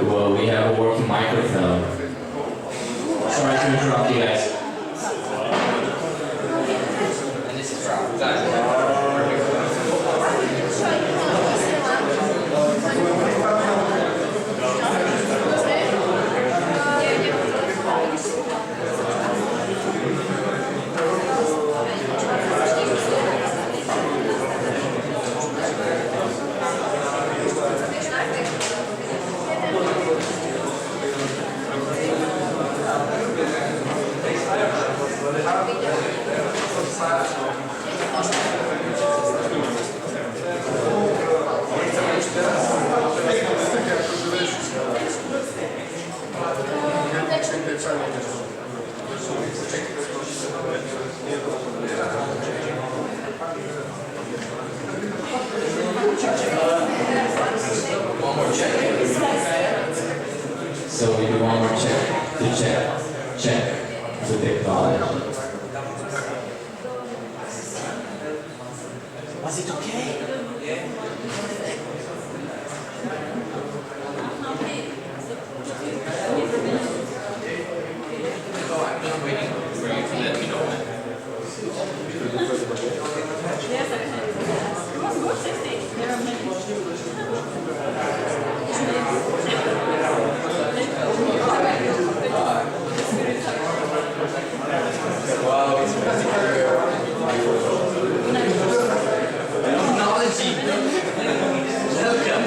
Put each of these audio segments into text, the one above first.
Well, we have a working microphone. Sorry to interrupt you guys. And this is one more check. So we do one more check to check the technology. Was it okay? I'm just waiting for you to let me know when. Wow, it's technology. Welcome.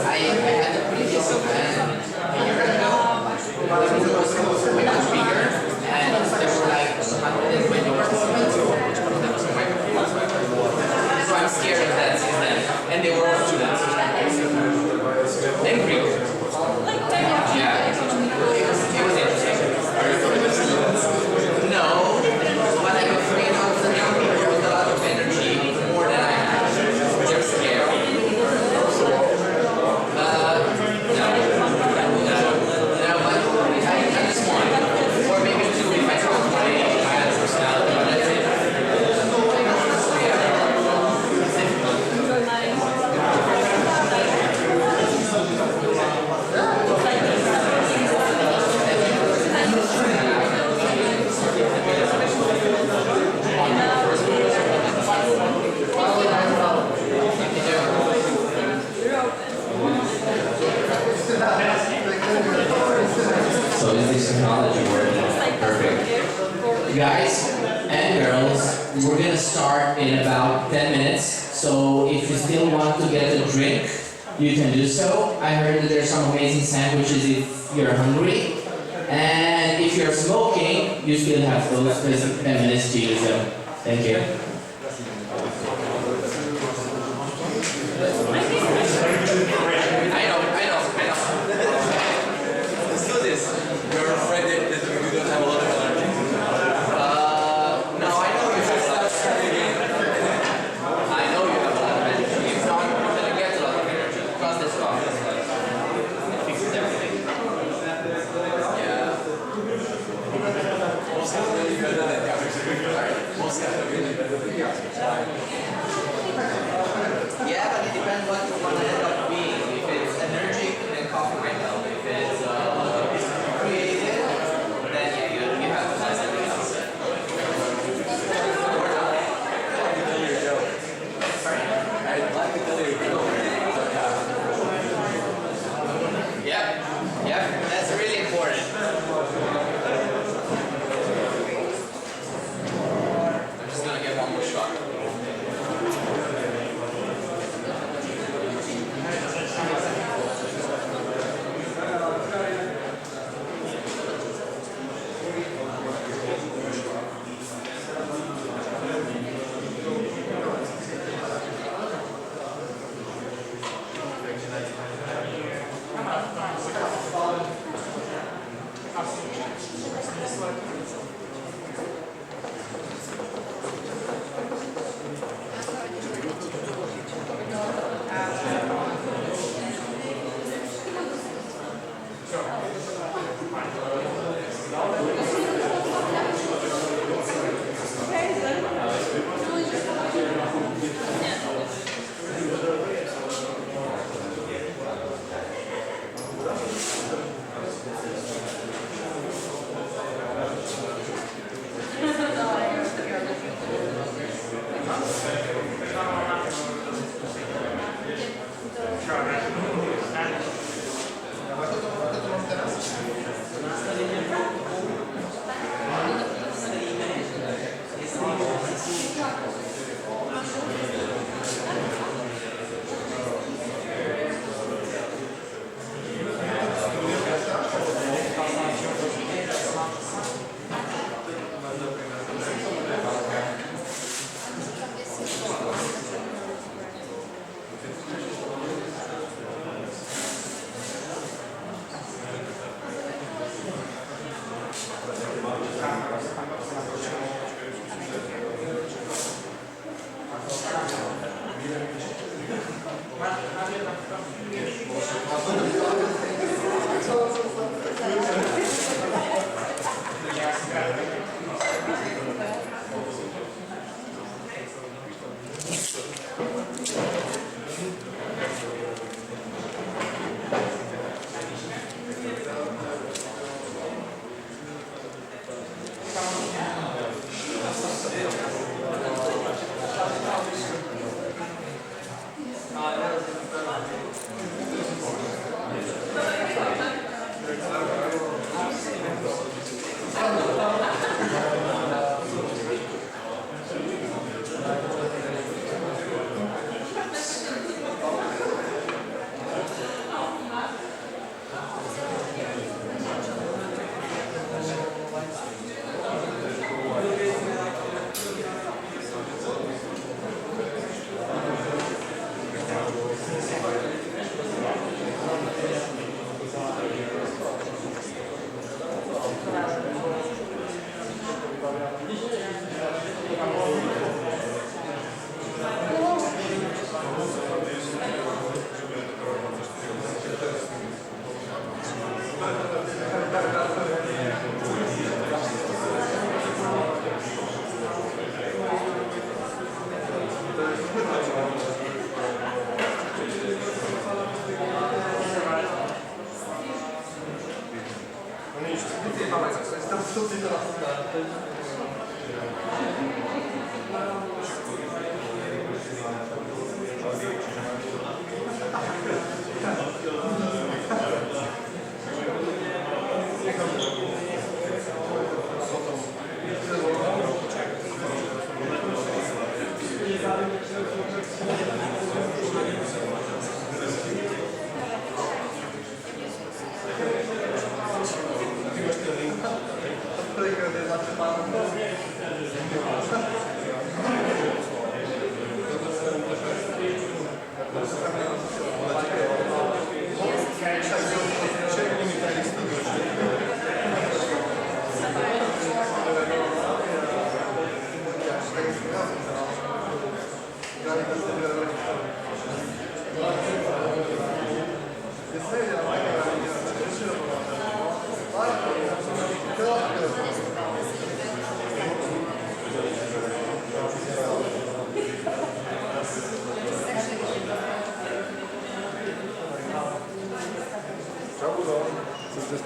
I had a previous event a year ago. It was way much bigger, and there were like 120 participants. That was a microphone. So I'm scared of that since then. And they were all students. And Greek. Yeah. It was interesting. No, but I'm afraid of the young people with a lot of energy, more than I have. They're scared. No, but I just want, or maybe two if I talk my personality, that's it. So is this technology working? Perfect. Guys and girls, we're gonna start in about 10 minutes. So if you still want to get a drink, you can do so. I heard that there's some amazing sandwiches if you're hungry. And if you're smoking, you still have those 10 minutes to use them. Thank you. I know. Let's do this. You're afraid that we don't have a lot of energy? No, I know you should start studying. I know you have a lot of energy. If not, you're going to get a lot of energy. Plus this coffee. It fixes everything. Yeah. Most guys are really better than the others. Most guys are really better than the others. Yeah, but it depends what you want to end up being. If it's energy, then coffee might help. If it's creative, then yeah, you have to try something else. Sorry? I'd like to tell you a joke. Yep, that's really important. I'm just gonna get one more shot.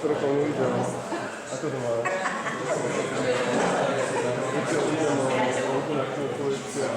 stroką ludziom, a to ma. Policja,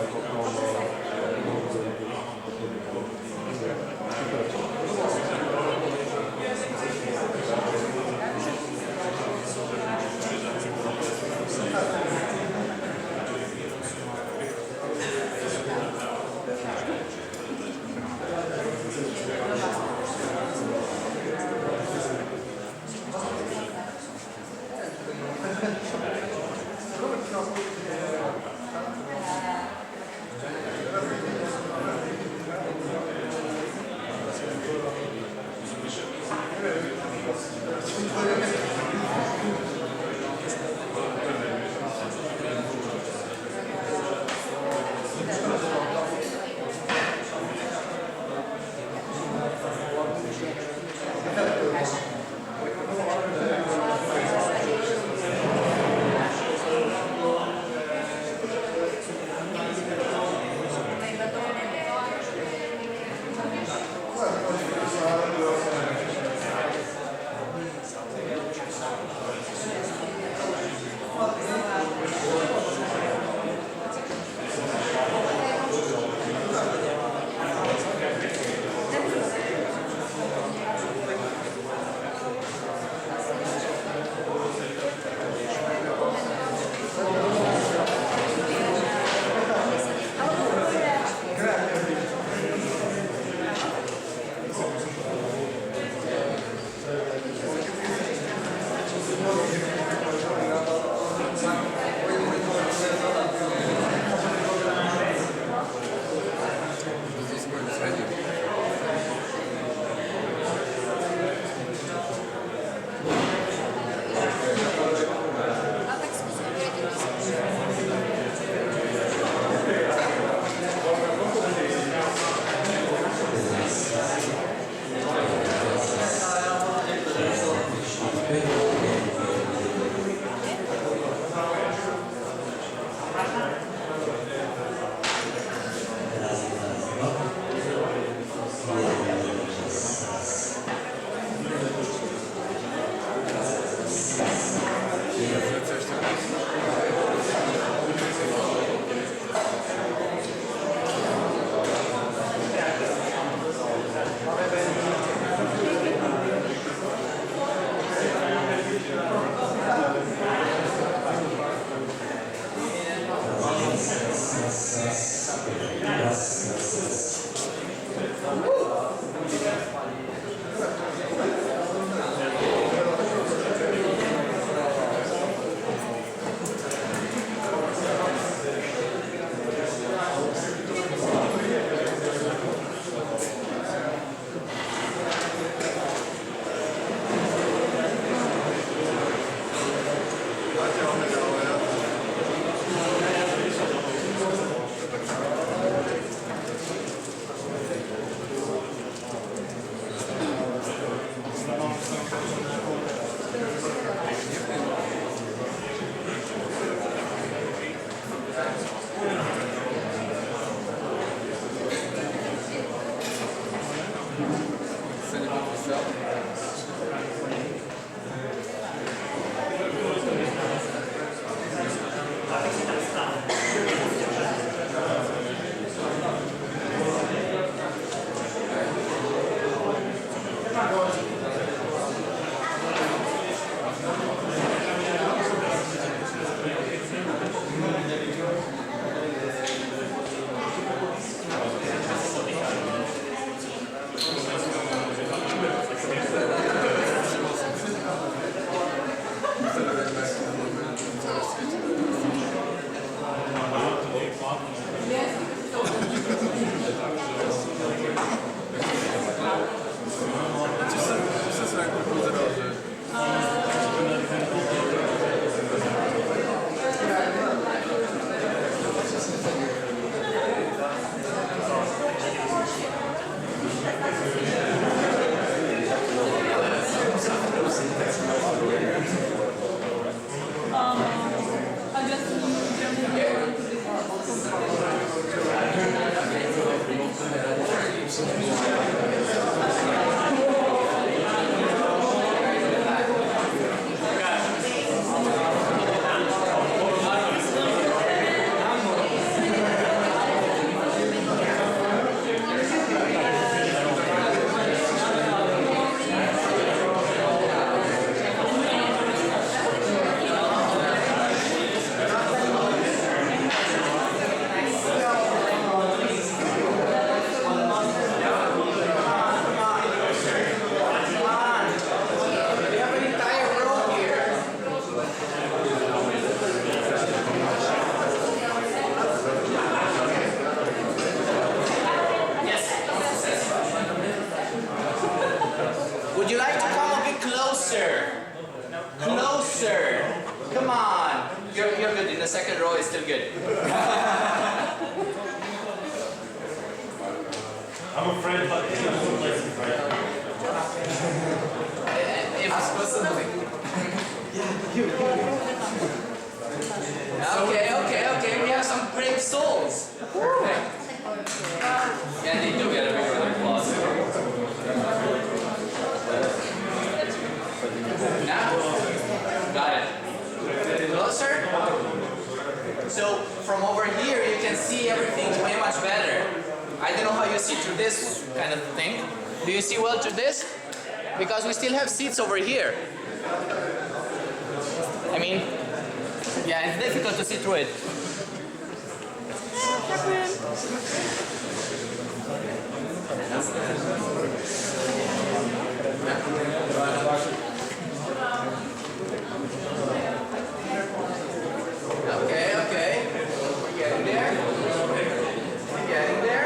the second row is still good. I'm afraid, but it's not so less afraid. If I'm supposed to Okay, we have some brave souls. Perfect. Yeah, they do get a big round of applause. Now? Got it. Closer? So, from over here you can see everything way much better. I don't know how you see through this kind of thing. Do you see well through this? Because we still have seats over here. I mean, yeah, it's difficult to see through it. Okay. We're getting there. We're getting there.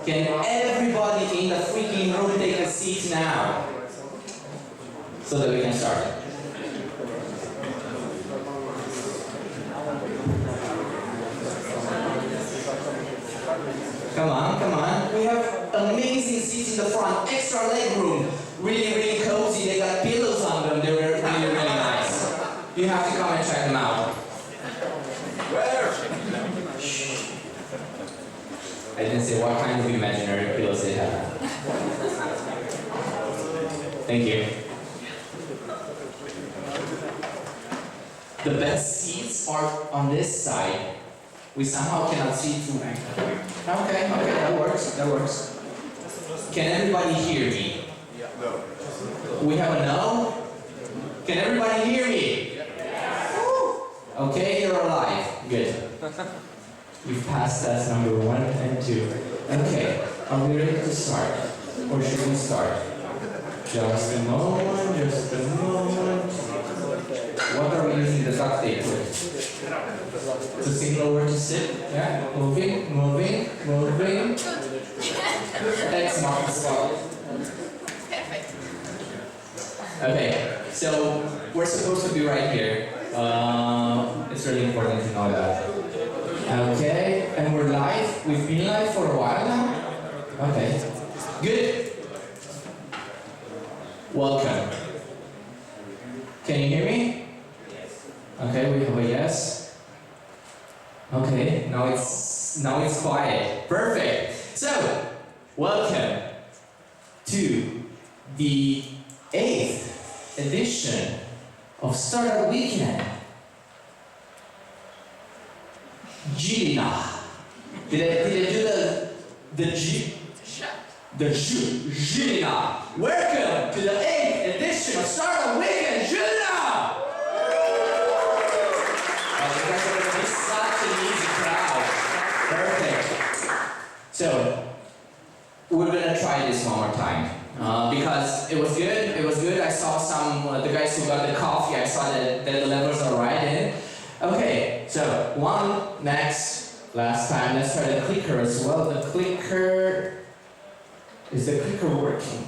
Can everybody in the freaking room take a seat now? So that we can start. Come on. We have amazing seats in the front, extra leg room. Really cozy. They got pillows on them. They're really nice. You have to come and check them out. Where? I didn't say what kind of imaginary pillows they have. Thank you. The best seats are on this side. We somehow cannot see through. Okay, that works. Can everybody hear me? No. We have a no? Can everybody hear me? Yes. Okay, you're alive. Good. We've passed test number 1 and 2. Okay, are we ready to start? Or should we start? Just a moment. What are we using the duct tape with? To signal where to sit? Yeah, moving. That's mark the spot. Okay, so we're supposed to be right here. It's really important to know that. Okay, and we're live. We've been live for a while now. Okay, good. Welcome. Can you hear me? Yes. Okay, we have a yes. Okay, now it's quiet. Perfect. So, welcome to the 8th edition of Startup Weekend. Žilina. Did I do the Žilina. Welcome to the 8th edition of Startup Weekend Žilina. Oh, you guys are going to be such an easy crowd. Perfect. So, we're going to try this one more time. Because it was good. I saw some, the guys who got the coffee, I saw that the levels are right in. Okay, so 1, next, Last time, let's try the clicker as well. The clicker, is the clicker working?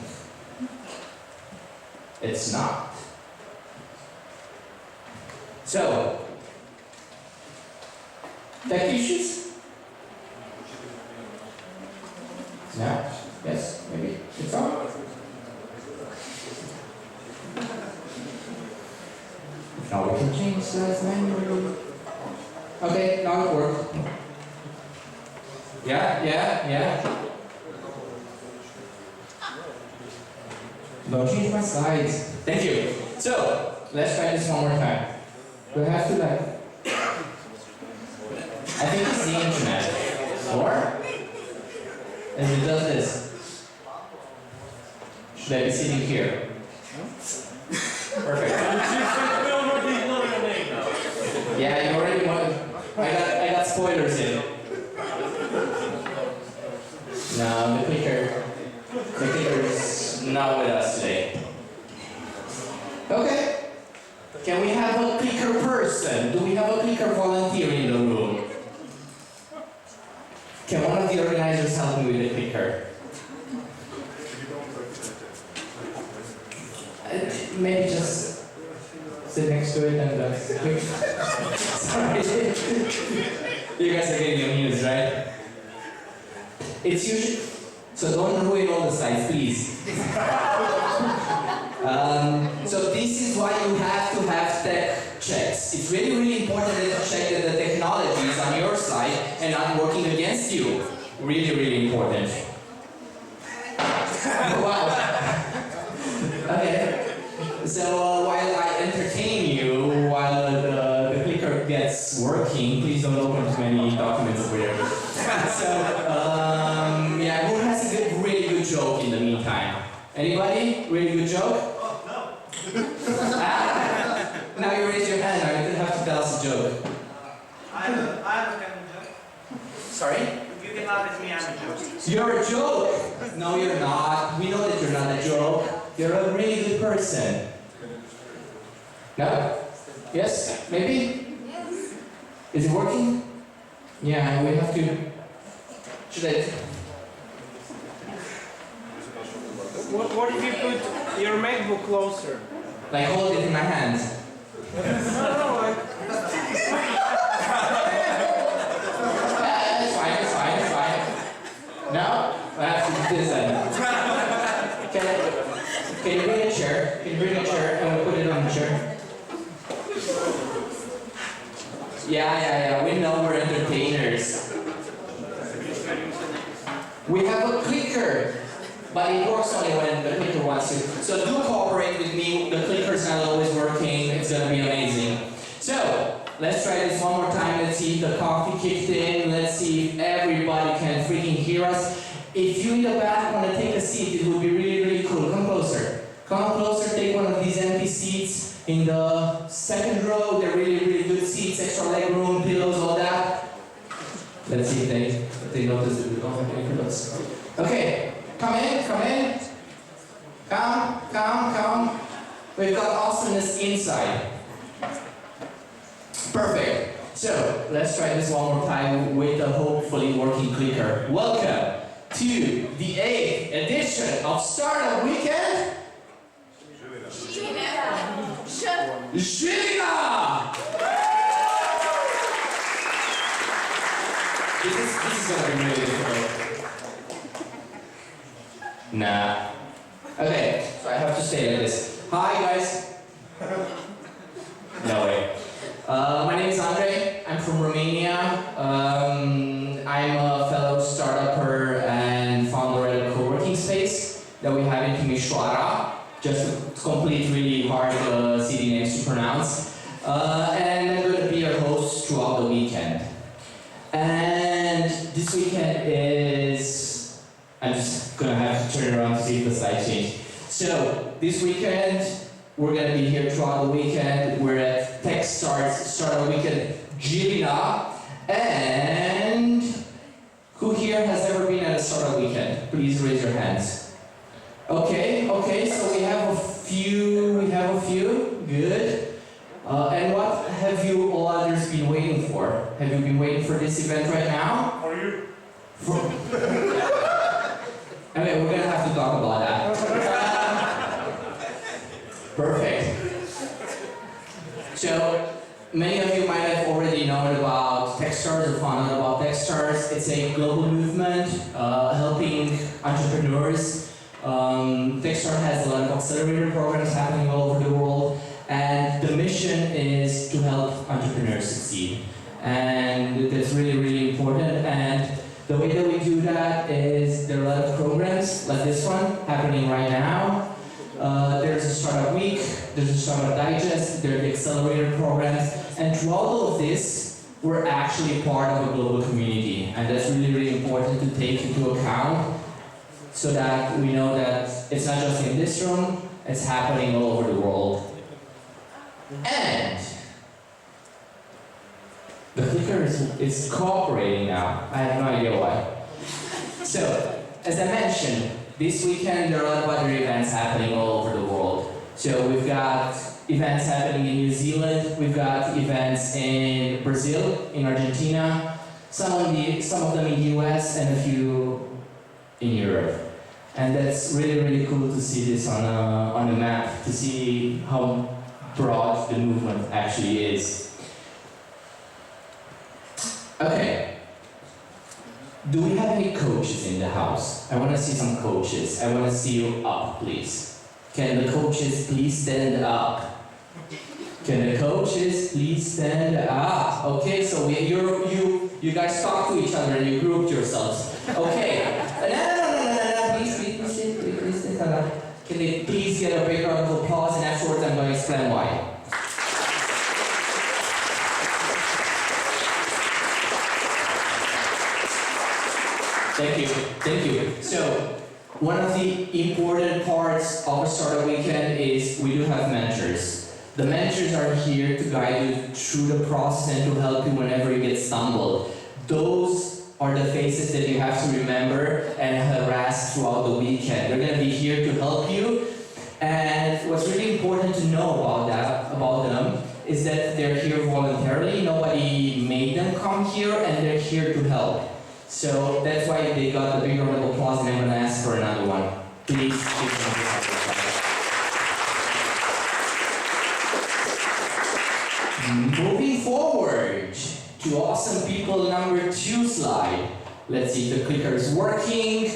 It's not. So, tech issues? No? Yes? Maybe? It's on? Now we can change this manually. Okay, now it works. Yeah. Don't change my slides. Thank you. So, let's try this one more time. Do I have to like... I think it's the internet. Or? And it does this. Should I be sitting here? Perfect. Yeah, you already want. I got spoilers in. No, the clicker is not with us today. Okay. Can we have a clicker person? Do we have a clicker volunteer in the room? Can one of the organizers help me with the clicker? Maybe just sit next to it and sorry. You guys are getting amused, right? It's usually, so don't ruin all the slides, please. So this is why you have to have tech checks. It's really, really important that you check that the technology is on your side and not working against you. Really, really important. Wow. Okay. So while I entertain you, while the clicker gets working, please don't open too many documents over there. So, yeah, who has a really good joke in the meantime? Anybody? Really good joke? Oh, no. Now you raise your hand, now you have to tell us a joke. I have a kind of joke. Sorry? If you can laugh at me, I'm a joke. You're a joke! No, you're not. We know that you're not a joke. You're a really good person. No? Yes? Maybe? Yes. Is it working? Yeah, we have to... Should I... What if you put your MacBook closer? Like hold it in my hands? No, like... Yeah, it's fine. No? I have to do this then. Can you bring a chair? Can you bring a chair and we'll put it on the chair? Yeah. We know we're entertainers. We have a clicker, but it works only when the clicker wants to. So do cooperate with me. The clicker's not always working. It's gonna be amazing. So let's try this one more time. Let's see if the coffee kicked in. Let's see if everybody can freaking hear us. If you in the back want to take a seat, it would be really, really cool. Come closer. Come closer, take one of these empty seats in the second row. They're really, really good seats, extra leg room, pillows, all that. Let's see if they notice that we don't have any pillows. Okay, come in. Come. We've got awesomeness inside. Perfect. So, let's try this one more time with a hopefully working clicker. Welcome to the 8th edition of Startup Weekend. Žilina! This is gonna be really difficult. Nah. Okay, so I have to say like this. Hi guys. No way. My name is Andre. I'm from Romania. I'm a fellow startupper and founder at a co-working space that we have in Timișoara. Just to complete really hard city names to pronounce. And I'm going to be your host throughout the weekend. And this weekend is... I'm just going to have to turn around to see if the slide changed. So, this weekend, we're going to be here throughout the weekend. We're at Tech Startup Weekend Žilina. And who here has ever been at a startup weekend? Please raise your hands. Okay, so we have a few, good. And what have you all others been waiting for? Have you been waiting for this event right now? For you. Okay, we're gonna have to talk about that. Perfect. So, many of you might have already known about Techstars or found out about Techstars. It's a global movement helping entrepreneurs. Techstars has a lot of accelerator programs happening all over the world, and the mission is to help entrepreneurs succeed. And that's really, really important. And the way that we do that is there are a lot of programs like this one happening right now. There's a Startup Week, there's a Startup Digest, there are the accelerator programs, and throughout all of this, we're actually part of a global community, and that's really, really important to take into account so that we know that it's not just in this room, it's happening all over the world. And the clicker is cooperating now. I have no idea why. So, as I mentioned, this weekend there are a lot of other events happening all over the world. So we've got events happening in New Zealand, we've got events in Brazil, in Argentina, some of them in the US, and a few in Europe. And that's really, really cool to see this on a map, to see how broad the movement actually is. Okay. Do we have any coaches in the house? I want to see some coaches. I want to see you up, please. Can the coaches please stand up? Can the coaches please stand up? Okay, so you guys talk to each other and you grouped yourselves. Okay. No, please stand up. Can they please get a big round of applause, and afterwards I'm going to explain why. Thank you. So, one of the important parts of a startup weekend is we do have mentors. The mentors are here to guide you through the process and to help you whenever you get stumbled. Those are the faces that you have to remember and harass throughout the weekend. They're going to be here to help you. And what's really important to know about them is that they're here voluntarily. Nobody made them come here, and they're here to help. So that's why they got the big round of applause, and I'm going to ask for another one. Please give them a big round of applause. Moving forward to awesome people number 2 slide. Let's see if the clicker is working.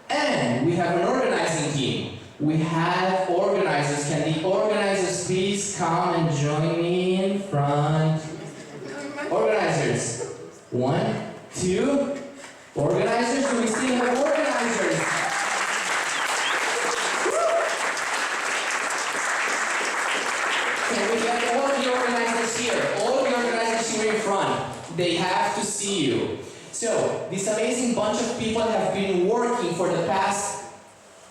And we have an organizing team. We have organizers. Can the organizers please come and join me in front? Organizers. 1, 2. Organizers, do we still have organizers? Can we get all the organizers here? All the organizers here in front. They have to see you. So, this amazing bunch of people have been working for the past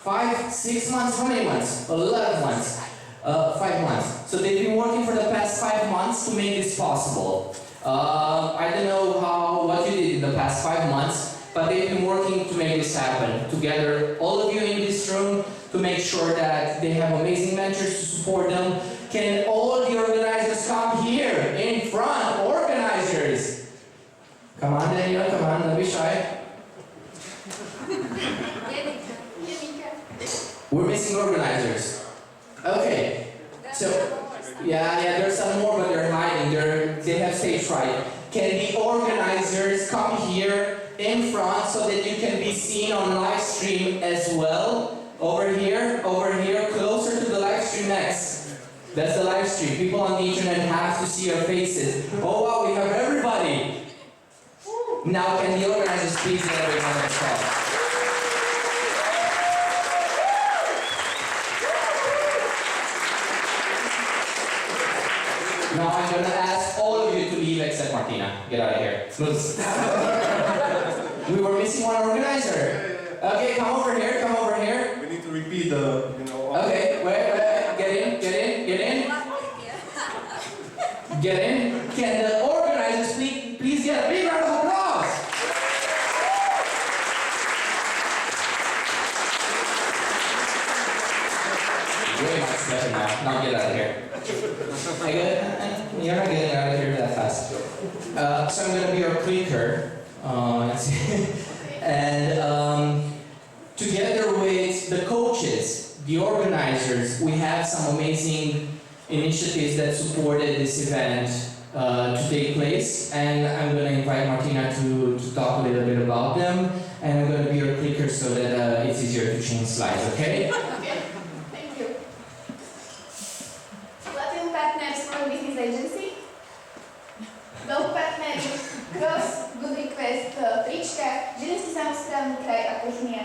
5, 6 months. How many months? A lot of months. 5 months. So they've been working for the past 5 months to make this possible. I don't know what you did in the past 5 months, but they've been working to make this happen. Together, all of you in this room, to make sure that they have amazing mentors to support them. Can all the organizers come here in front? Organizers! Come on, Daniel, come on, don't be shy. We're missing organizers. Okay, so, yeah, there's some more, but they're hiding. They have stage fright. Can the organizers come here in front so that you can be seen on live stream as well? Over here, closer to the live stream next. That's the live stream. People on the internet have to see your faces. Oh wow, we have everybody. Now can the organizers please get everyone on the spot? Now I'm going to ask all of you to leave except Martina. Get out of here. We were missing one organizer. Okay, come over here. We need to repeat the, Okay, wait. Get in. Can the organizers please get a big round of applause? Way much better now. Now get out of here. Are you good? You're not getting out of here that fast. So I'm gonna be your clicker. And together with the coaches, the organizers, we have some amazing initiatives that supported this event to take place, and I'm going to invite Martina to talk a little bit about them, and I'm going to be your clicker so that it's easier to change slides, okay? Okay, thank you. Platinum Partners for Business Agency. Gold Partners, Cross, Good Request, Trička, Žilinský samosprávny kraj a Technia.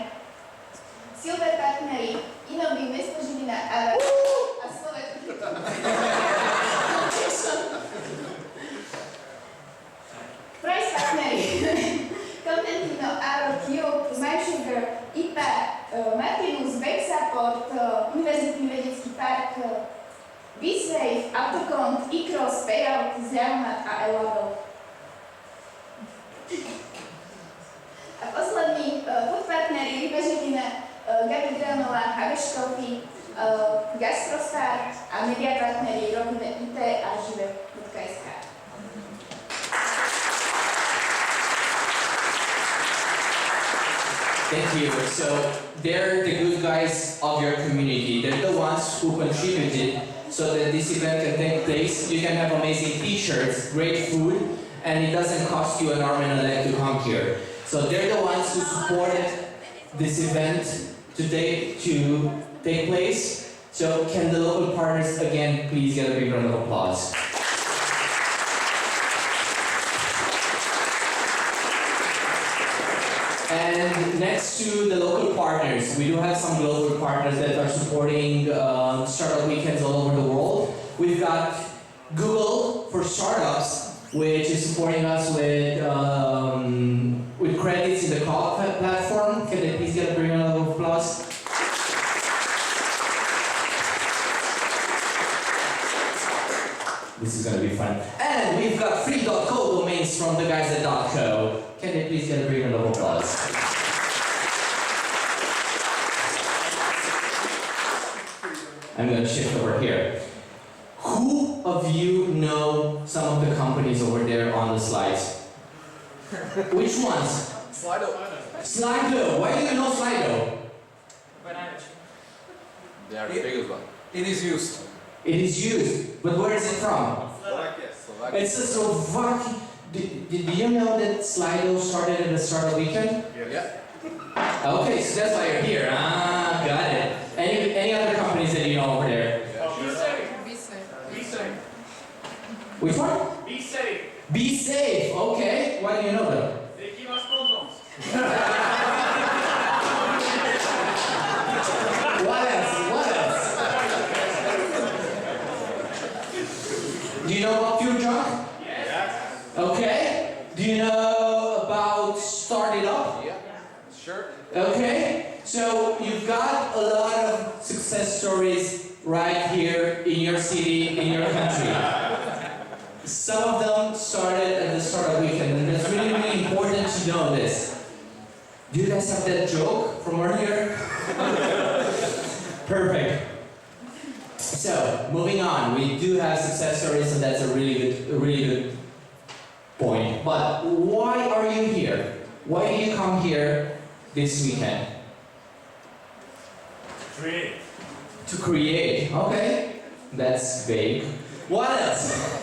Silver Partnery, Innoby, mesto Žilina a Slovensko. Price Partnery, Contentino, Aro, Cube, MySugar, IPA, Martinus, Vexaport, Univerzitný vedecký park, B-Safe, Autocont, E-Cross, Payout, Zaumat a Elabel. A posledný food partneri Ryba Žilina, Gabi Granová, Habeš Coffee, Gastrostar a media partneri Robine IT a Žive.sk. Thank you. So they're the good guys of your community. They're the ones who contributed so that this event can take place. You can have amazing t-shirts, great food, and it doesn't cost you an arm and a leg to come here. So they're the ones who supported this event to take place. So can the local partners again please get a big round of applause. And next to the local partners, we do have some global partners that are supporting startup weekends all over the world. We've got Google for Startups, which is supporting us with credits in the cloud platform. Can they please get a big round of applause? This is going to be fun. And we've got free.co domains from the guys at .co. Can they please get a big round of applause? I'm going to shift over here. Who of you know some of the companies over there on the slides? Which ones? Slido. Slido. Why do you know Slido? They are the biggest one. It is used. It is used, but where is it from? Slovakia. It's a Slovakian. Do you know that Slido started at the start of weekend? Yeah. Okay, so that's why you're here. Ah, got it. Any other companies that you know over there? Which one? Be safe. Be Safe. Okay. Why do you know them? They give us condoms. What else? What else? Do you know about Pure Junk? Yes. Okay. Do you know about Start It Up? Yeah. Sure. Okay. So you've got a lot of success stories right here in your city, in your country. Some of them started at the start of weekend, and it's really, really important to know this. Do you guys have that joke from earlier? Perfect. So, moving on, we do have success stories, and that's a really good point. But why are you here? Why do you come here this weekend? Create. To create. Okay, that's vague. What else?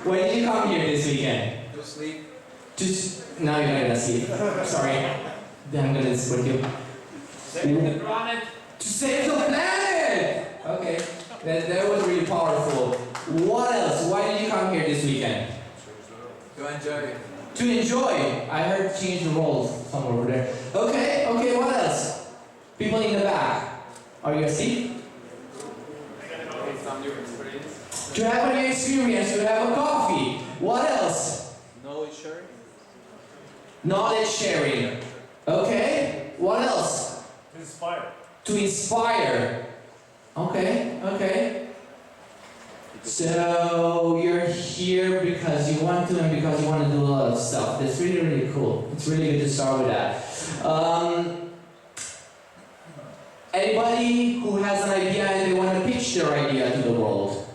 Why did you come here this weekend? To sleep. Now you're not gonna sleep. Sorry. Then I'm gonna disappoint you. Save the planet. To save the planet! Okay, that was really powerful. What else? Why did you come here this weekend? To enjoy. To enjoy. I heard change the roles somewhere over there. Okay, what else? People in the back. Are you asleep? Some new experience. To have a new experience, to have a coffee. What else? Knowledge sharing. Knowledge sharing. Okay, what else? Inspire. To inspire. Okay. So you're here because you want to and because you want to do a lot of stuff. That's really, really cool. It's really good to start with that. Anybody who has an idea and they want to pitch their idea to the world,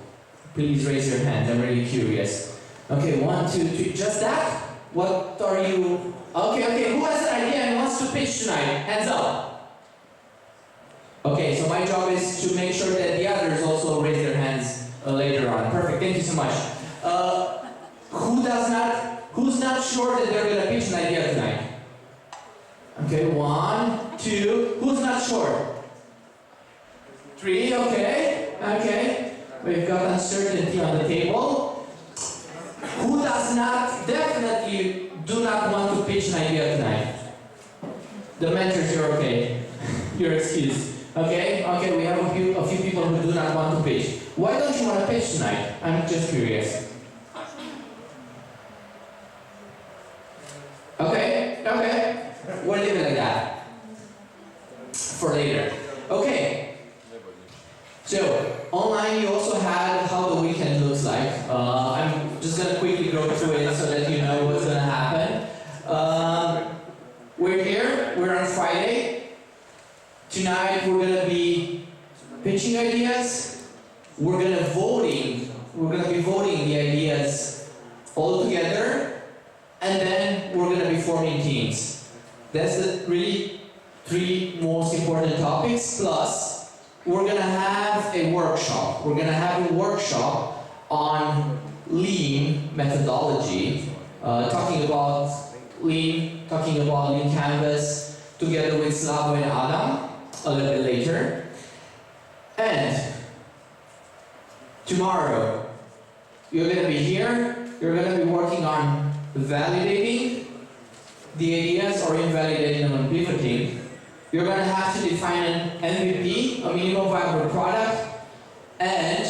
please raise your hand. I'm really curious. Okay, 1, 2, 3, just that? What are you? Okay, who has an idea and wants to pitch tonight? Hands up. Okay, so my job is to make sure that the others also raise their hands later on. Perfect, thank you so much. Who's not sure that they're gonna pitch an idea tonight? Okay, 1, 2, who's not sure? 3, okay. We've got uncertainty on the table. Who does not, definitely do not want to pitch an idea tonight? The mentors, you're okay. You're excused. Okay, we have a few people who do not want to pitch. Why don't you want to pitch tonight? I'm just curious. Okay. We'll leave it like that. For later. Okay. So, online you also had how the weekend looks like. I'm just going to quickly go through it so that you know what's going to happen. We're here, we're on Friday. Tonight we're going to be pitching ideas. We're going to be voting the ideas all together. And then we're going to be forming teams. That's the really 3 most important topics. Plus, we're going to have a workshop. We're going to have a workshop on lean methodology, talking about lean canvas, together with Slavo and Adam a little bit later. And tomorrow, you're going to be here. You're going to be working on validating the ideas or invalidating them and pivoting. You're going to have to define an MVP, a minimum viable product, and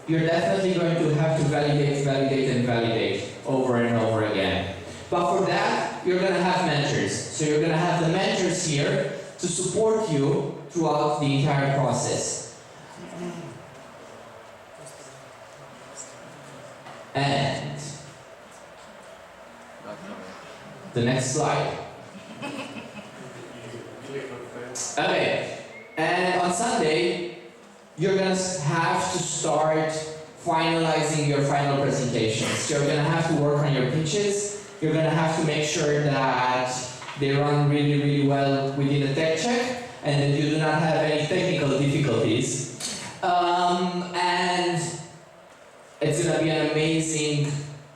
you're definitely going to have to validate over and over again. But for that, you're going to have mentors. So you're going to have the mentors here to support you throughout the entire process. And the next slide. Okay, and on Sunday, you're going to have to start finalizing your final presentations. You're going to have to work on your pitches. You're going to have to make sure that they run really, really well within a tech check and that you do not have any technical difficulties. And it's going to be an amazing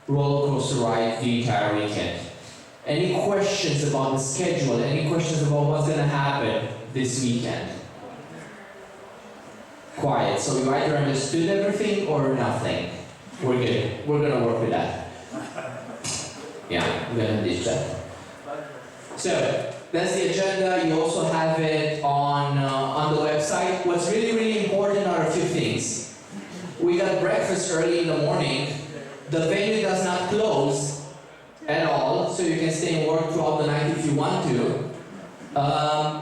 roller coaster ride the entire weekend. Any questions about the schedule? Any questions about what's going to happen this weekend? Quiet. So you either understood everything or nothing. We're good. We're going to work with that. Yeah, we're going to ditch that. So that's the agenda. You also have it on the website. What's really, really important are a few things. We got breakfast early in the morning. The venue does not close at all, so you can stay and work throughout the night if you want to.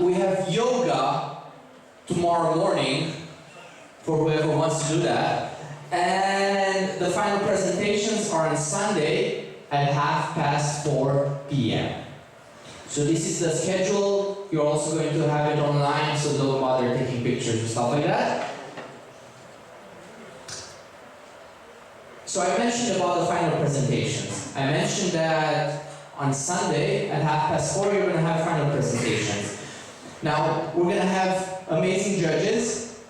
We have yoga tomorrow morning for whoever wants to do that. And the final presentations are on Sunday at 4:30 p.m. So this is the schedule. You're also going to have it online, so don't bother taking pictures and stuff like that. So I mentioned about the final presentations. I mentioned that on Sunday at 4:30 you're going to have final presentations. Now, we're going to have amazing judges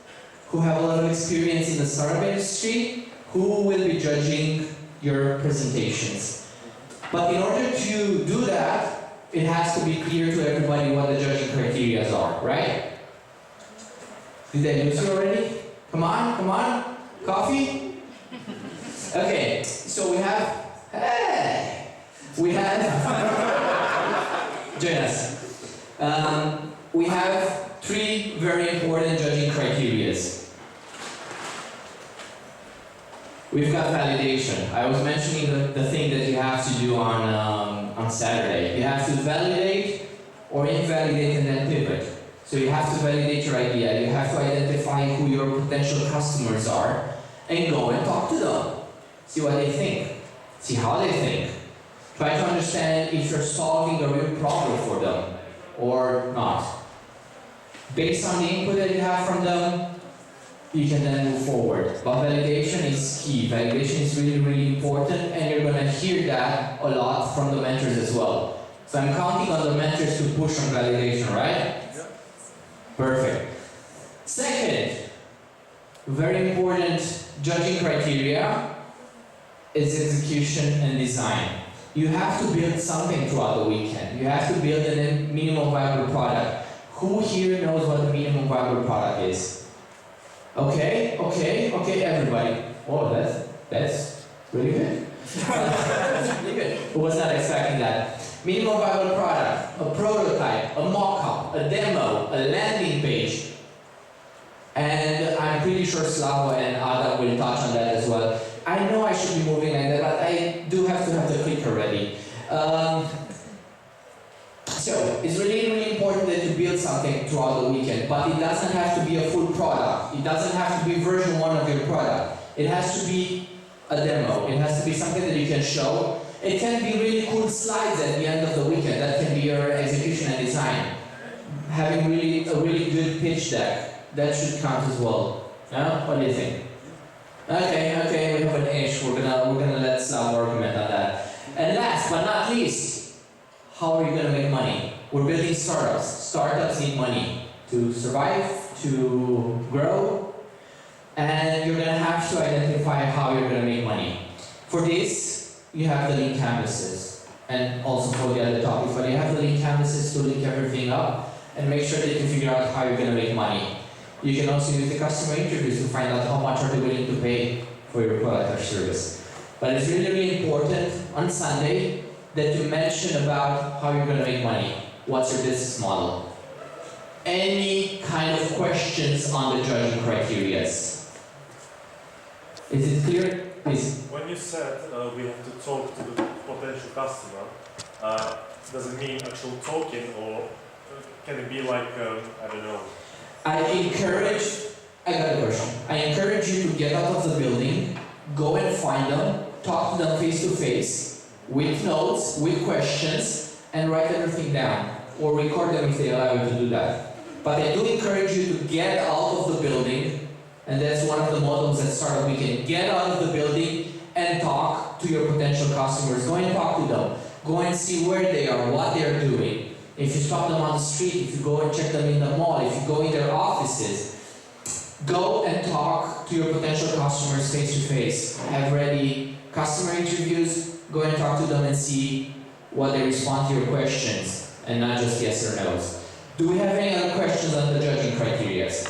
who have a lot of experience in the startup industry who will be judging your presentations. But in order to do that, it has to be clear to everybody what the judging criteria are, right? Did I lose you already? Come on. Coffee? Okay, so we have, join us. We have 3 very important judging criteria. We've got validation. I was mentioning the thing that you have to do on Saturday. You have to validate or invalidate and then pivot. So you have to validate your idea. You have to identify who your potential customers are and go and talk to them. See what they think. See how they think. Try to understand if you're solving a real problem for them or not. Based on the input that you have from them, you can then move forward. But validation is key. Validation is really, really important, and you're gonna hear that a lot from the mentors as well. So I'm counting on the mentors to push on validation, right? Yeah. Perfect. Second, very important judging criteria is execution and design. You have to build something throughout the weekend. You have to build a minimum viable product. Who here knows what the minimum viable product is? Okay, everybody. Oh, that's really good. That's really good. Who was not expecting that? Minimum viable product, a prototype, a mock-up, a demo, a landing page. And I'm pretty sure Slava and Adam will touch on that as well. I know I should be moving like that, but I do have to have the clicker ready. So, it's really, really important that you build something throughout the weekend, but it doesn't have to be a full product. It doesn't have to be version 1 of your product. It has to be a demo. It has to be something that you can show. It can be really cool slides at the end of the weekend. That can be your execution and design. Having a really good pitch deck, that should count as well. Yeah? What do you think? Okay, we have an ish. We're gonna let Slav argument on that. And last but not least, how are you gonna make money? We're building startups. Startups need money to survive, to grow, and you're gonna have to identify how you're gonna make money. For this, you have the link canvases, and also for the other topics, but you have the link canvases to link everything up and make sure that you figure out how you're gonna make money. You can also use the customer interviews to find out how much are they willing to pay for your product or service. But it's really, really important on Sunday that you mention about how you're going to make money. What's your business model? Any kind of questions on the judging criteria? Is it clear? Please. When you said we have to talk to the potential customer, does it mean actual talking, or can it be like, I don't know? I got a question. I encourage you to get out of the building, go and find them, talk to them face to face, with notes, with questions, and write everything down. Or record them if they allow you to do that. But I do encourage you to get out of the building, and that's one of the models at Startup Weekend. Get out of the building and talk to your potential customers. Go and talk to them. Go and see where they are, what they're doing. If you stop them on the street, if you go and check them in the mall, if you go in their offices, go and talk to your potential customers face to face. Have ready customer interviews, go and talk to them and see what they respond to your questions, and not just yes or no's. Do we have any other questions on the judging criteria? Just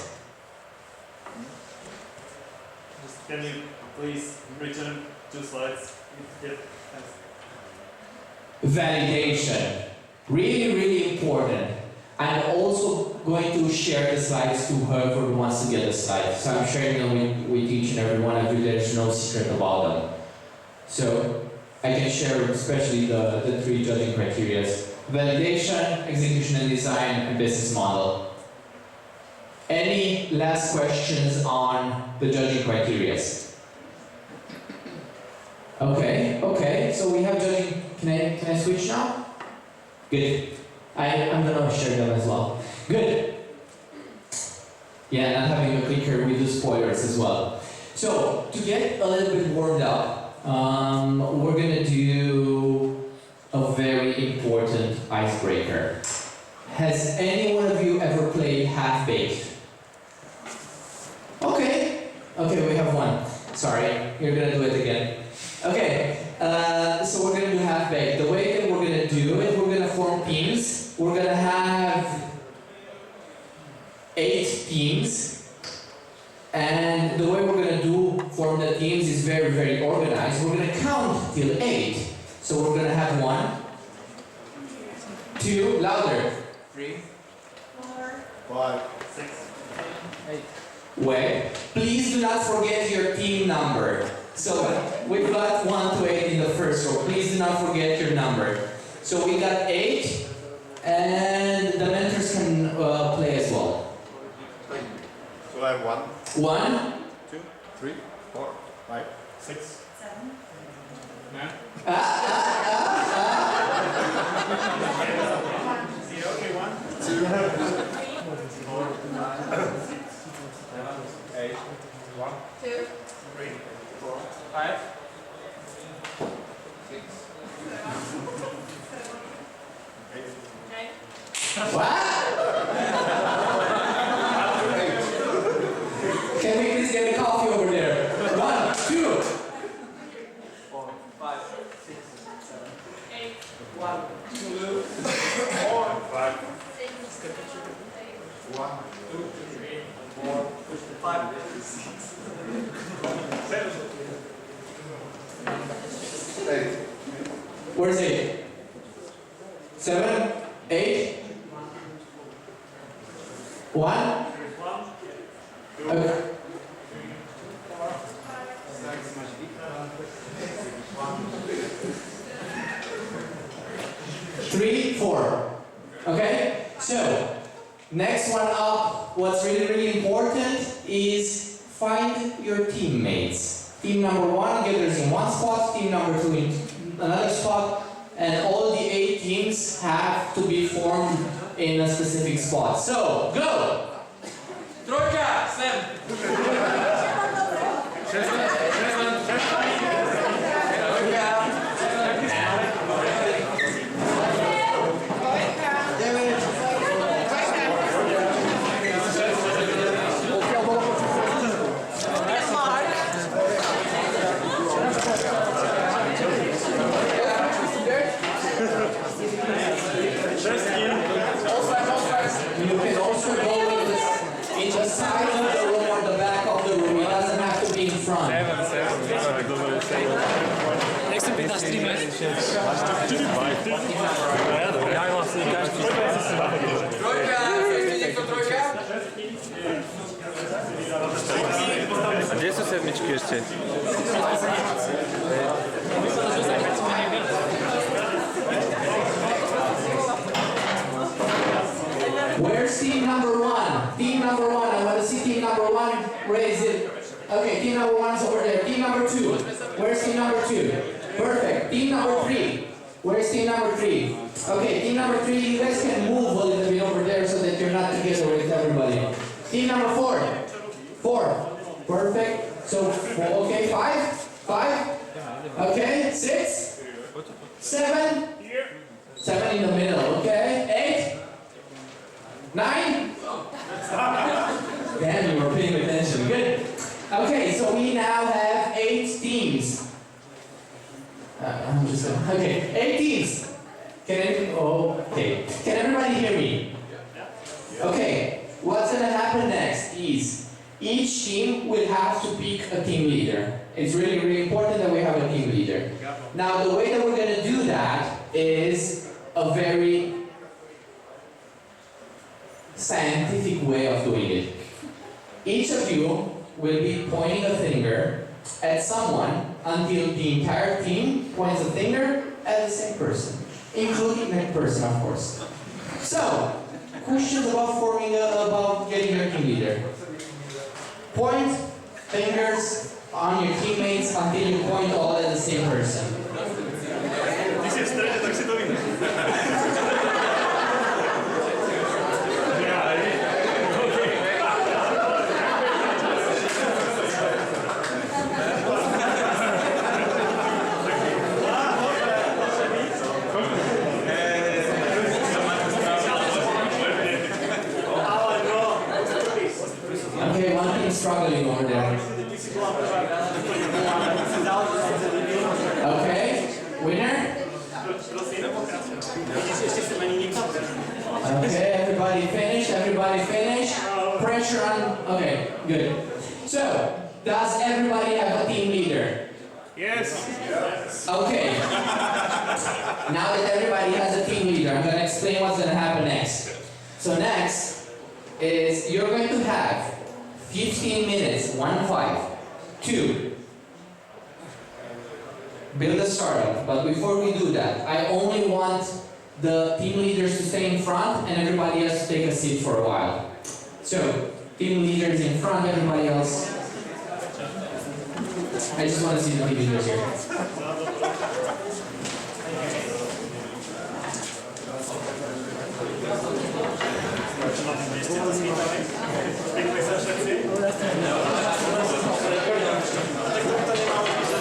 can you please return 2 slides? Yep. Validation. Really, really important. I'm also going to share the slides to whoever wants to get the slides. So I'm sharing them with each and every one of you. There's no secret about them. So I can share especially the 3 judging criteria. Validation, execution and design, and business model. Any last questions on the judging criteria? Okay, so we have judging. Can I switch now? Good. I'm gonna share them as well. Good. Yeah, not having a clicker, we do spoilers as well. So, to get a little bit warmed up, we're gonna do a very important icebreaker. Has any one of you ever played Half-Baked? Okay, we have one. Sorry, you're gonna do it again. Okay, so we're gonna do Half-Baked. The way that we're gonna do it, we're gonna form teams. We're gonna have 8 teams, and the way we're gonna form the teams is very, very organized. We're gonna count till 8. So we're gonna have 1, 2, louder. 3, 4, 5, 6, 8. Wait, please do not forget your team number. So we've got 1 to 8 in the first row. Please do not forget your number. So we got 8, and the mentors can play as well. So I have 1, 1, 2, 3, 4, 5, 6, 7. 9. Zero, okay, 1, 2, 4, 5, 6, 7, 8, Can we please get a coffee over there? 1, 2. 4, 5, 6, 7, 8. 1, 2, 4, 5. 1, 2, 3, 4, 5, 6, 7. Where's 8? 7, 8. 1. Okay. 3, 4. Okay? So, next one up, what's really important is find your teammates. Team number 1 gathers in one spot, team number 2 in another spot, and all the 8 teams have to be formed in a specific spot. So, go! Trojka, sem! You can also go in the side of the room or the back of the room. It doesn't have to be in front. Jak jsem být na streame? Já vlastně každý. Trojka, ještě někdo trojka? A kde jsou sedmičky ještě? Where's team number 1? Team number 1. I want to see team number 1 raise it. Okay, team number 1 is over there. Team number 2. Where's team number 2? Perfect. Team number 3. Where's team number 3? Okay, team number 3, you guys can move a little bit over there so that you're not together with everybody. Team number 4. 4. Perfect. So, okay, 5. 5. Okay, 6. 7. 7 in the middle, okay? 8. 9? Damn, you were paying attention. Good. Okay, so we now have 8 teams. I'm just okay, 8 teams. Okay. Can everybody hear me? Okay. What's gonna happen next is each team will have to pick a team leader. It's really, really important that we have a team leader. Now, the way that we're gonna do that is a very scientific way of doing it. Each of you will be pointing a finger at someone until the entire team points a finger at the same person, including that person, of course. So, questions about getting your team leader. Point fingers on your teammates until you point all at the same person. Když je v středě, tak si to vyjde. Okay, one team struggling over there. Okay, winner? Okay, everybody finish. Pressure on, okay, good. So, does everybody have a team leader? Yes. Okay. Now that everybody has a team leader, I'm gonna explain what's gonna happen next. So next is you're going to have 15 minutes, 1-5, to build a startup. But before we do that, I only want the team leaders to stay in front and everybody else to take a seat for a while. So, team leaders in front, everybody else. I just want to see the team leaders here.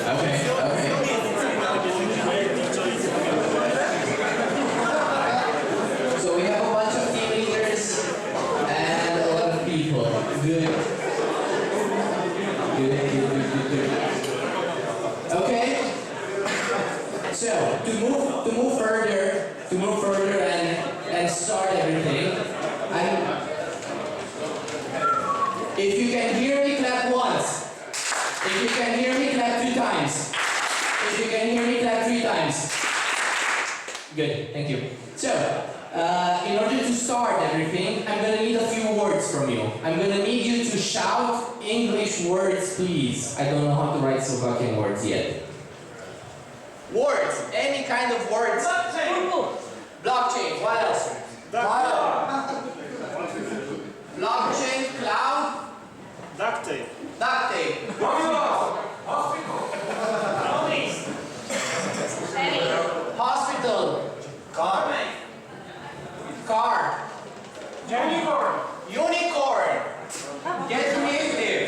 Okay. So we have a bunch of team Good, thank you. So, in order to start everything, I'm gonna need a few words from you. I'm gonna need you to shout English words, please. I don't know how to write Slovakian words yet. Words, any kind of words. Blockchain, what else? Blockchain, cloud. Duct tape. Duct tape. Hospital. Car. Car. Unicorn. Get creative.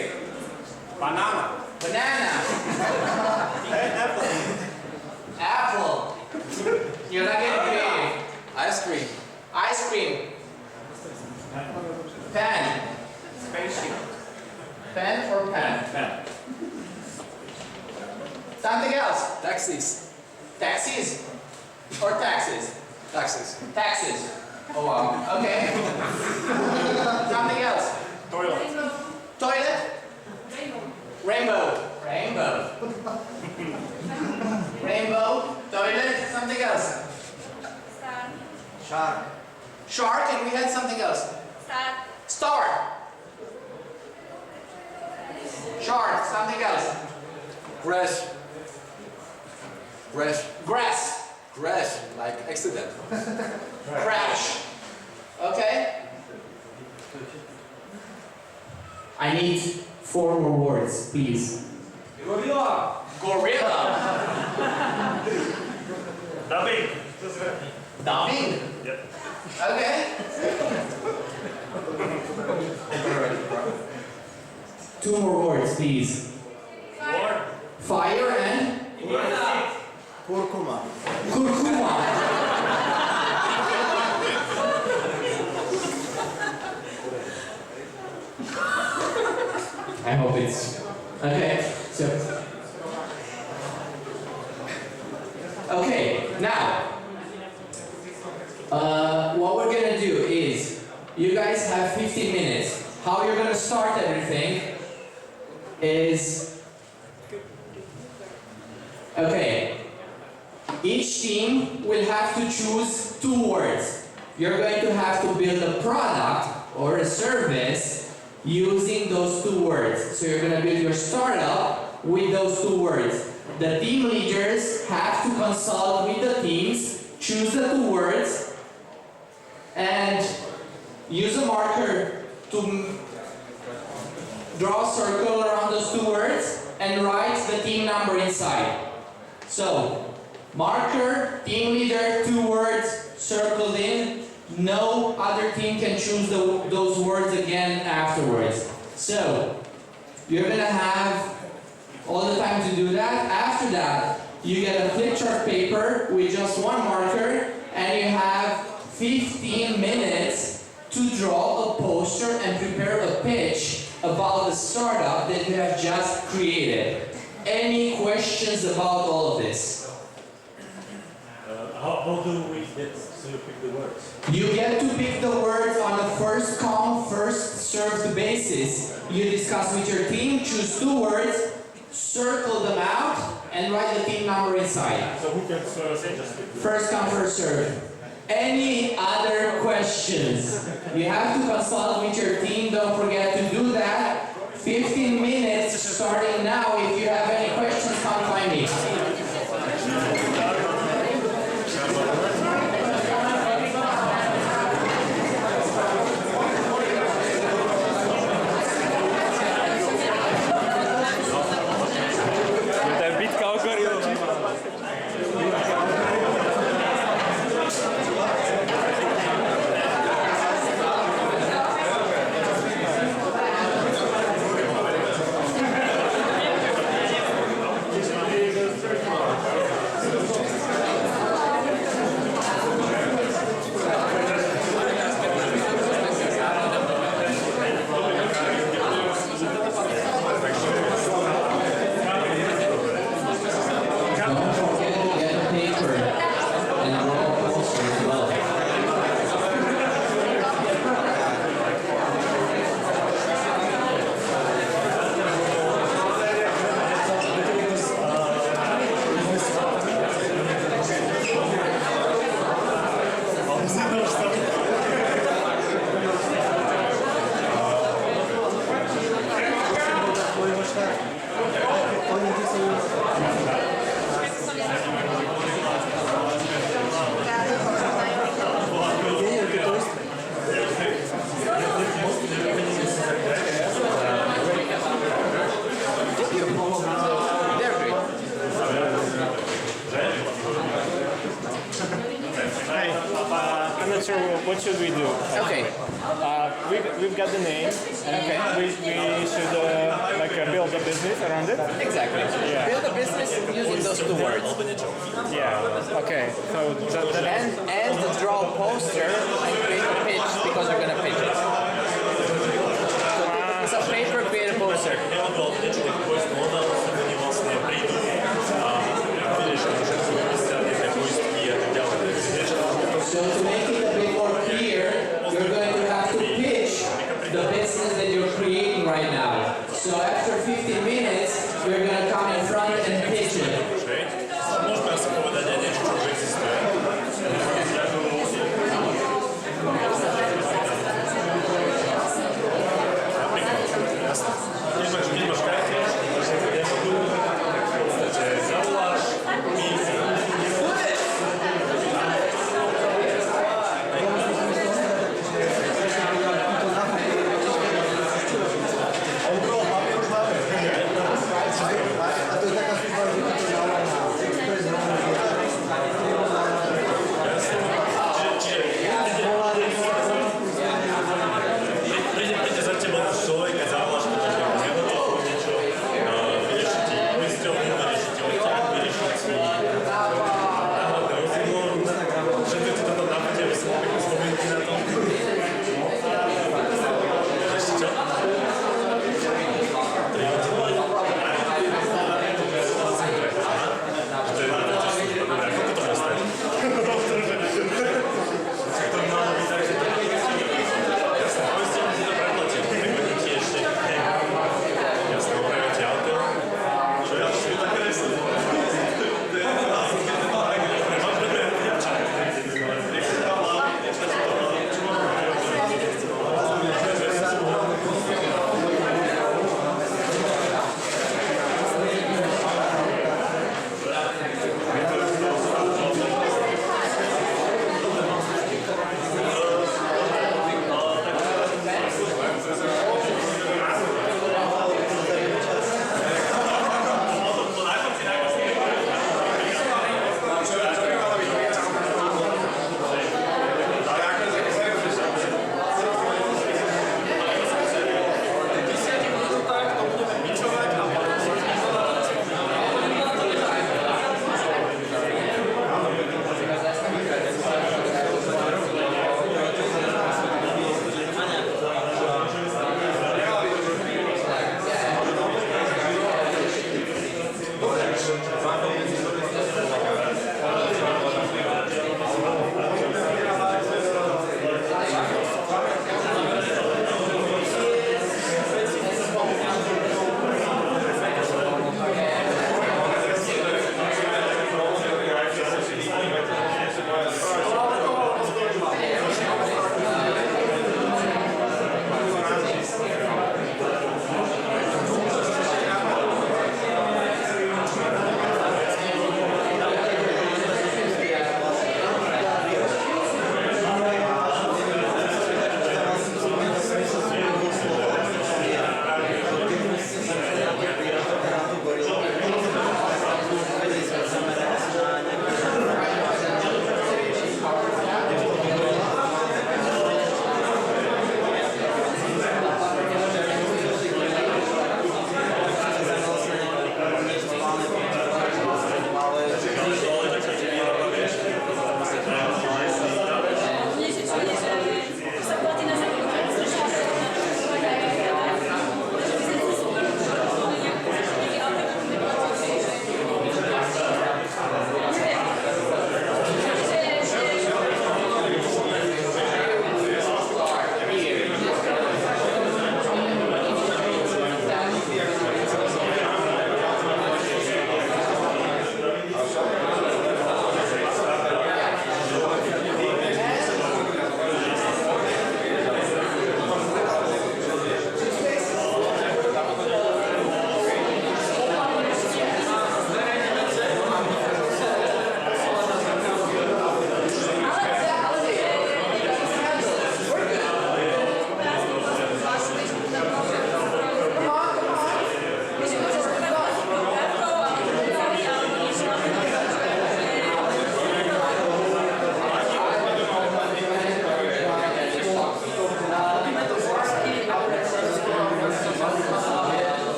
Banana. Banana. Apple. Apple. You're not getting creative. Ice cream. Ice cream. Pen. Spaceship. Pen or pen? Pen. Something else. Taxis. Taxis. Or taxes? Taxis. Taxes. Oh wow. Okay. Something else. Toilet. Toilet. Rainbow. Rainbow. Rainbow. Toilet. Something else. Shark. Shark, and we had something else. Star. Shark. Something else. Crash. Crash. Grass. Crash. Like accident. Crash. Okay. I need 4 more words, please. Gorilla. Gorilla. Dubbing. Dubbing. Yep. Okay. 2 more words, please. Fire and Kurkuma. curcuma. I hope it's okay. So, okay. Now, what we're gonna do is, you guys have 15 minutes. How you're gonna start everything is, okay. Each team will have to choose 2 words. You're going to have to build a product or a service using those 2 words. So you're going to build your startup with those 2 words. The team leaders have to consult with the teams, choose the 2 words, and use a marker to draw a circle around those 2 words and write the team number inside. So, marker, team leader, 2 words, circled in. No other team can choose those words again afterwards. So, you're gonna have all the time to do that. After that, you get a flip chart paper with just 1 marker, and you have 15 minutes to draw a poster and prepare a pitch about the startup that you have just created. Any questions about all of this? How do we get to pick the words? You get to pick the words on a first come, first served basis. You discuss with your team, choose 2 words, circle them out, and write the team number inside. So who can first just pick the First come, first served. Any other questions? You have to consult with your team, don't forget to do that. 15 minutes starting now. If you have any questions, come find me. we've got the name. Okay. We should build a business around it. Exactly. Yeah. Build a business using those two words. Yeah. Okay. So And draw a poster and create a pitch because we're gonna pitch it. So it's a paper, create a poster. So to make it a bit more clear, you're going to have to pitch the business that you're creating right now. So after 15 minutes, we're going to come in front and pitch it.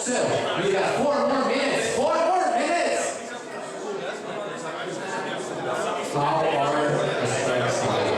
still. We got 4 more minutes. 4 more minutes! How are the strengths like?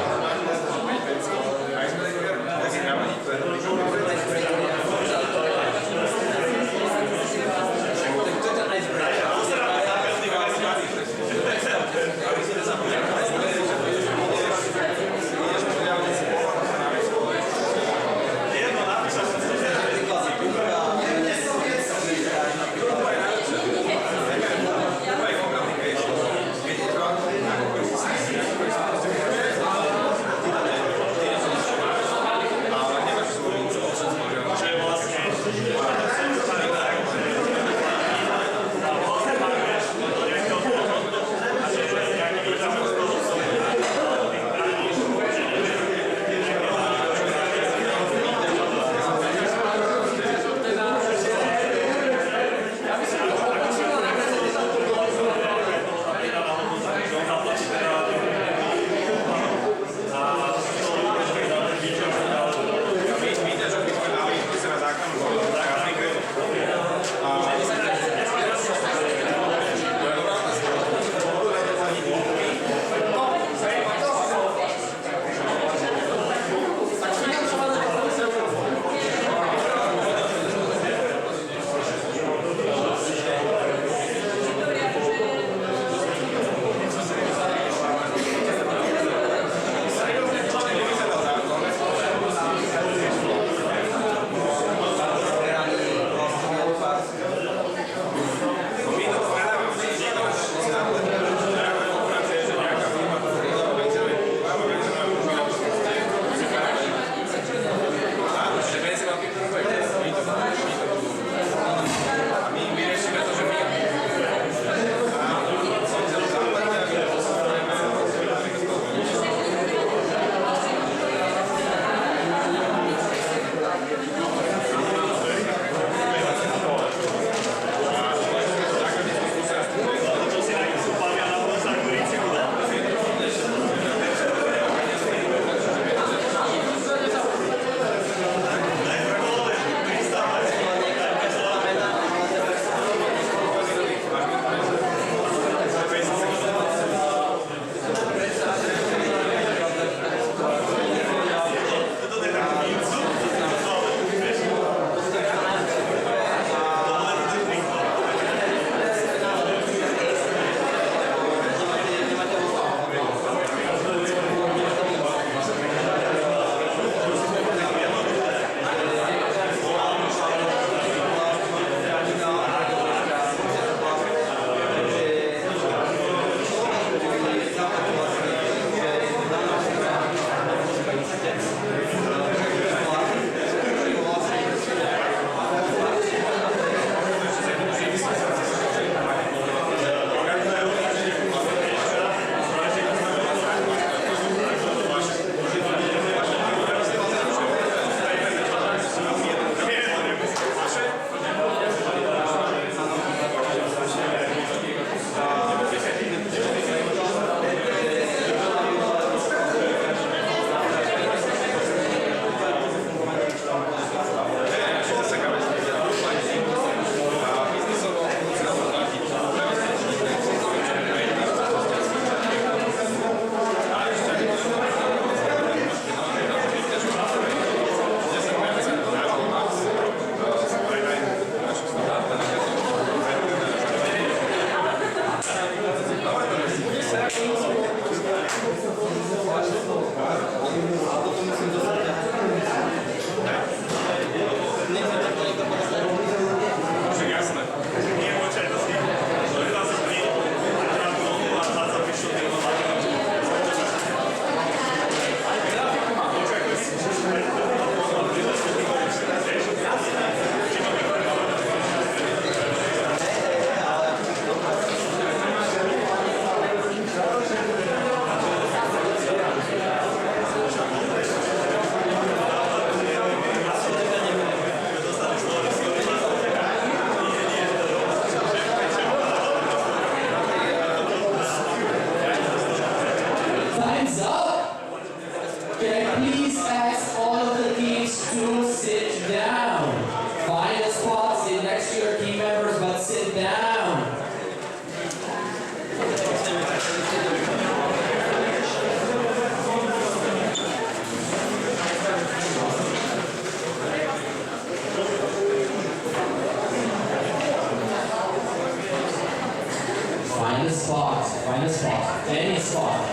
spot. Find a spot. Any spot.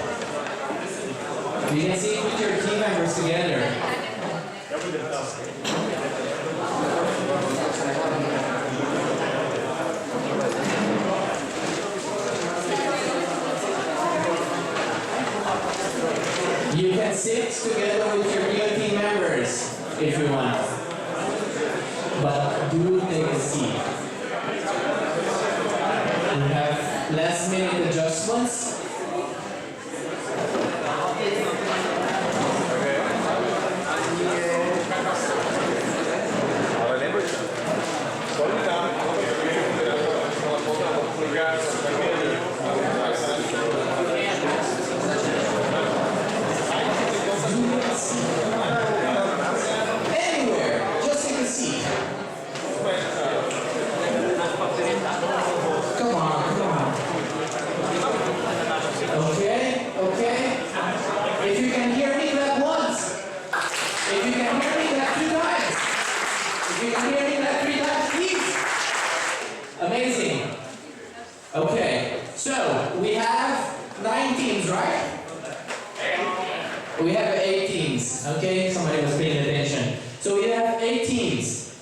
You can see it with your team members together. You can sit together with your new team members if you want. But do take a seat. We have last minute adjustments. Anywhere, just take a seat. Come on, come on. Okay, okay. If you can hear me, clap once. If you can hear me, clap 2 times. If you can hear me, clap 3 times, please. Amazing. Okay, so we have 9 teams, right? We have 8 teams. Okay, somebody was paying attention. So we have 8 teams.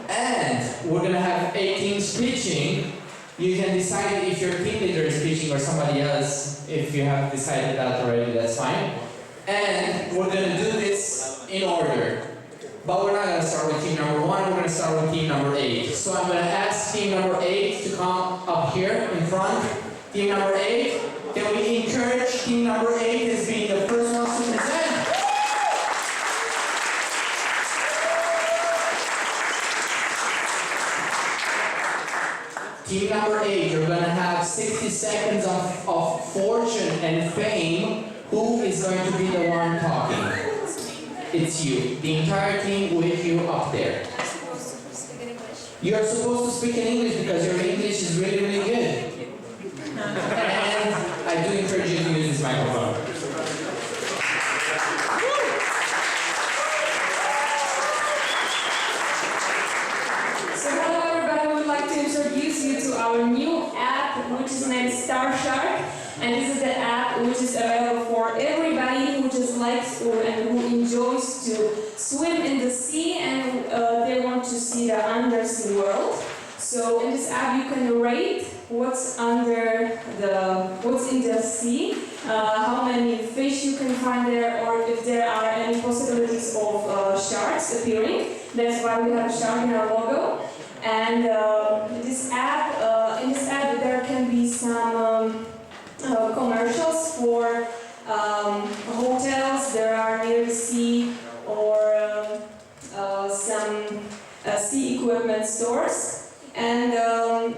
And we're gonna have 8 teams pitching. You can decide if your team leader is pitching or somebody else. If you have decided that already, that's fine. And we're gonna do this in order. But we're not gonna start with team number 1, we're gonna start with team number 8. So I'm gonna ask team number 8 to come up here in front. Team number 8, can we encourage team number 8 as being the first ones to present? Team number 8, you're gonna have 60 seconds of fortune and fame. Who is going to be the one talking? It's you. The entire team with you up there. You're supposed to speak in English because your English is really, really good. And I do encourage you to use this microphone. So hello everybody, I would like to introduce you to our new app which is named Star Shark. And this is the app which is available for everybody who just likes and who enjoys to swim in the sea and they want to see the undersea world. So in this app you can rate what's in the sea, how many fish you can find there, or if there are any possibilities of sharks appearing. That's why we have a shark in our logo. And in this app there can be some commercials for hotels there are near the sea, or some sea equipment stores. And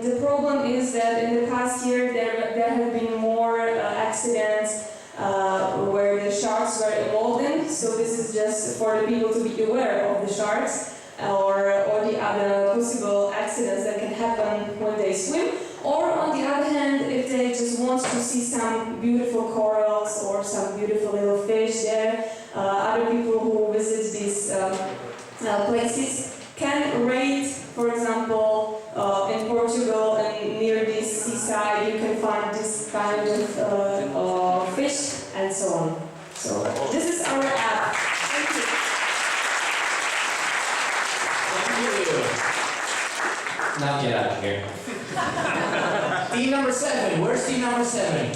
the problem is that in the past year there have been more accidents where the sharks were involved in. So this is just for the people to be aware of the sharks or the other possible accidents that can happen when they swim. Or on the other hand, if they just want to see some beautiful corals or some beautiful little fish there, other people who visit these places can rate, for example, in Portugal and near this seaside you can find this kind of fish and so on. So this is our app. Thank you. Thank you. Now get out of here. Team number 7, where's team number 7?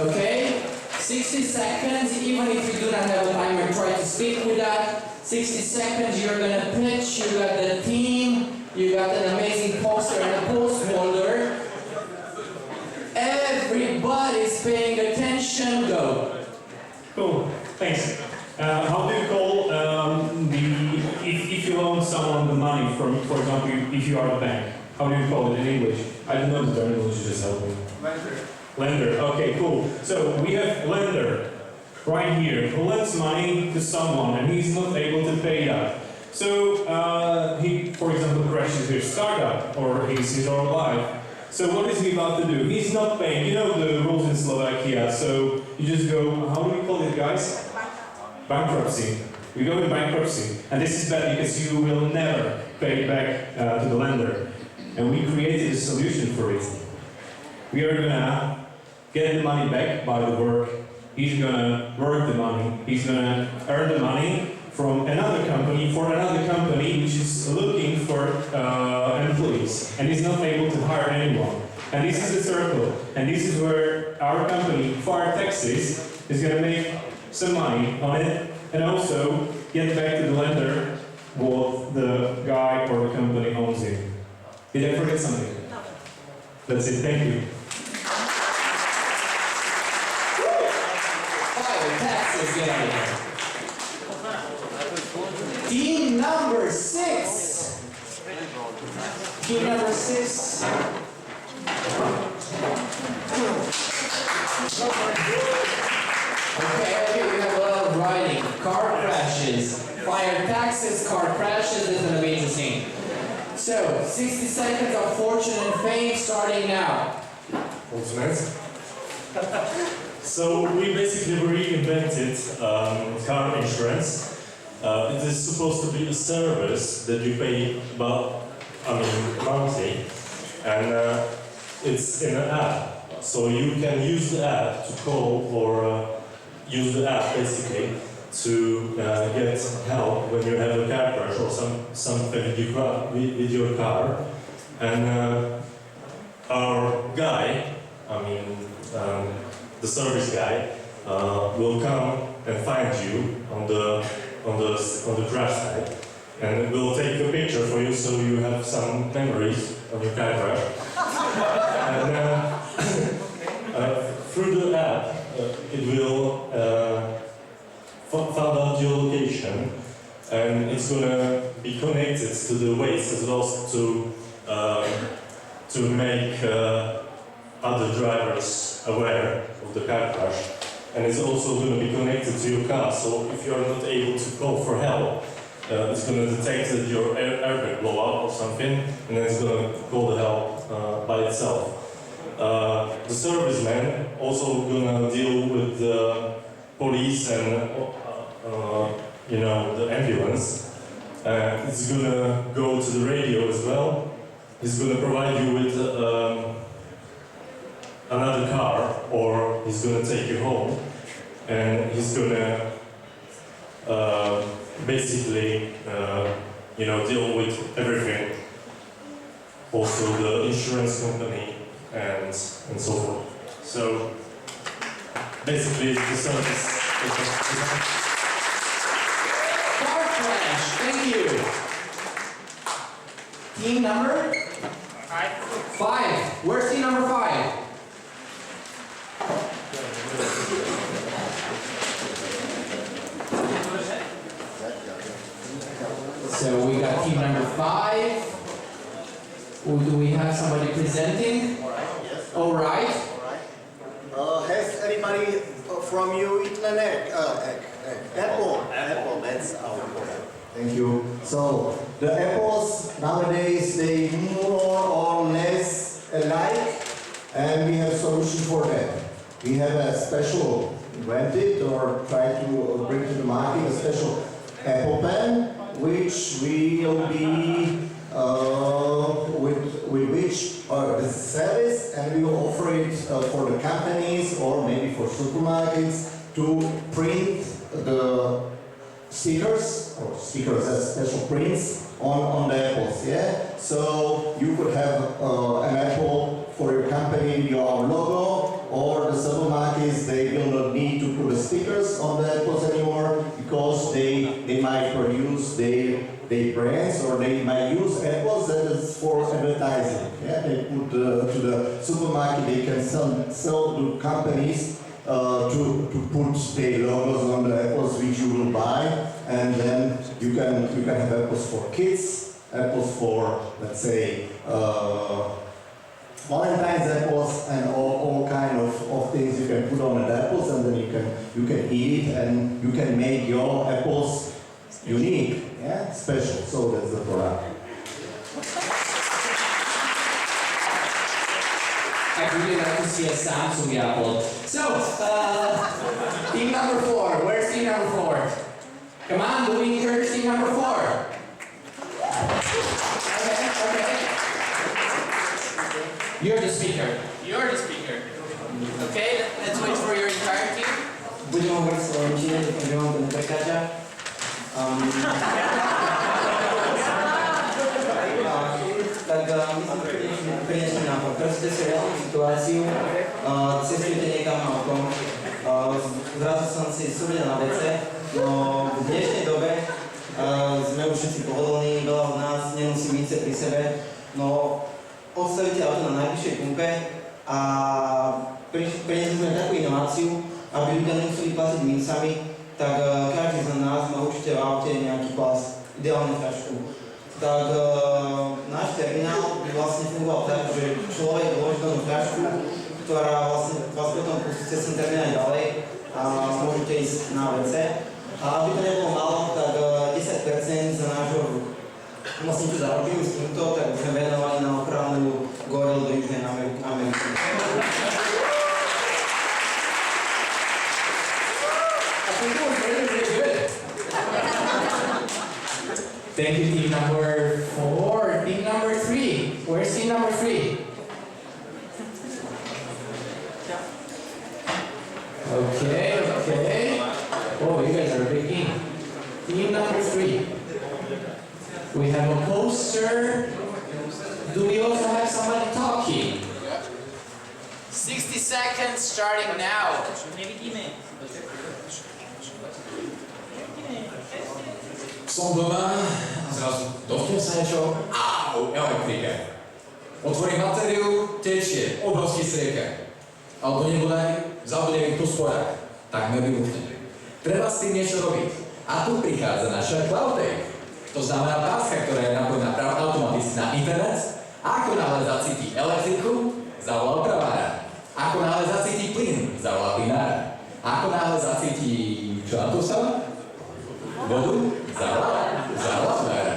Okay, 60 seconds, even if you do not have a timer, try to stick with that. 60 seconds, you're gonna pitch, you got the team, you got an amazing poster and a post holder. Everybody's paying attention, go. Cool, thanks. How do you call if you loan someone the money from, for example, if you are a bank? How do you call it in English? I don't know the term, English, just help me. Lender. Lender, okay, cool. So we have lender right here who lends money to someone and he's not able to pay that. So he, for example, crashes his startup or his own life. So what is he about to do? He's not paying. You know the rules in Slovakia. So you just go, how do we call it, guys? Bankruptcy. You go in bankruptcy. And this is bad because you will never pay back to the lender. And we created a solution for it. we are gonna get the money back by the work. He's gonna work the money. He's gonna earn the money from another company for another company which is looking for employees and is not able to hire anyone. And this is the circle. And this is where our company, Fire Taxes, is gonna make some money on it and also get back to the lender what the guy or the company owns him. Did I forget something? No. That's it. Thank you. Fire Taxes, get out of here. Team number 6. Team number 6. Okay, we have a lot of writing. Car crashes. Fire taxes, car crashes. This is going to be interesting. So, 60 seconds of fortune and fame starting now. So we basically reinvented car insurance. It is supposed to be a service that you pay monthly, and it's in an app. So you can use the app to call or use the app basically to get help when you have a car crash or something with your car. And our guy, the service guy, will come and find you on the crash site, and will take a picture for you so you have some memories of your car crash. And through the app, it will find out your location, and it's gonna be connected to the Waze as well to make other drivers aware of the car crash. And it's also going to be connected to your car, so if you're not able to call for help, it's going to detect that your airbag blow up or something, and then it's going to call the help by itself. The serviceman also going to deal with the police and the ambulance. It's going to go to the radio as well. He's going to provide you with another car, or he's going to take you home, and he's going to basically deal with everything, also the insurance company and so forth. So basically the service. Car crash, thank you. Team number? 5. Where's team number 5? So we got team number 5. Do we have somebody presenting? Yes. All right. Has anybody from you eaten an egg? Apple. Apple, that's our product. Thank you. So, the apples nowadays, they more or less alike, and we have a solution for that. We have a special invented or try to bring to the market a special apple pen, which will be with which the service, and we will offer it for the companies or maybe for supermarkets to print the stickers as special prints on the apples. Yeah, so you could have an apple for your company with your logo, or the supermarkets, they will not need to put the stickers on the apples anymore because they might produce their brands, or they might use apples that is for advertising. Yeah, they put to the supermarket, they can sell to companies to put their logos on the apples which you will buy, and then you can have apples for kids, apples for, let's say, Valentine's apples, and all kind of things you can put on the apples, and then you can eat it, and you can make your apples unique, yeah, special. So that's the product. I'd really like to see a Samsung apple. So, team number 4. Where's team number 4? Come on, do we encourage team number 4? Okay. You're the speaker. You're the speaker. Okay, let's wait for your entire team. Budem hovoriť v slovenčine, dúfam, že vám to neprekáža. Tak my sme priniesli nápad. Predstavte si reálnu situáciu, cestujete niekam autom, zrazu som si súvedel na WC, no v dnešnej dobe sme už všetci pohodlní, veľa z nás nenosí mince pri sebe, no odstavíte auto na najbližšej pumpe a priniesli sme takú inováciu, aby ľudia nemuseli platiť mincami, tak každý z nás má určite v aute nejaký plast, ideálne fľašku. Tak náš terminál by vlastne fungoval tak, že človek vloží do fľašku, ktorá vlastne vás potom pustí cez ten terminál ďalej a môžete ísť na WC. A aby to nebolo málo, tak 10% za nášho vlastne tu zarobíme s týmto, tak sme venovali na opravnú gorilu do Južnej Ameriky. Thank you, team number 4. Team number 3. Where's team number 3? Okay. Oh, you guys are a big team. Team number 3. We have a poster. Do we also have somebody talking? 60 seconds starting now. Som doma a zrazu dotknem sa niečo, elektrike. Otvorím batériu, tečie, obrovský strieka. Alebo nebodaj, zabudnem tu spojak. Tak mi vybuchne. Treba s tým niečo robiť. A tu prichádza naša cloud-tech. To znamená páska, ktorá je napojená automaticky na internet. A ako náhle zacíti elektriku, zavolá opravára. Ako náhle zacíti plyn, zavolá plynára. A ako náhle zacíti, čo na to stala? Vodu? Zavolá plynára.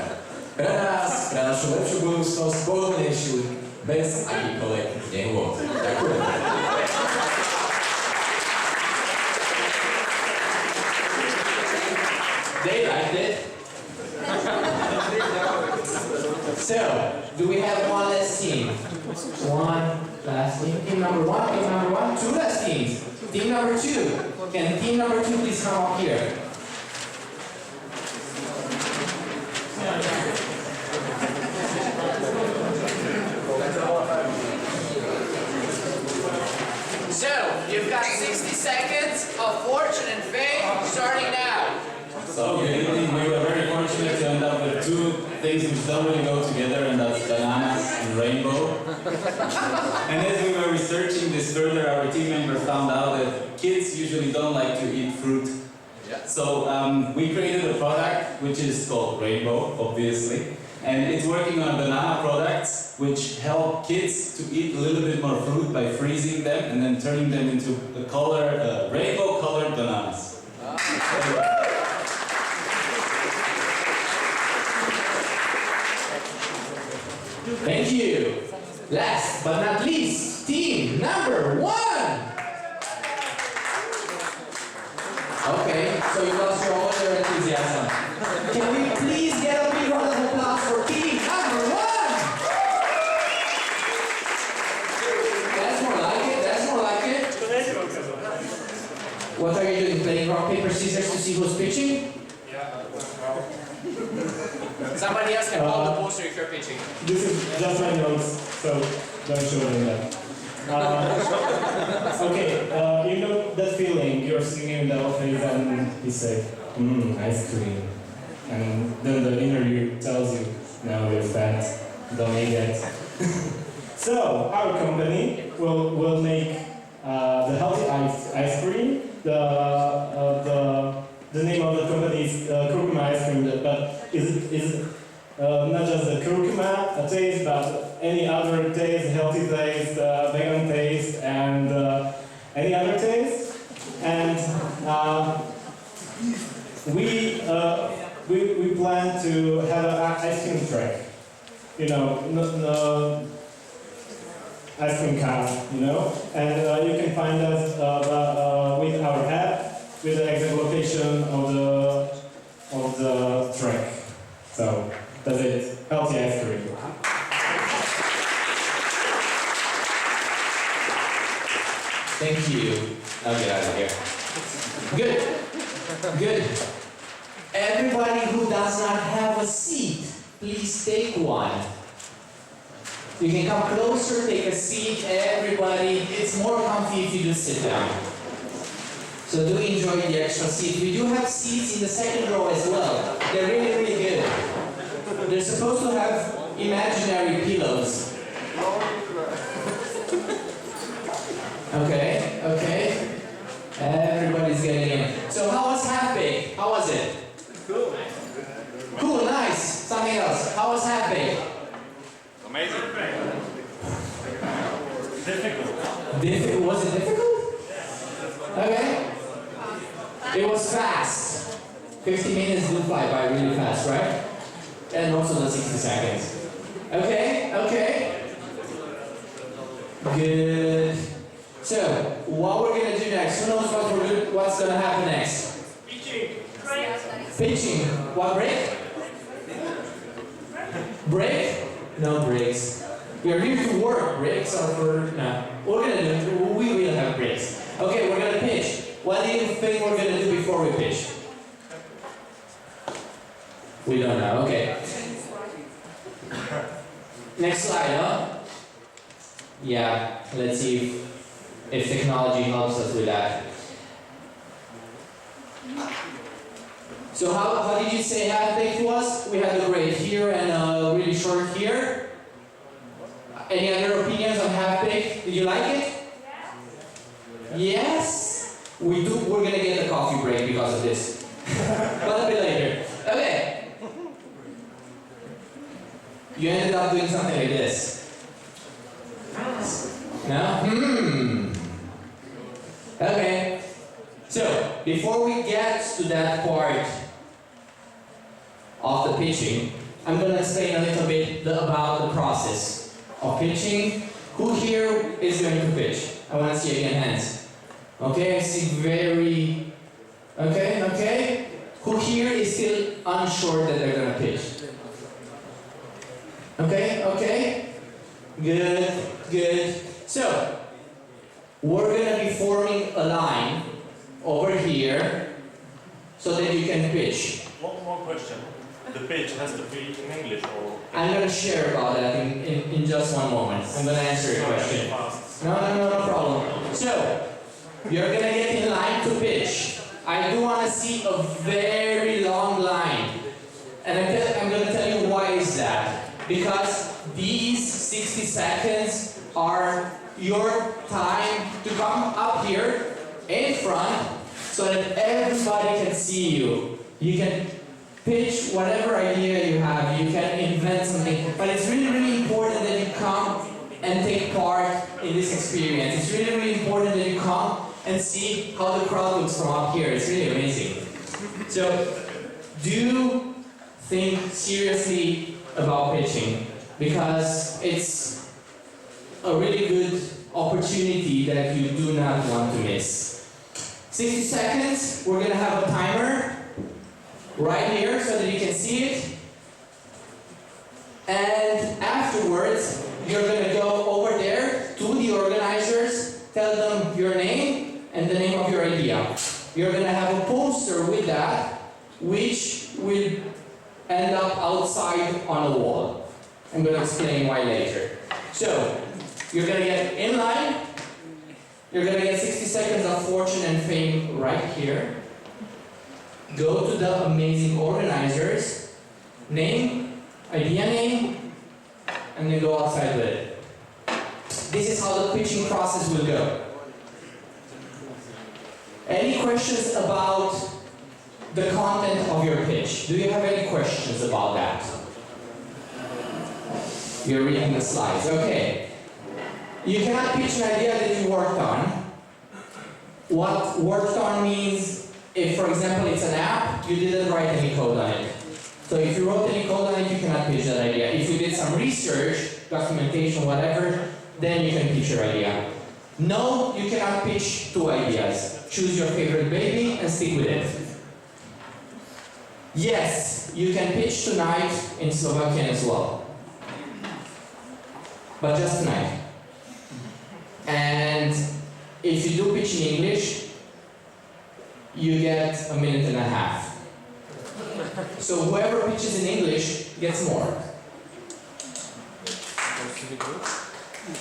Pre nás, pre našu lepšiu budúcnosť, pohodlnejšiu, bez akýchkoľvek nehôd. Ďakujem. They liked it. So, do we have one last team? One last team. Team number 1, team number 1, 2 last teams. Team number 2. Can team number 2 please come up here? So, you've got 60 seconds of fortune and fame starting now. So, we were very fortunate to end up with two things which don't really go together, and that's bananas and rainbow. And as we were researching this further, our team member found out that kids usually don't like to eat fruit. So we created a product which is called Rainbow, obviously. And it's working on banana products which help kids to eat a little bit more fruit by freezing them and then turning them into the color, rainbow-colored bananas. Thank you. Last but not least, team number 1. Okay, so you lost your enthusiasm. Can we please get a big round of applause for team number 1? That's more like it, that's more like it. What are you doing, playing rock, paper, scissors to see who's pitching? Somebody else can hold the poster if you're pitching. This is just my notes, so don't show them that. Okay, you know that feeling, you're sitting in the office and you say, ice cream. And then the interview tells you, no, you're fat, don't eat it. So, our company will make the healthy ice cream. The name of the company is Kurkuma Ice Cream, but is not just the kurkuma taste, but any other taste, healthy taste, vegan taste, and any other taste. And we plan to have an ice cream track. You know, ice cream car, you know, and you can find us with our app, with the exact location of the track. So that's it. Healthy ice cream. Thank you. I'll get out of here. Good. Good. Everybody who does not have a seat, please take one. You can come closer, take a seat, everybody. It's more comfy if you just sit down. So do enjoy the extra seat. We do have seats in the second row as well. They're really, really good. They're supposed to have imaginary pillows. Okay, okay. Everybody's getting in. So how was half baked? How was it? Cool. Cool, nice. Something else. How was half baked? Amazing. Difficult. Was it difficult? Okay. It was fast. 50 minutes do fly by really fast, right? And also the 60 seconds. Okay, okay. Good. So, what we're gonna do next? Who knows what's gonna happen next? Pitching. Pitching. What break? Break? No breaks. We are here to work. Breaks are for no. We're gonna do. We will have breaks. Okay, we're gonna pitch. What do you think we're gonna do before we pitch? We don't know. Okay. Next slide, huh? Yeah. Let's see if technology helps us with that. So how did you say half-baked was? We had a great here and really short here. Any other opinions on half-baked? Did you like it? Yes? We do. We're gonna get a coffee break because of this. But a bit later. Okay. You ended up doing something like this. No? Okay. So, before we get to that part of the pitching, I'm going to explain a little bit about the process of pitching. Who here is going to pitch? I want to see again hands. Okay, I see very... Okay, okay. Who here is still unsure that they're going to pitch? Okay, okay. Good, good. So, we're going to be forming a line over here so that you can pitch. One more question. The pitch has to be in English or... I'm going to share about that in just one moment. I'm going to answer your question. No problem. So, you're going to get in line to pitch. I do want to see a very long line. And I'm going to tell you why is that. Because these 60 seconds are your time to come up here in front so that everybody can see you. You can pitch whatever idea you have, you can invent something, but it's really, really important that you come and take part in this experience. It's really, really important that you come and see how the crowd looks from up here. It's really amazing. So, do think seriously about pitching, because it's a really good opportunity that you do not want to miss. 60 seconds, we're going to have a timer right here so that you can see it. And afterwards, you're going to go over there to the organizers, tell them your name and the name of your idea. You're going to have a poster with that, which will end up outside on a wall. I'm going to explain why later. So, you're going to get in line. You're going to get 60 seconds of fortune and fame right here. Go to the amazing organizers, name, idea name, and then go outside with it. This is how the pitching process will go. Any questions about the content of your pitch? Do you have any questions about that? You're reading the slides. Okay. You cannot pitch an idea that you worked on. What worked on means, if for example it's an app, you didn't write any code on it. So if you wrote any code on it, you cannot pitch that idea. If you did some research, documentation, whatever, then you can pitch your idea. No, you cannot pitch two ideas. Choose your favorite baby and stick with it. Yes, you can pitch tonight in Slovakian as well. But just tonight. And if you do pitch in English, you get 1.5 minutes. So whoever pitches in English gets more.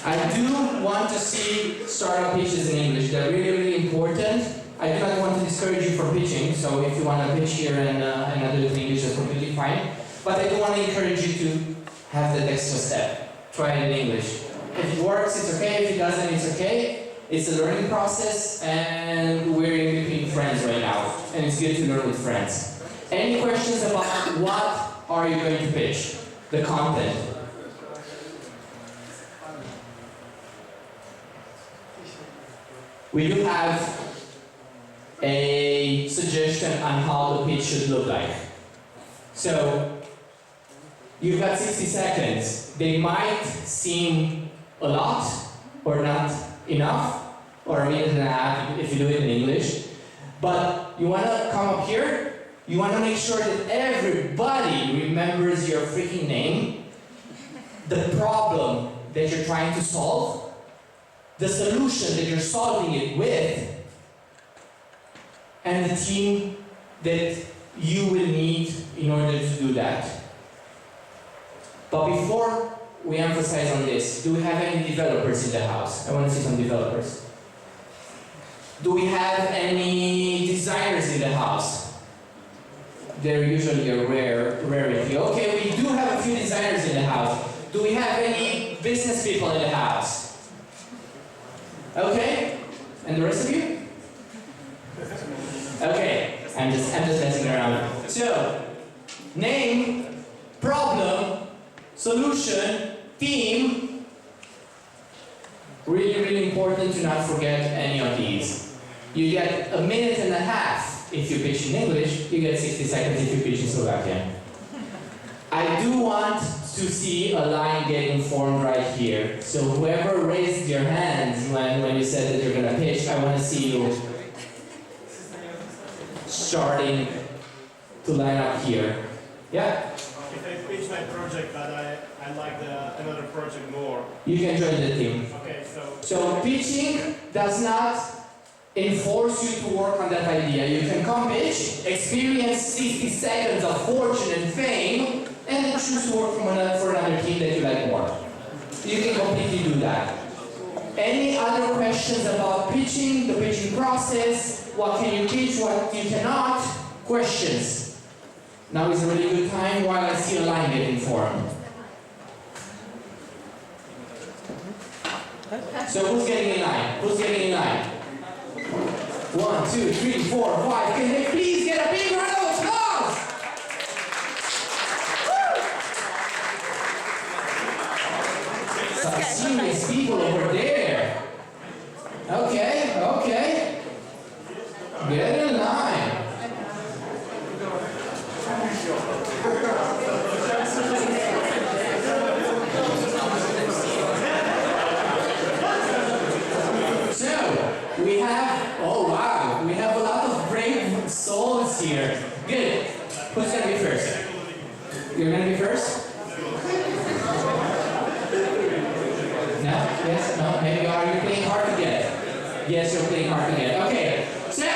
I do want to see startup pitches in English. They're really, really important. I do not want to discourage you from pitching, so if you want to pitch here and not do it in English, that's completely fine. But I do want to encourage you to have that extra step. Try it in English. If it works, it's okay. If it doesn't, it's okay. It's a learning process, and we're in between friends right now, and it's good to learn with friends. Any questions about what are you going to pitch? The content. We do have a suggestion on how the pitch should look like. So, you've got 60 seconds. They might seem a lot or not enough, or 1.5 minutes if you do it in English. But you want to come up here, you want to make sure that everybody remembers your freaking name, the problem that you're trying to solve, the solution that you're solving it with, and the team that you will need in order to do that. But before we emphasize on this, do we have any developers in the house? I want to see some developers. Do we have any designers in the house? They're usually a rarity. Okay, we do have a few designers in the house. Do we have any business people in the house? Okay, and the rest of you? Okay, I'm just messing around. So, name, problem, solution, theme. Really, really important to not forget any of these. You get 1.5 minutes if you pitch in English, you get 60 seconds if you pitch in Slovakian. I do want to see a line getting formed right here. So whoever raised your hands when you said that you're going to pitch, I want to see you starting to line up here. Yeah? If I pitch my project, but I like another project more. You can join the team. Okay, So pitching does not enforce you to work on that idea. You can come pitch, experience 60 seconds of fortune and fame, and then choose to work for another team that you like more. You can completely do that. Any other questions about pitching, the pitching process, what can you pitch, what you cannot? Questions. Now is a really good time while I see a line getting formed. So who's getting in line? Who's getting in line? 1, 2, 3, 4, 5. Can they please get a big round of applause? Some serious people over there. Okay, okay. Get in line. So, we have, oh wow, we have a lot of brave souls here. Good. Who's gonna be first? You're gonna be first? No? Yes? No? Maybe you are. You playing hard to get? Yes, you're playing hard to get. Okay. So,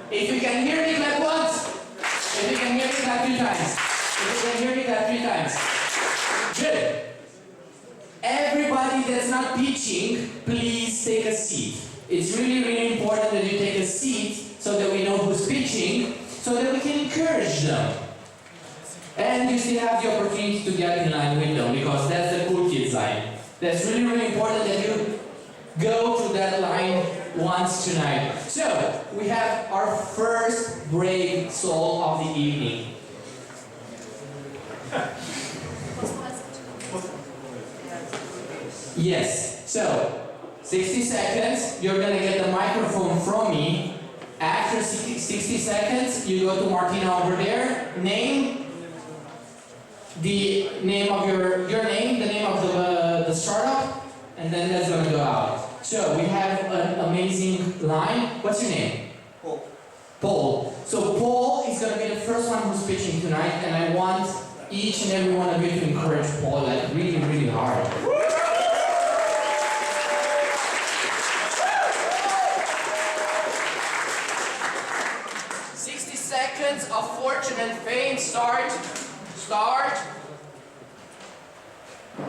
if you can hear me, clap once. If you can hear me, clap 2 times. If you can hear me, clap 3 times. Good. Everybody that's not pitching, please take a seat. It's really, really important that you take a seat so that we know who's pitching, so that we can encourage them. And you still have the opportunity to get in line with them, because that's the cool kids line. That's really, really important that you go through that line once tonight. So, we have our first brave soul of the evening. Yes, so 60 seconds, you're gonna get the microphone from me. After 60 seconds, you go to Martina over there, name, the name of your name, the name of the startup, and then that's gonna go out. So we have an amazing line. What's your name? Paul. Paul. So Paul is gonna be the first one who's pitching tonight, and I want each and every one of you to encourage Paul like really, really hard.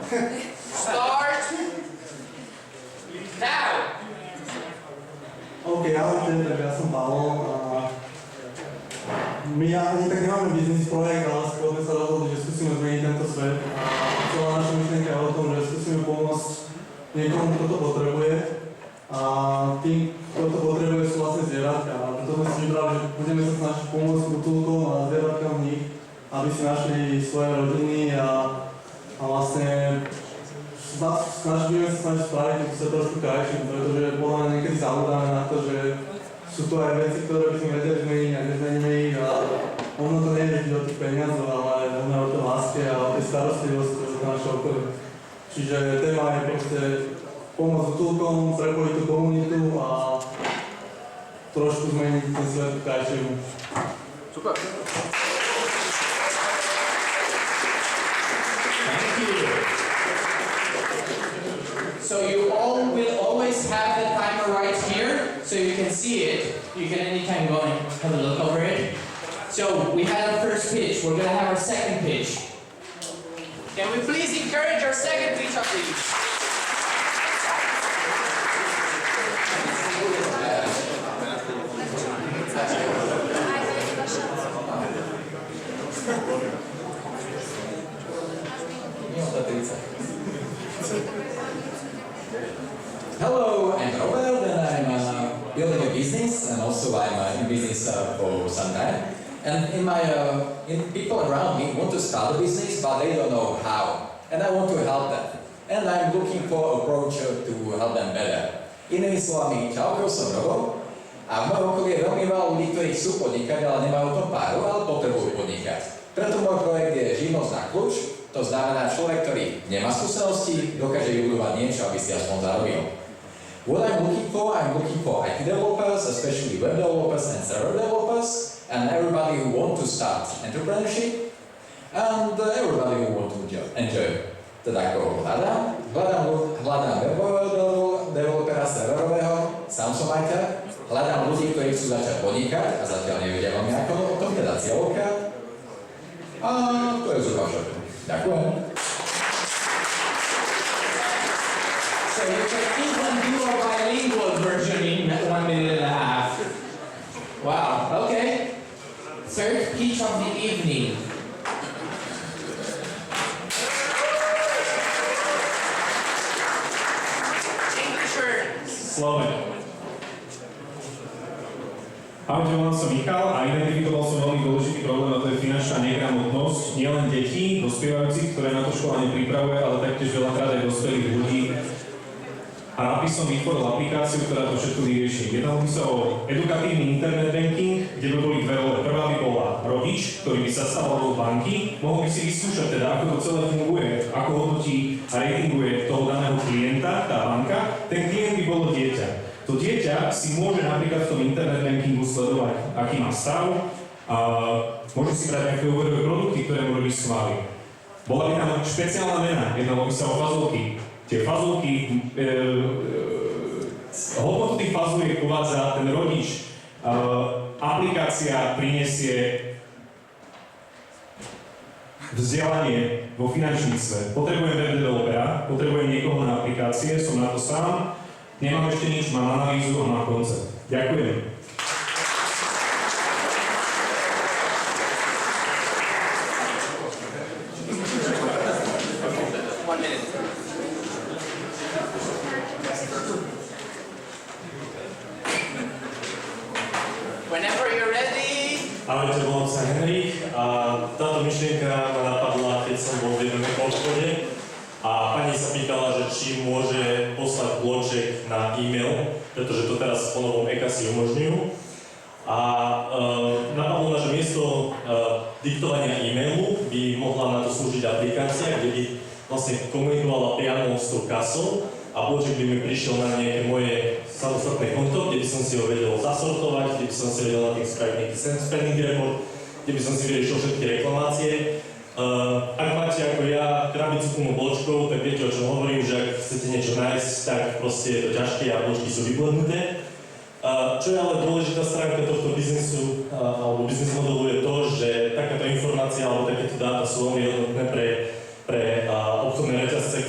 Start now. OK, ahojte, tak ja som Pavel a my ani tak nemáme biznis projekt, ale skôr sme sa rozhodli, že skúsime zmeniť tento svet a celá naša myšlienka je o tom, že skúsime pomôcť niekomu, kto to potrebuje a tým, kto to potrebuje, sú vlastne zvieratka a preto sme si vybrali, že budeme sa snažiť pomôcť útulkom a zvieratkám v nich, aby si našli svoje rodiny a vlastne budeme sa snažiť spraviť tú svet trošku krajším, pretože podľa mňa niekedy zabudáme na to, že sú tu aj veci, ktoré by sme vedeli zmeniť a nezmeníme ich a možno to nie je vždy o tých peniazov, ale možno o tej láske a o tej starostlivosti o naše okolie. Čiže téma je proste pomôcť útulkom, prepojiť tú komunitu a trošku zmeniť ten svet k krajšiemu. Super. So you all will always have the timer right here, so you can see it. You can anytime go and have a look over it. So we had our first pitch, we're gonna have our second pitch. Can we please encourage our second pitch of these? Hello, I'm Robert and I'm building a business and also I'm in business for some time. And people around me want to start a business but they don't know how. And I want to help them. And I'm looking for approach to help them better. Inými slovami, čauko, som Robo a v mojom okolí je veľmi veľa ľudí, ktorí chcú podnikať, ale nemajú o tom páru, ale potrebujú podnikať. Preto môj projekt je živnosť na kľúč, to znamená človek, ktorý nemá skúsenosti, dokáže vybudovať niečo, aby si aspoň zarobil. What I'm looking for IT developers, especially web developers and server developers, and everybody who want to start entrepreneurship, and everybody who want to enjoy. Teda ako hľadám webového developera serverového, sám som majiteľ, hľadám ľudí, ktorí chcú začať podnikať a zatiaľ nevedia veľmi ako o tom, teda cieľovka. A to je zhruba všetko. Ďakujem. So you can even do a bilingual version in 1.5 minutes. Wow, okay. Third pitch of the evening. Sloven. Ahojte, volám sa Michal a identifikoval som veľmi dôležitý problém a to je finančná negramotnosť nielen detí, dospievajúcich, ktoré na to škola nepripravuje, ale taktiež veľakrát aj dospelých ľudí. A rád by som vytvoril aplikáciu, ktorá to všetko vyrieši. Jednalo by sa o edukatívny internet banking, kde by boli dve role. Prvá by bola rodič, ktorý by sa stal do banky, mohol by si vyskúšať teda, ako to celé funguje, ako hodnotí a ratinguje toho daného klienta, tá banka. Ten klient by bolo dieťa. To dieťa si môže napríklad v tom internet bankingu sledovať, aký má stav, a môže si brať nejaké úverové produkty, ktoré môžu byť schváliť. Bola by tam špeciálna mena, jednalo by sa o fazulky. Tie fazulky, hodnotu tých fazuliek uvádza ten rodič. Aplikácia prinesie vzdelanie vo finančníctve. Potrebujem web developera, potrebujem niekoho na aplikácie, som na to sám. Nemám ešte nič, mám analýzu a mám koncept. Ďakujem. Whenever you're ready. Ahojte, volám sa Henrik a táto myšlienka ma napadla, keď som bol v jednom obchode a pani sa pýtala, že či môže poslať bloček na e-mail, pretože to teraz po novom e-kasi umožňujú. A napadlo ma, že miesto diktovania e-mailu by mohla na to slúžiť aplikácia, kde by vlastne komunikovala priamo s tou kasou a bloček by mi prišiel na nejaké moje samostatné konto, kde by som si ho vedel zasortovať, kde by som si vedel na tým spraviť nejaký spending report, kde by som si vyriešil všetky reklamácie. Ak máte ako ja krabicu plnú bločkov, tak viete, o čom hovorím, že ak chcete niečo nájsť, tak proste je to ťažké a bločky sú vyblendnuté. Čo je ale dôležitá stránka tohto biznesu alebo biznes modelu je to, že takáto informácia alebo takéto dáta sú veľmi hodnotné pre obchodné reťazce,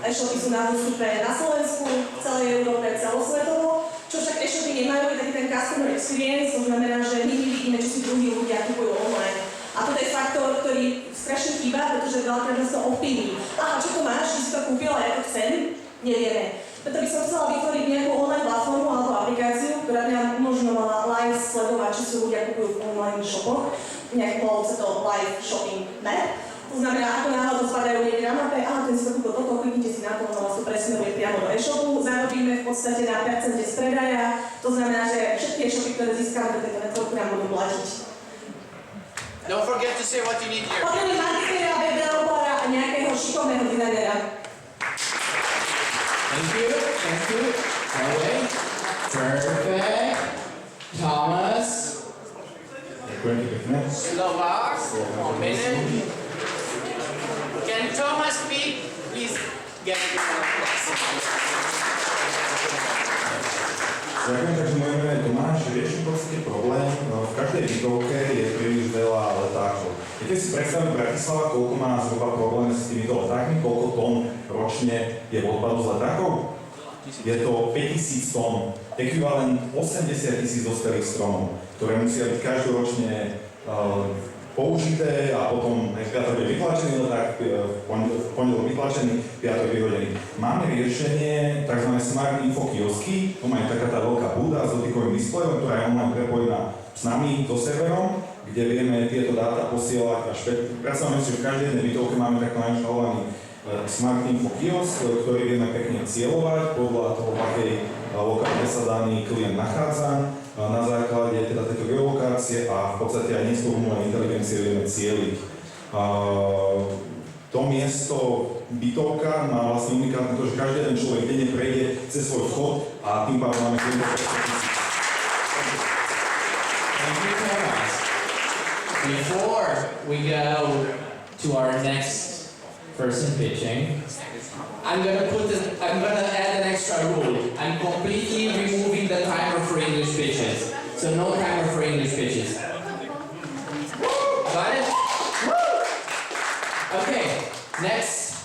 e-shopy sú na vstupe na Slovensku, v celej Európe, celosvetovo. Čo však e-shopy nemajú, je taký ten customer experience, to znamená, že my nevidíme, čo si druhí ľudia kupujú online. A toto je faktor, ktorý strašne chýba, pretože veľakrát nás to ovplyvní. Aha, čo to máš, že si to kúpila, ja to chcem? Nevieme. Preto by som chcela vytvoriť nejakú online platformu alebo aplikáciu, ktorá by nám umožňovala live sledovať, či sú ľudia kupujú v online shopoch. Nejak bolo sa to live shopping map. To znamená, ako náhle to spadajú niekde na mape, aha, ten si to kúpil toto, kliknite si na to, ono vás to presmeruje priamo do e-shopu. Zarobíme v podstate na percente z predaja. To znamená, že všetky e-shopy, ktoré získame do tejto networku, nám budú platiť. Don't forget to say what you need here. Potrebujem marketéra, web developera a nejakého šikovného designera. Thank you. Okay. Perfect. Thomas. Ďakujem ti pekne. Slovak, 1 minute. Can Thomas speak? Please get it. Ďakujem, takže moje meno je Tomáš. Riešim v podstate problém. V každej bytovke je príliš veľa letákov. Viete si predstaviť Bratislava, koľko má zhruba problém s týmito letákmi, koľko tón ročne je odpadu z letákov? Je to 5000 tón, ekvivalent 80 000 dospelých stromov, ktoré musia byť každoročne použité a potom v piatok je vytlačený leták, v pondelok vytlačený, v piatok vyhodený. Máme riešenie tzv. Smart Info kiosky, to má taká tá veľká búda s dotykovým displejom, ktorá je online prepojená s nami, so serverom, kde vieme tieto dáta posielať až predstavme si, že v každej jednej bytovke máme takto nainštalovaný Smart Info kiosk, ktorý vieme pekne cieľovať podľa toho, v akej lokalite sa daný klient nachádza. Na základe teda tejto geolokácie a v podstate aj nízkou umelej inteligencie vieme cieliť. To miesto bytovka má vlastne unikátne to, že každý jeden človek denne prejde cez svoj vchod a tým pádom máme klientov 500 000. Before we go to our next person pitching, I'm gonna add an extra rule. I'm completely removing the timer for English pitches. So no timer for English pitches. Got it? Okay, next.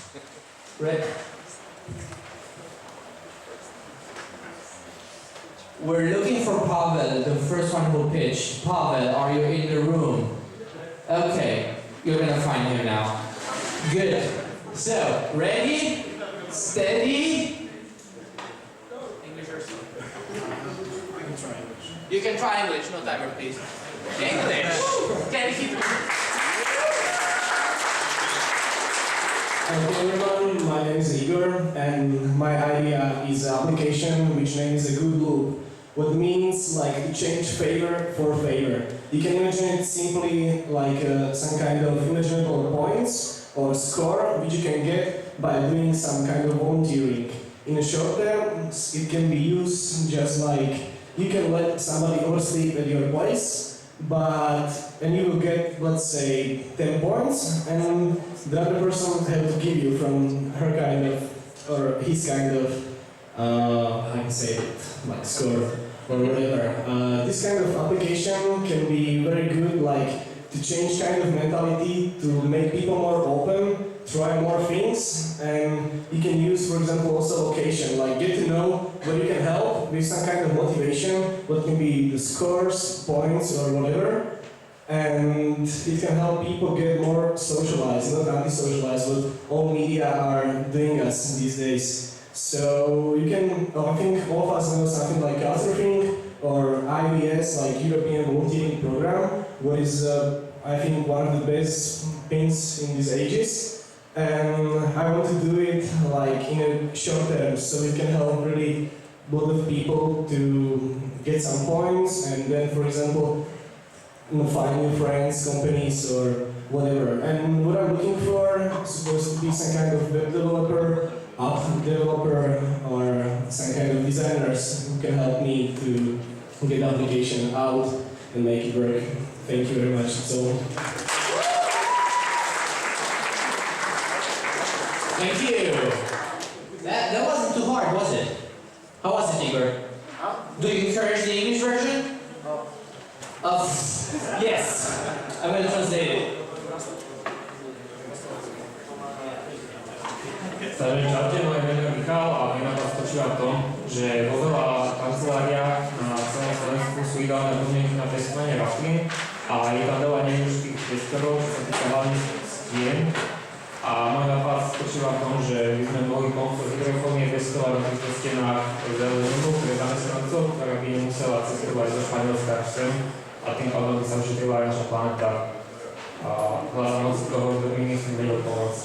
We're looking for Pavel, the first one who pitched. Pavel, are you in the room? Okay, you're gonna find him now. Good. So, ready? Steady. English or so? You can try English, no timer, please. English! Can you keep Hello everyone, my name is Igor and my idea is an application which name is a good loop. What means like to change favor for favor. You can imagine it simply like some kind of imaginable points or score which you can get by doing some kind of volunteering. In the short term, it can be used just like you can let somebody oversleep at your place, and you will get, let's say, 10 points, and the other person have to give you from her kind of, or his kind of, how can I say it, like score or whatever. This kind of application can be very good, like to change kind of mentality, to make people more open, try more things, and you can use, for example, also location, like get to know where you can help with some kind of motivation, what can be the scores, points, or whatever, and it can help people get more socialized, not anti-socialized, what all media are doing us these days. So you can, I think all of us know something like Couchsurfing or IVS, like European Volunteering Program, what is, I think, one of the best things in these ages. And I want to do it like in a short term, so it can help really a lot of people to get some points and then, for example, find new friends, companies, or whatever. And what I'm looking for is supposed to be some kind of web developer, app developer, or some kind of designers who can help me to get the application out and make it work. Thank you very much. So. Thank you. That wasn't too hard, was it? How was it, Igor? Do you encourage the English version? Yes. I'm going to translate it. Čaute, moje spočíva v tom, že vo veľa kanceláriách na celom Slovensku sú ideálne podmienky na testovanie rastlín a je tam veľa nevyužitých priestorov, čo sa týka hlavných stien. A môj nápad spočíva v tom, že by sme mohli pomocou hydrofonie testovať na týchto stenách zeleninu pre zamestnancov, ktorá by nemusela cestovať do Španielska až sem a tým pádom by sa ušetrila aj naša planéta. A hľadám si toho, kto by mi s tým vedel pomôcť.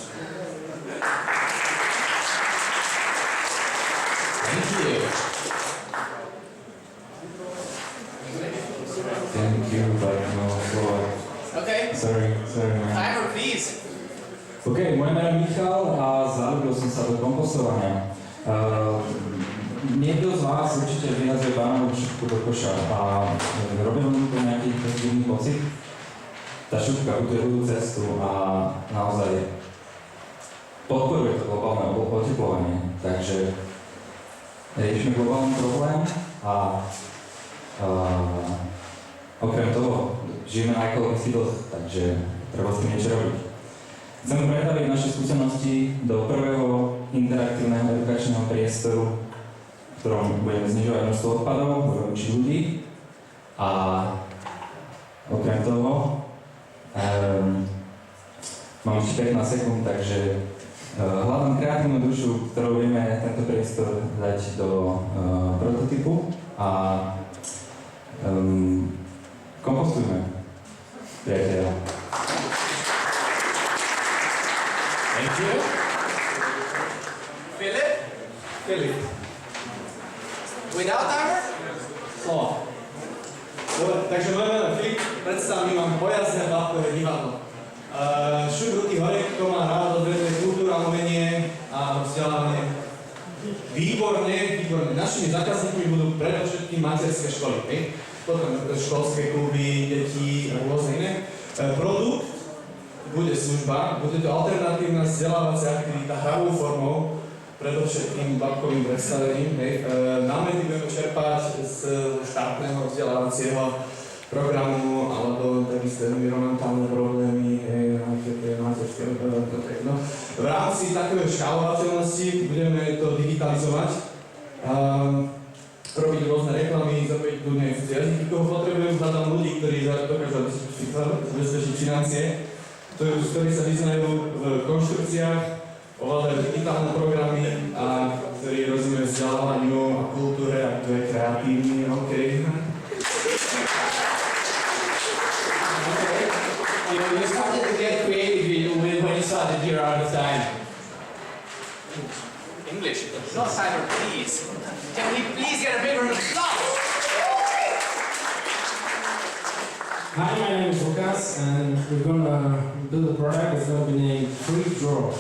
Thank you. Thank you, but no slovo. Okay. Sorry. Timer, please. OK, moje meno je Michal a zalúbil som sa do kompostovania. Niekto z vás určite vyhazuje banánovú šupku do koša a robil mu to nejaký pozitívny pocit? Tá šupka putuje ľudú cestu a naozaj podporuje to globálne oteplovanie, takže riešime globálny problém a okrem toho žijeme na ekologický dlh, takže treba s tým niečo robiť. Chcem pretaviť naše skúsenosti do prvého interaktívneho edukačného priestoru, v ktorom budeme znižovať množstvo odpadov, budeme učiť ľudí a okrem toho mám ešte 15 sekúnd, takže hľadám kreatívnu dušu, ktorou vieme tento priestor dať do prototypu a kompostujme, priateľa. Thank you. Philip? Without timer? Slovo. Dobre, takže moje meno je Filip, predstavím vám pojazdné bábkové divadlo. Šup ruky hore, kto má rád, odveduje kultúra, umenie a vzdelávanie. Výborne. Našimi zákazníkmi budú predovšetkým materské školy, potom školské kluby, deti a rôzne iné. Produkt bude služba, bude to alternatívna vzdelávacia aktivita hravou formou, predovšetkým babkovým predstavením. Námety budeme čerpať z štátneho vzdelávacieho programu alebo takisto environmentálne problémy, materské. V rámci takovej škálovateľnosti budeme to digitalizovať, robiť rôzne reklamy, zapojiť kľudne jazyky, koho potrebujem, hľadám ľudí, ktorí dokážu zabezpečiť financie, ktorí sa vyznajú v konštrukciách, ovládajú digitálne programy a ktorí rozumejú vzdelávaniu a kultúre a kto je kreatívny, OK. You started to get creative when you started you're out of time. English. No timer, please. Can we please get a bigger applause? Hi, my name is Lucas, and we're gonna build a product that's gonna be named Free Draw.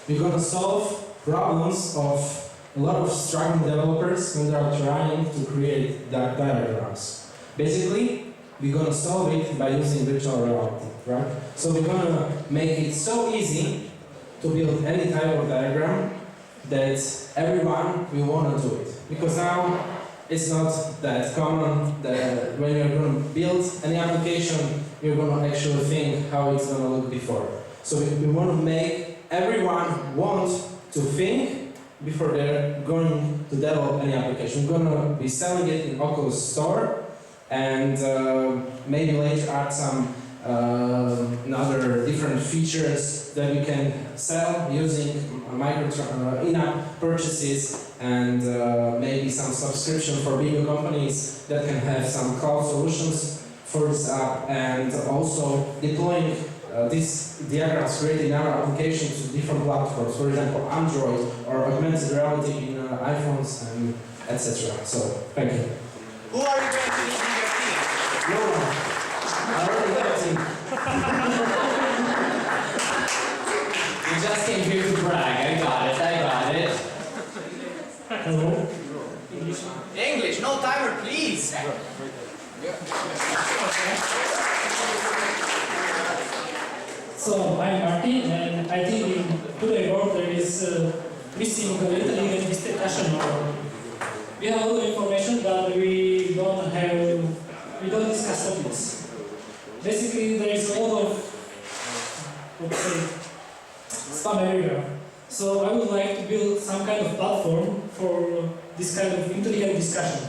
We're gonna solve problems of a lot of struggling developers when they are trying to create diagrams. Basically, we're gonna solve it by using virtual reality, right? So we're gonna make it so easy to build any type of diagram that everyone will wanna do it. Because now, it's not that common that when you're going to build any application, you're going to actually think how it's going to look before. So we want to make everyone want to think before they're going to develop any application. We're going to be selling it in Oculus Store and maybe later add some other different features that we can sell using in-app purchases and maybe some subscription for bigger companies that can have some cloud solutions for this app, and also deploying these diagrams created in our application to different platforms, for example Android or augmented reality in iPhones and etc. So, thank you. Who are you going to need in your team? No one. I already have a team. You just came here to brag. I got it. Hello? English, no timer, please. So, I'm Martin, and I think in today's world there is missing a little bit discussion. We have a lot of information, but we don't discuss topics. Basically, there is a lot of, let's say, spam everywhere. So I would like to build some kind of platform for this kind of intelligent discussion.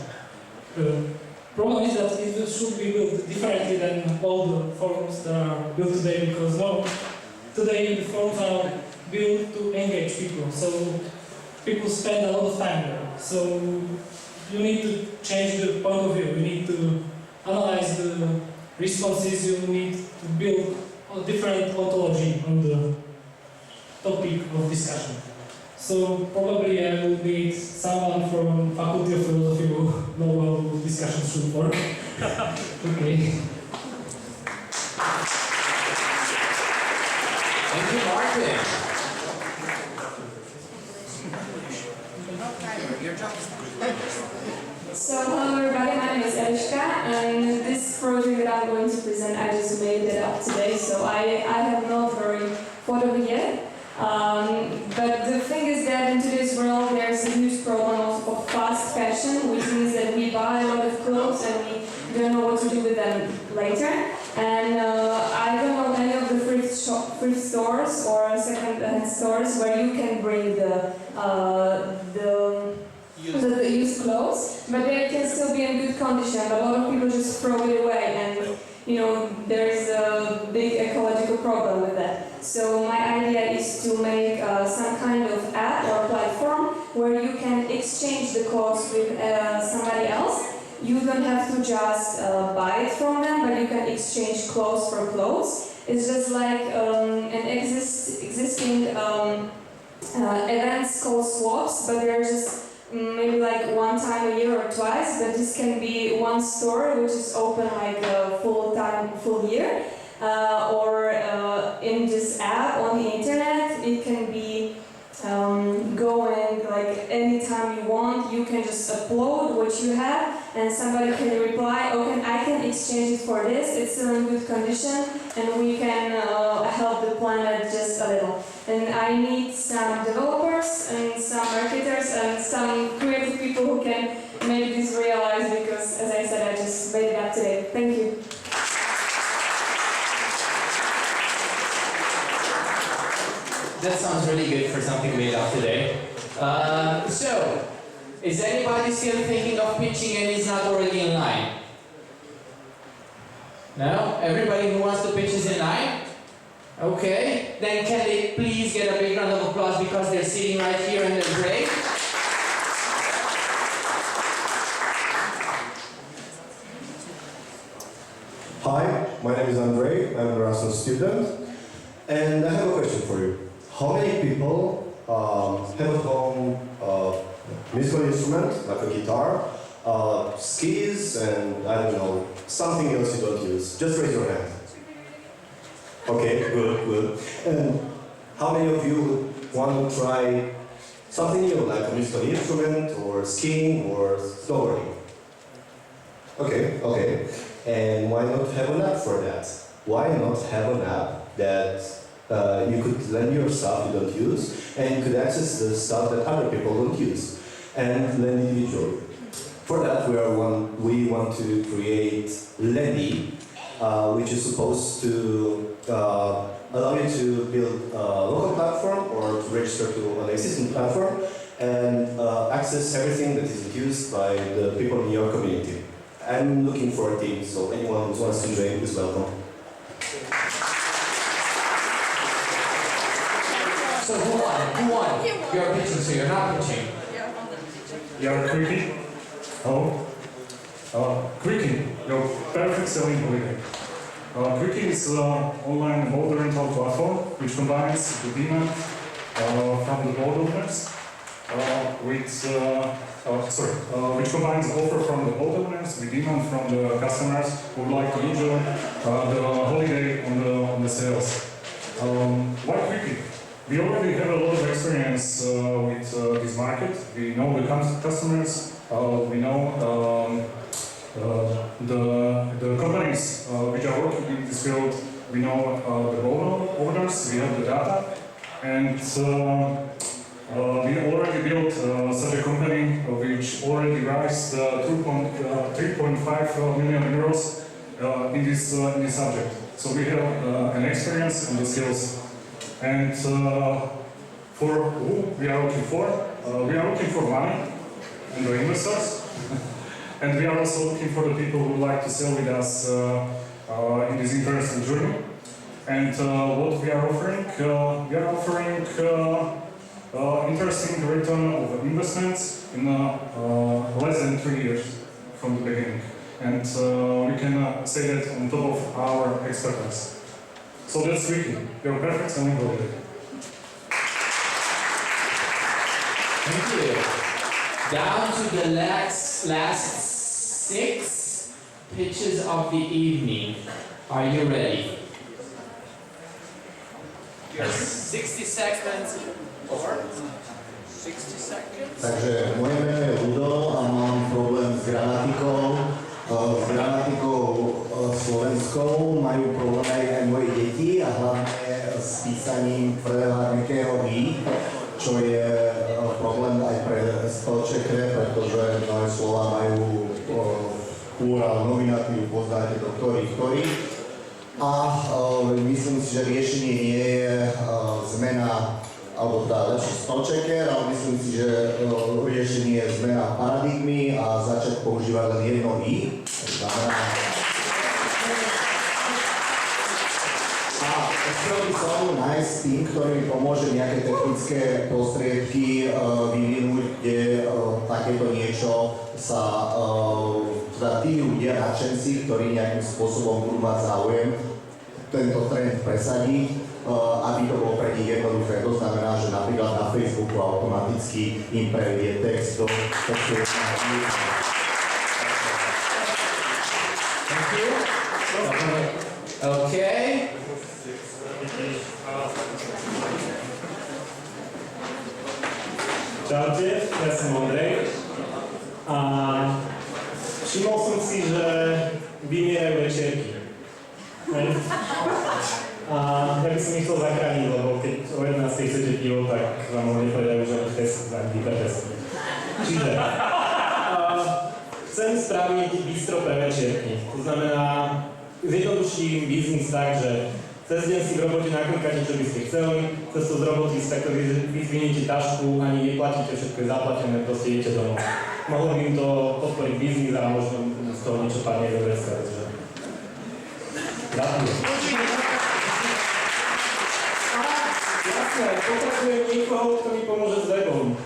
Problem is that it should be built differently than all the forums that are built today, because today the forums are built to engage people, so people spend a lot of time there. So you need to change the point of view, you need to analyze the responses, you need to build a different ontology on the topic of discussion. So probably I will need someone from Faculty of Philosophy who know how discussions should work. Okay. Thank you, Martin. So hello everybody, my name is Eliška, and this project that I'm going to present, I just made it up today, so I have not very thought of it yet. But the thing is that in today's world there's a huge problem of fast fashion, which means that we buy a lot of clothes and we don't know what to do with them later. And I don't know any of the thrift stores or second-hand stores where you can bring the used clothes, but they can still be in good condition. But a lot of people just throw it away, and you know there's a big ecological problem with that. So my idea is to make some kind of app or platform where you can exchange the clothes with somebody else. You don't have to just buy it from them, but you can exchange clothes for clothes. It's just like an existing events called swaps, but they're just maybe like one time a year or twice, but this can be one store which is open like full year, or in this app on the internet it can be going like anytime you want. You can just upload what you have and somebody can reply, okay, I can exchange it for this, it's still in good condition and we can help the planet just a little. And I need some developers and some marketers and some creative people who can make this realize, because as I said, I just made it up today. Thank you. That sounds really good for something made up today. So, is anybody still thinking of pitching and is not already in line? No? Everybody who wants to pitch is in line? Okay, then can they please get a big round of applause because they're sitting right here in the break? Hi, my name is Andrei, I'm an Erasmus student, and I have a question for you. How many people have at home musical instrument, like a guitar, skis, and I don't know, something else you don't use? Just raise your hand. Okay, good. And how many of you want to try something new, like a musical instrument, or skiing, or snowboarding? Okay. And why not have an app for that? Why not have an app that you could lend your stuff you don't use, and you could access the stuff that other people don't use, and lend individually? For that, we want to create Lendy, which is supposed to allow you to build a local platform or to register to an existing platform and access everything that isn't used by the people in your community. I'm looking for a team, so anyone who wants to join is welcome. So who won? You're pitching, so you're not pitching. You're Quickie. Quickie, your perfect selling holiday. Quickie is an online boat rental platform which combines the demand from the boat owners which combines offer from the boat owners with demand from the customers who would like to enjoy the holiday on the sails. Why Quickie? We already have a lot of experience with this market. We know the customers, we know the companies which are working in this field, we know the boat owners, we have the data, and we already built such a company which already raised 3.5 million euros in this subject. So we have an experience and the skills. And for who we are looking for? We are looking for money. and the investors. And we are also looking for the people who would like to sell with us in this interesting journey. And what we are offering? We are offering interesting return of investments in less than 3 years from the beginning. And we can say that on top of our expertise. So that's tricky. You're perfect selling holiday. Thank you. Down to the last 6 pitches of the evening. Are you ready? Your 60 seconds or 60 seconds. Takže moje meno je Ludo a mám problém s gramatikou. S gramatikou slovenskou majú problém aj moje deti a hlavne s písaním tvrdého a mäkkého i, čo je problém aj pre spolčekre, pretože mnohé slova majú plurál nominatív, poznáte to ktorý. A myslím si, že riešenie nie je zmena alebo teda lepší spolčeker, ale myslím si, že riešenie je zmena paradigmy a začať používať len jedno i. A chcel by som nájsť tým, ktorý mi pomôže nejaké technické prostriedky vyvinúť, kde takéto niečo sa teda tí ľudia, nadšenci, ktorí nejakým spôsobom budú mať záujem tento trend presadiť, aby to bolo pre nich jednoduché. To znamená, že napríklad na Facebooku automaticky im prevedie text do textu. Thank you. Okay. Čaute, ja som Ondrej a všimol som si, že vymierajú večerky. A ja by som ich chcel zachrániť, lebo keď o 11. chcete pivo, tak vám ho nepovedajú, že test za hypertest. Čiže chcem spraviť bistro pre večierky. To znamená, zjednoduším biznis tak, že cez deň si v robote naklikáte, čo by ste chceli, cez to z roboty si takto vyzviniete tašku, ani neplatíte, všetko je zaplatené, proste idete domov. Mohlo by im to podporiť biznis a možno z toho niečo padne do vecka, takže... Ďakujem. Jasné, potrebujem niekoho, kto mi pomôže s webom.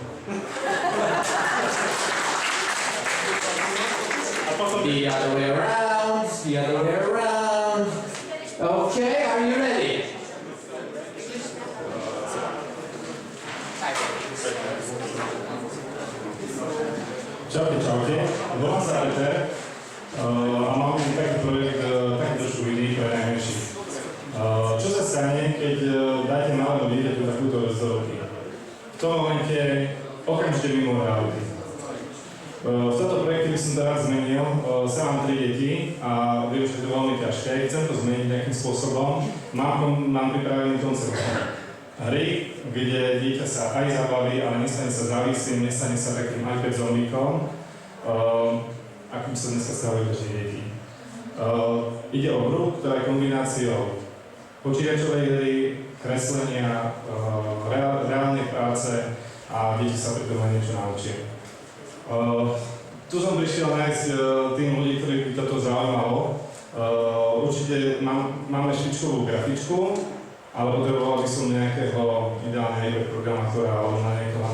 The other way around, the other way around. Okay, are you ready? Čaute. Volám sa Alter a mám taký projekt, taký trošku iný pre najmenších. Čo sa stane, keď dáte malému dieťaťu takúto vec do ruky? V tom momente okamžite mimo reality. V tomto projekte by som to rád zmenil. Sam mám 3 deti a viem, že to je veľmi ťažké. Chcem to zmeniť nejakým spôsobom. Mám pripravený koncept hry, kde dieťa sa aj zabaví, ale nestane sa závislým, nestane sa takým iPad zombíkom, ako by sa dneska stali bežné deti. Ide o hru, ktorá je kombináciou počítačovej hry, kreslenia, reálnej práce a deti sa pri tom aj niečo naučia. Tu som prišiel nájsť tým ľudí, ktorí by toto zaujímalo. Určite máme špičkovú grafičku, ale potreboval by som nejakého ideálne iPad programátora alebo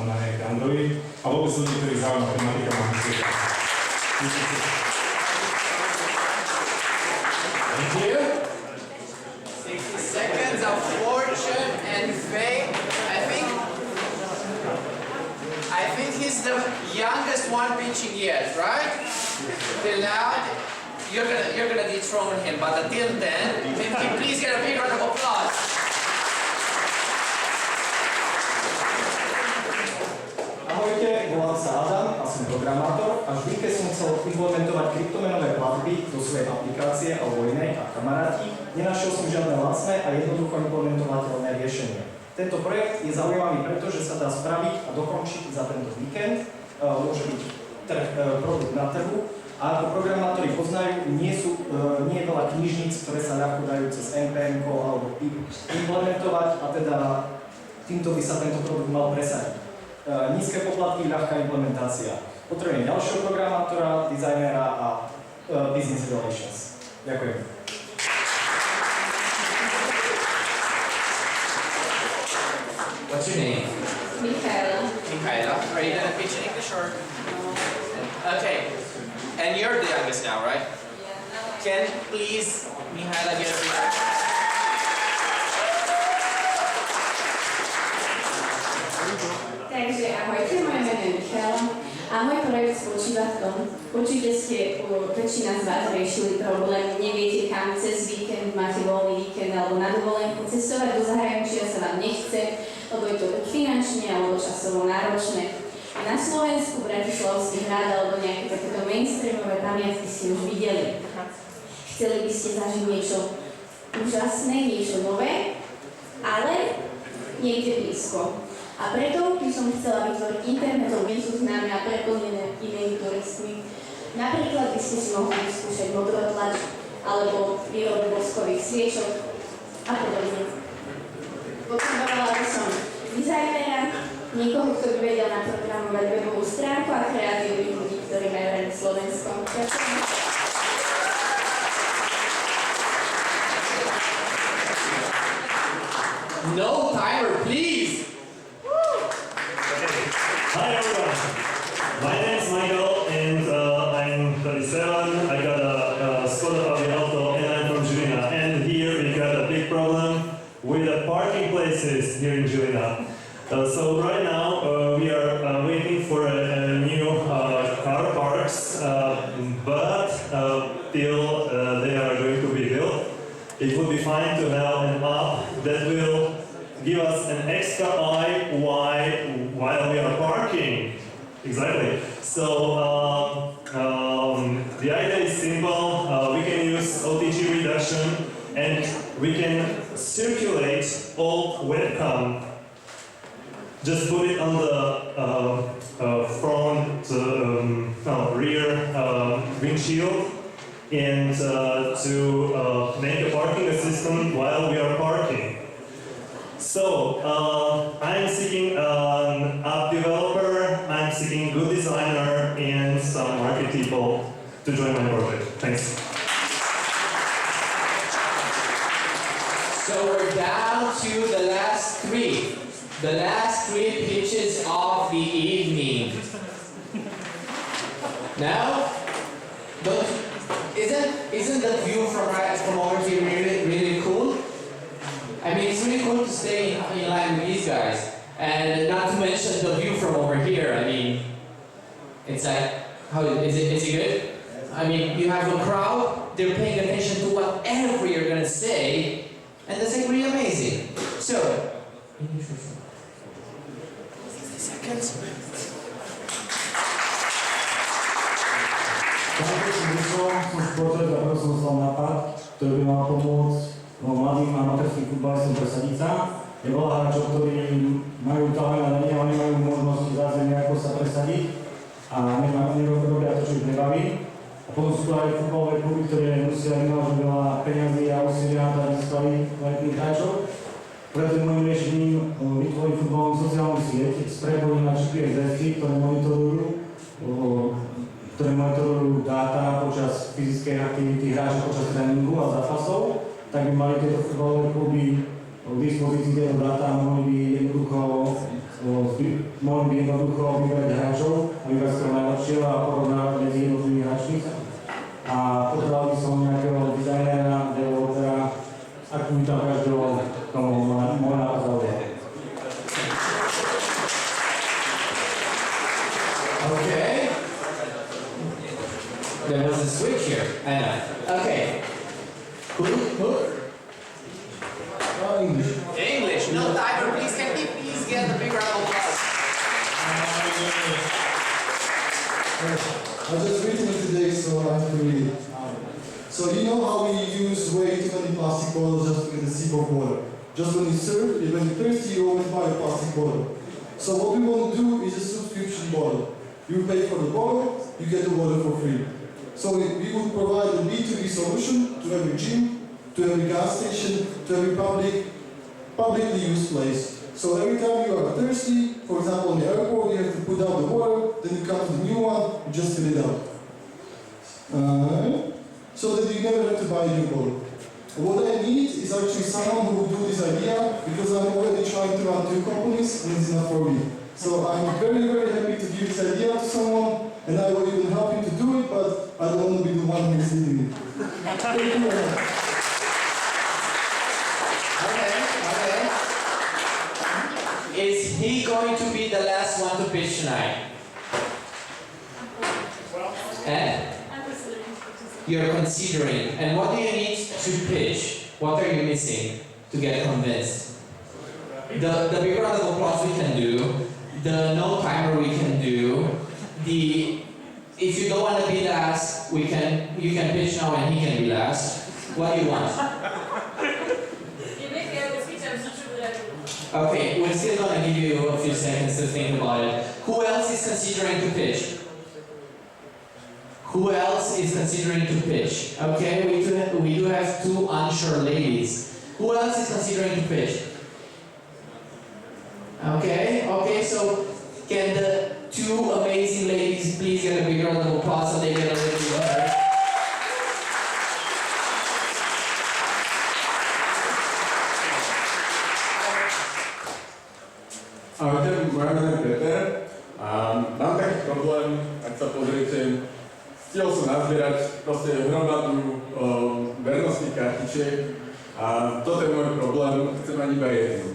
na nejaký Android a vôbec ľudí, ktorí zaujíma tematika matematika. Thank you. 60 seconds of fortune and fame. I think he's the youngest one pitching yet, right? Till now, you're gonna dethrone him, but until then, please get a big round of applause. Ahojte, volám sa Adam a som programátor a vždy, keď som chcel implementovať kryptomenové platby do svojej aplikácie alebo inej a kamaráti, nenašiel som žiadne lacné a jednoducho implementovateľné riešenie. Tento projekt je zaujímavý, pretože sa dá spraviť a dokončiť za tento víkend. Môže byť produkt na trhu a ako programátori poznajú, nie je veľa knižníc, ktoré sa ľahko dajú cez NPM alebo PIP implementovať a teda týmto by sa tento produkt mal presadiť. Nízke poplatky, ľahká implementácia. Potrebujem ďalšieho programátora, dizajnera a business relations. Ďakujem. What's your name? Michaela. Michaela. Are you gonna pitch in English or? Okay. And you're the youngest now, right? Can please, Michaela, get a picture? Takže ahojte, moje meno je Michaela a môj projekt spočíva v tom, určite ste väčšina z vás riešili problém, neviete kam cez víkend, máte voľný víkend alebo na dovolenku, cestovať do zahraničia sa vám nechce, lebo je to buď finančne alebo časovo náročné. A na Slovensku, Bratislavský hrad alebo nejaké takéto mainstreamové pamiatky ste už videli. Chceli by ste zažiť niečo úžasné, niečo nové, ale niekde blízko. A preto by som chcela vytvoriť internetovú výzvu známe a preplnené inými turistmi. Napríklad by ste si mohli vyskúšať modrotlač alebo výrobu voskových sviečok a podobne. Potrebovala by som dizajnera, niekoho, kto by vedel naprogramovať webovú stránku a kreatívnych ľudí, ktorí majú radi Slovensko. Ďakujem. No timer, please! Hi everyone, my name is Michael and I'm 37. I got a Skoda Auto and I'm from Žilina. And here we got a big problem with the parking places here in Žilina. So right now we are waiting for a new car parks, but till they are going to be built, it would be fine to have an app that will give us an extra eye while we are parking. Exactly. So the idea is simple. We can use OTG reduction and we can circulate old webcam. Just put it on the front, rear windshield and to make a parking assistant while we are parking. So, I'm seeking an app developer, I'm seeking good designer, and some market people to join my project. Thanks. So we're down to the last three. The last three pitches of the evening. Now, isn't the view from over here really cool? I mean, it's really cool to stay in line with these guys. And not to mention the view from over here. I mean, it's like, is it good? I mean, you have a crowd, they're paying attention to whatever you're gonna say, and that's like really amazing. So, 60 seconds. Ktorý by mal pomôcť mladým amatérským futbalistom presadiť sa. Je veľa hráčov, ktorí majú talent, ale nemajú možnosť zase nejako sa presadiť a nerobia to, čo ich nebaví. A potom sú tu aj futbalové kluby, ktoré musia vynaložiť veľa peňazí a úsilia na to, aby získali kvalitných hráčov. Preto je môjim riešením vytvoriť futbalovú sociálnu sieť s prebojem na GPS-ky, ktoré monitorujú dáta počas fyzickej aktivity hráčov počas tréningu a zápasov, tak by mali tieto futbalové kluby k dispozícii tieto dáta a mohli by jednoducho vybrať hráčov a vybrať skoro najlepšieho a porovnávať medzi jednotlivými hráčmi. A potreboval by som nejakého dizajnera, developera, aktivita každého tomu môj návod. Okay. There was a switch here. I know. Okay. Who? English. English. No timer, please. Can we please get a big round of applause? I was just reading it today, so I have to read it. So you know how we use way too many plastic bottles just to get a sip of water. Just when you serve, when you're thirsty, you always buy a plastic bottle. So what we want to do is a subscription bottle. You pay for the bottle, you get the water for free. So we would provide a B2B solution to every gym, to every gas station, to every publicly used place. So every time you are thirsty, for example in the airport, you have to put out the water, then you come to the new one, you just fill it out. So that you never have to buy a new board. What I need is actually someone who will do this idea, because I'm already trying to run 2 companies and it's not for me. So I'm very, very happy to give this idea to someone, and I will even help you to do it, but I don't want to be the one who is leading it. Thank you very much. Okay. Is he going to be the last one to pitch tonight? And you're considering. And what do you need to pitch? What are you missing to get convinced? The big round of applause we can do. The no timer we can do. If you don't want to be last, you can pitch now and he can be last. What do you want? Okay, we're still gonna give you a few seconds to think about it. Who else is considering to pitch? Who else is considering to pitch? Okay, we do have 2 unsure ladies. Who else is considering to pitch? Okay, so can the 2 amazing ladies please get a big round of applause so they get a little bit better? Ahojte, moje jméno je Peter a mám taký problém, ak sa pozriete, stihol som nazbierať proste hromadu vernostných kartičiek a toto je môj problém, chcem mať iba jednu.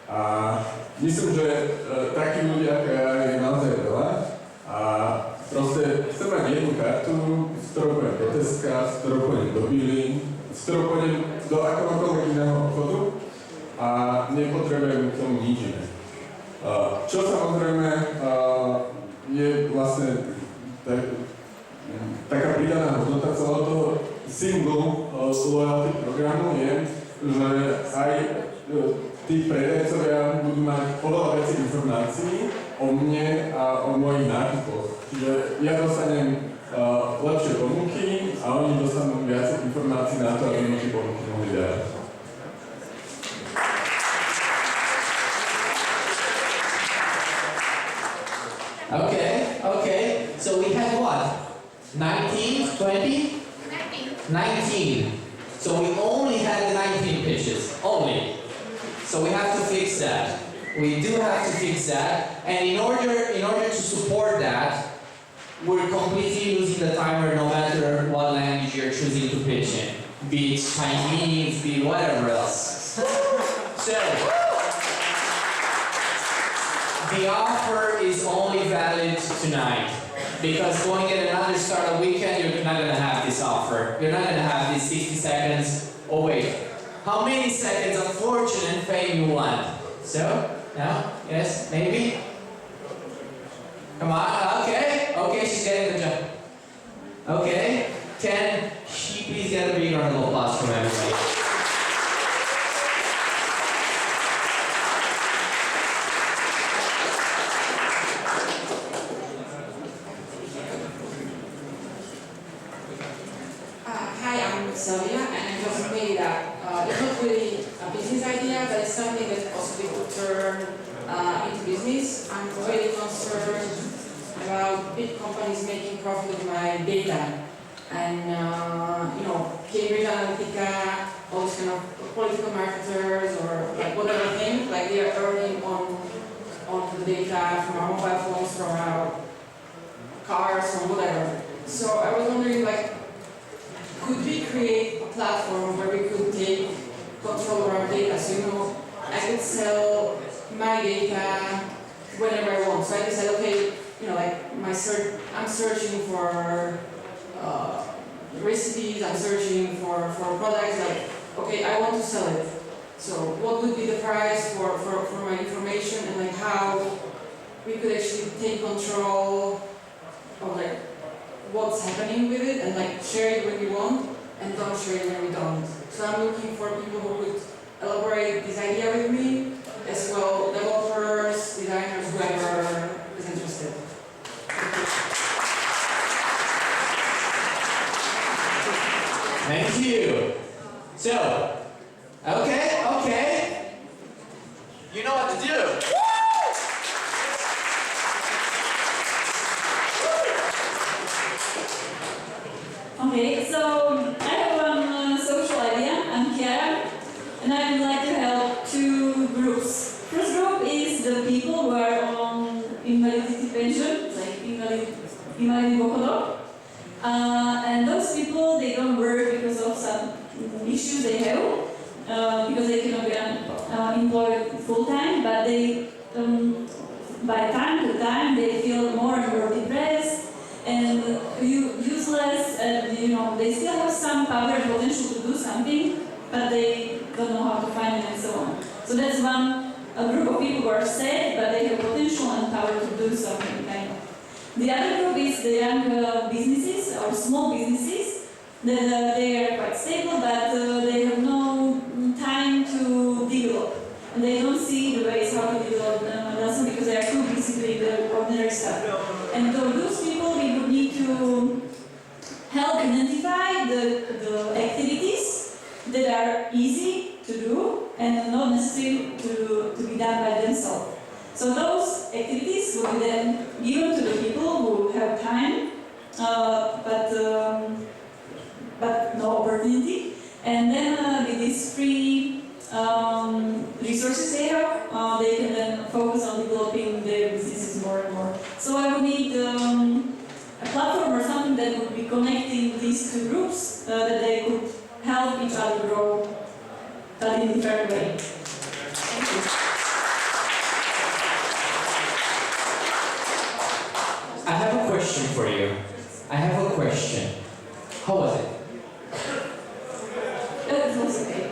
A myslím, že takí ľudia ako ja je naozaj veľa a proste chcem mať jednu kartu, s ktorou pôjdem do Teska, s ktorou pôjdem do Billín, s ktorou pôjdem do akohokoľvek iného obchodu a nepotrebujem k tomu nič iné. Čo samozrejme je vlastne taká pridaná hodnota celého toho single loyalty programu je, že aj tí predajcovia budú mať oveľa viac informácií o mne a o mojich nákupoch. Čiže ja dostanem lepšie ponuky a oni dostanú viac informácií na to, aby mi tie ponuky mohli dať. Okay. So we had what? 19, 20? 19. So we only had 19 pitches, only. So we have to fix that. We do have to fix that. And in order to support that, we're completely losing the timer no matter what language you're choosing to pitch in. Be it Chinese, be it whatever else. So, the offer is only valid tonight, because going at another start of weekend, you're not gonna have this offer. You're not gonna have these 60 seconds. Oh wait, how many seconds of fortune and fame you want? So, no? Yes? Maybe? Come on, okay, she's getting the jump. Okay, can she please get a big round of applause from everybody? Sylvia, and I just made it up. It's not really a business idea, but it's something that possibly could turn into business. I'm really concerned about big companies making profit with my data. And, Cambridge Analytica, all these kind of political marketers or like whatever thing, like they are earning on the data from our mobile phones, from our cars, from whatever. So I was wondering, could we create a platform where we could take control of our data? So, I could sell my data whenever I want. So I could say, okay, I'm searching for recipes, I'm searching for products, okay, I want to sell it. So what would be the price for my information, and how we could actually take control of what's happening with it, and share it when we want and don't share it when we don't. So I'm looking for people who would elaborate this idea with me, as well developers, designers, whoever is interested. Thank you. So, okay. You know what to do. Okay, so I have one social idea. I'm Chiara, and I would like to help two groups. First group is the people who are on invalidity pension, like invalid dôchodok. And those people, they don't work because of some issues they have, because they cannot be employed full time, but they, by time to time, they feel more and more depressed and useless, and they still have some power and potential to do something, but they don't know how to find it and so on. So that's a group of people who are sad, but they have potential and power to do something kind of. The other group is the young businesses or small businesses that they are quite stable, but they have no time to develop. And they don't see the ways how to develop them because they are too busy with the ordinary stuff. And those people, we would need to help identify the activities that are easy to do and not necessarily to be done by themselves. So those activities will be then given to the people who have time, but no opportunity. And then with these free resources they have, they can then focus on developing their businesses more and more. So I would need a platform or something that would be connecting these two groups, that they could help each other grow, but in a different way. Thank you. I have a question for you. I have a question. How was it? It was okay.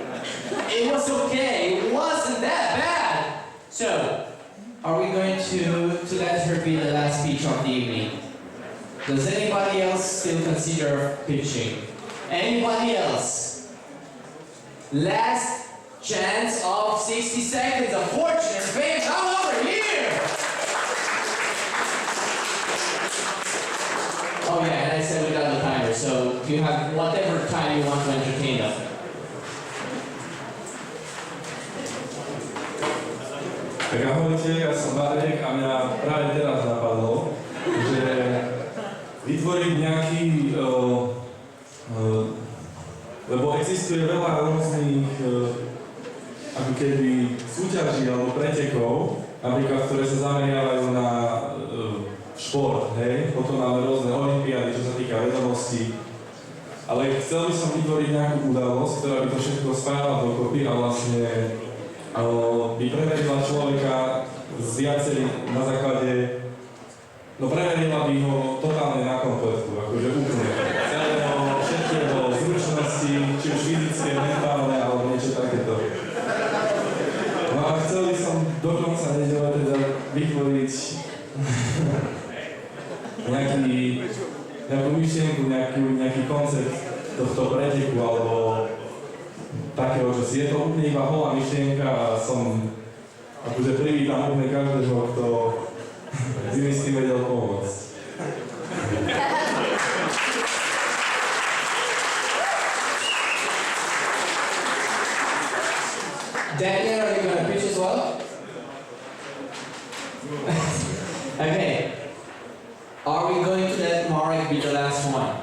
It was okay. It wasn't that bad. So, are we going to let her be the last speech of the evening? Does anybody else still consider pitching? Anybody else? Last chance of 60 seconds of fortune and fame. Come over here! Oh yeah, and I said we got the timer, so you have whatever time you want to entertain them. Tak ahojte, ja som Marek a mňa práve teraz napadlo, že vytvoriť nejaký, lebo existuje veľa rôznych ako keby súťaží alebo pretekov, napríklad, ktoré sa zameriavajú na šport, hej, potom máme rôzne olympiády, čo sa týka vedomostí, ale chcel by som vytvoriť nejakú udalosť, ktorá by to všetko spájala dokopy a vlastne by preverila človeka z viacerých na základe, preverila by ho totálne na kompletku, akože úplne celého, všetkého, zručnosti, či už fyzické, mentálne, alebo niečo takéto. No a chcel by som do konca nedele teda vytvoriť nejakú myšlienku, nejaký koncept tohto preteku, alebo takého, že si je to úplne iba holá myšlienka a som akože privítam úplne každého, kto si mi s tým vedel pomôcť. Daniel, are you going to pitch as well? Okay. Are we going to let Marek be the last one?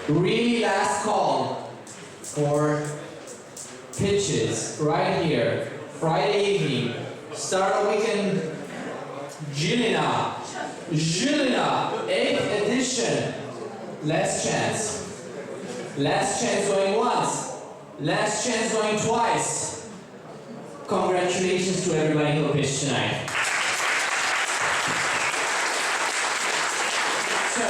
Really last call for pitches right here. Friday evening. Start of weekend. Žilina. 8th edition. Last chance. Last chance going once. Last chance going twice. Congratulations to everybody who pitched tonight. So,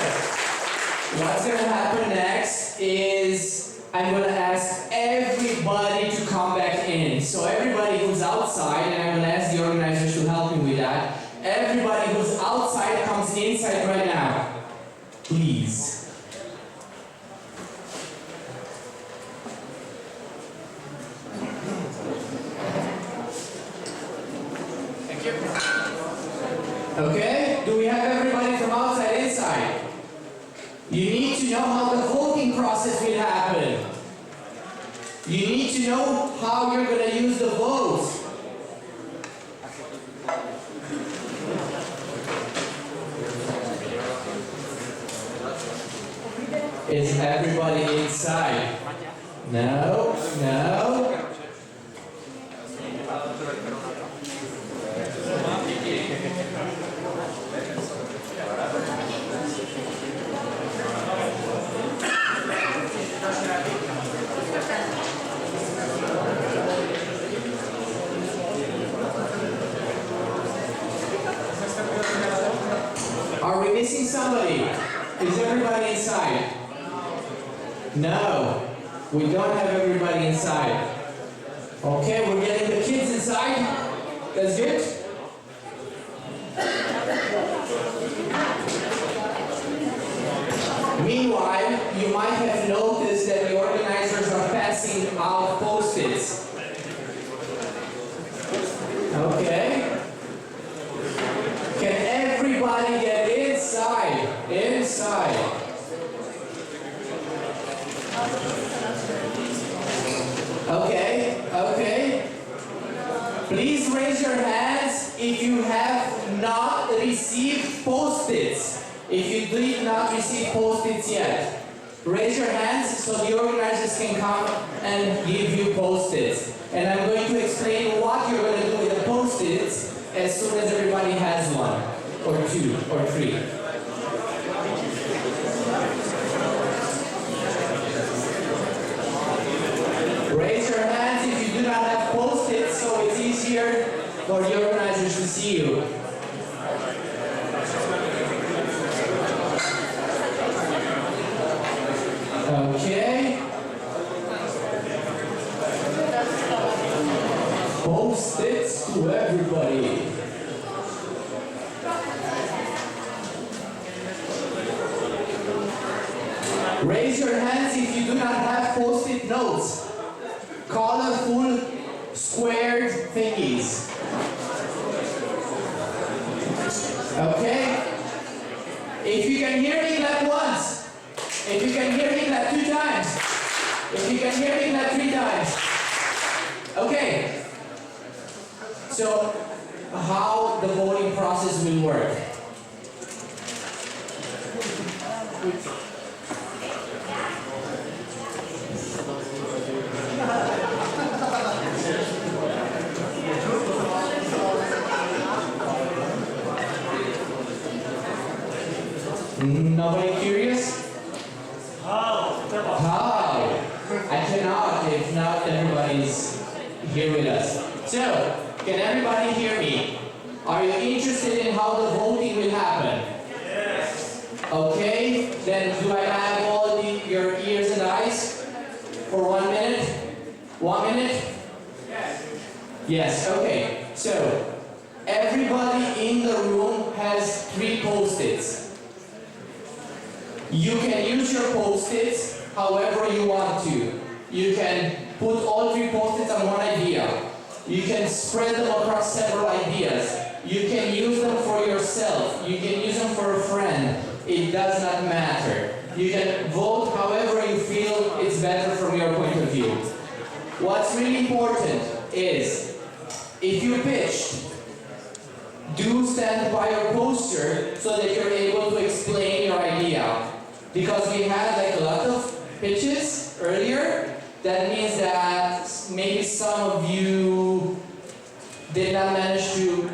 what's going to happen next is I'm going to ask everybody to come back in. So everybody who's outside, and I'm going to ask the organizers to help me with that. Everybody who's outside comes inside right now. Please. Okay, do we have everybody from outside inside? You need to know how the voting process will happen. You need to know how you're going to use the vote. Is everybody inside? No, no. Are we missing somebody? Is everybody inside? No, we don't have everybody inside. Okay, we're getting the kids inside. That's good. Meanwhile, you might have noticed that the organizers are passing out post-its. Okay. Can everybody get inside? Inside. Okay, okay. Please raise your hands if you have not received post-its. If you did not receive post-its yet, raise your hands so the organizers can come and give you post-its. And I'm going to explain what you're going to do with the post-its as soon as everybody has one, or two, or three. Raise your hands if you do not have post-its, so it's easier for the organizers to see you. Okay. Post-its to everybody. Raise your hands if you do not have post-it notes. Colorful, squared thingies. Okay? If you can hear me, clap once. If you can hear me, clap 2 times. If you can hear me, clap 3 times. Okay. So, how the voting process will work. Nobody curious? How? I cannot if not everybody's here with us. So, can everybody hear me? Are you interested in how the voting will happen? Yes. Okay, then do I have all your ears and eyes for 1 minute? 1 minute? Yes. Yes, okay. So, everybody in the room has 3 post-its. You can use your post-its however you want to. You can put all 3 post-its on one idea. You can spread them across several ideas. You can use them for yourself. You can use them for a friend. It does not matter. You can vote however you feel it's better from your point of view. What's really important is, if you pitched, do stand by your poster so that you're able to explain your idea. Because we had like a lot of pitches earlier, that means that maybe some of you did not manage to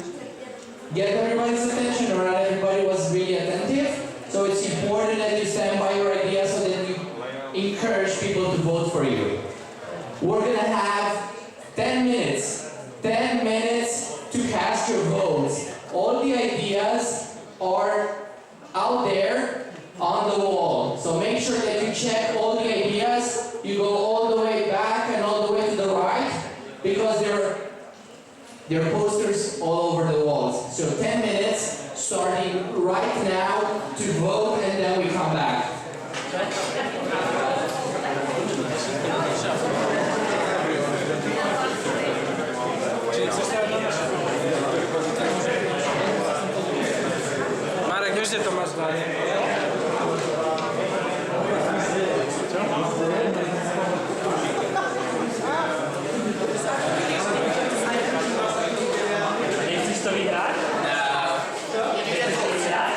get everybody's attention, or not everybody was really attentive. So it's important that you stand by your idea so that you encourage people to vote for you. We're gonna have 10 minutes. 10 minutes to cast your votes. All the ideas are out there on the wall. So make sure that you check all the ideas. You go all the way back and all the way to the right, because there are posters all over the walls. So 10 minutes starting right now to vote, and then we come back. Marek, już to masz dalej. Nie chcesz to widać? Nie chcesz to widać?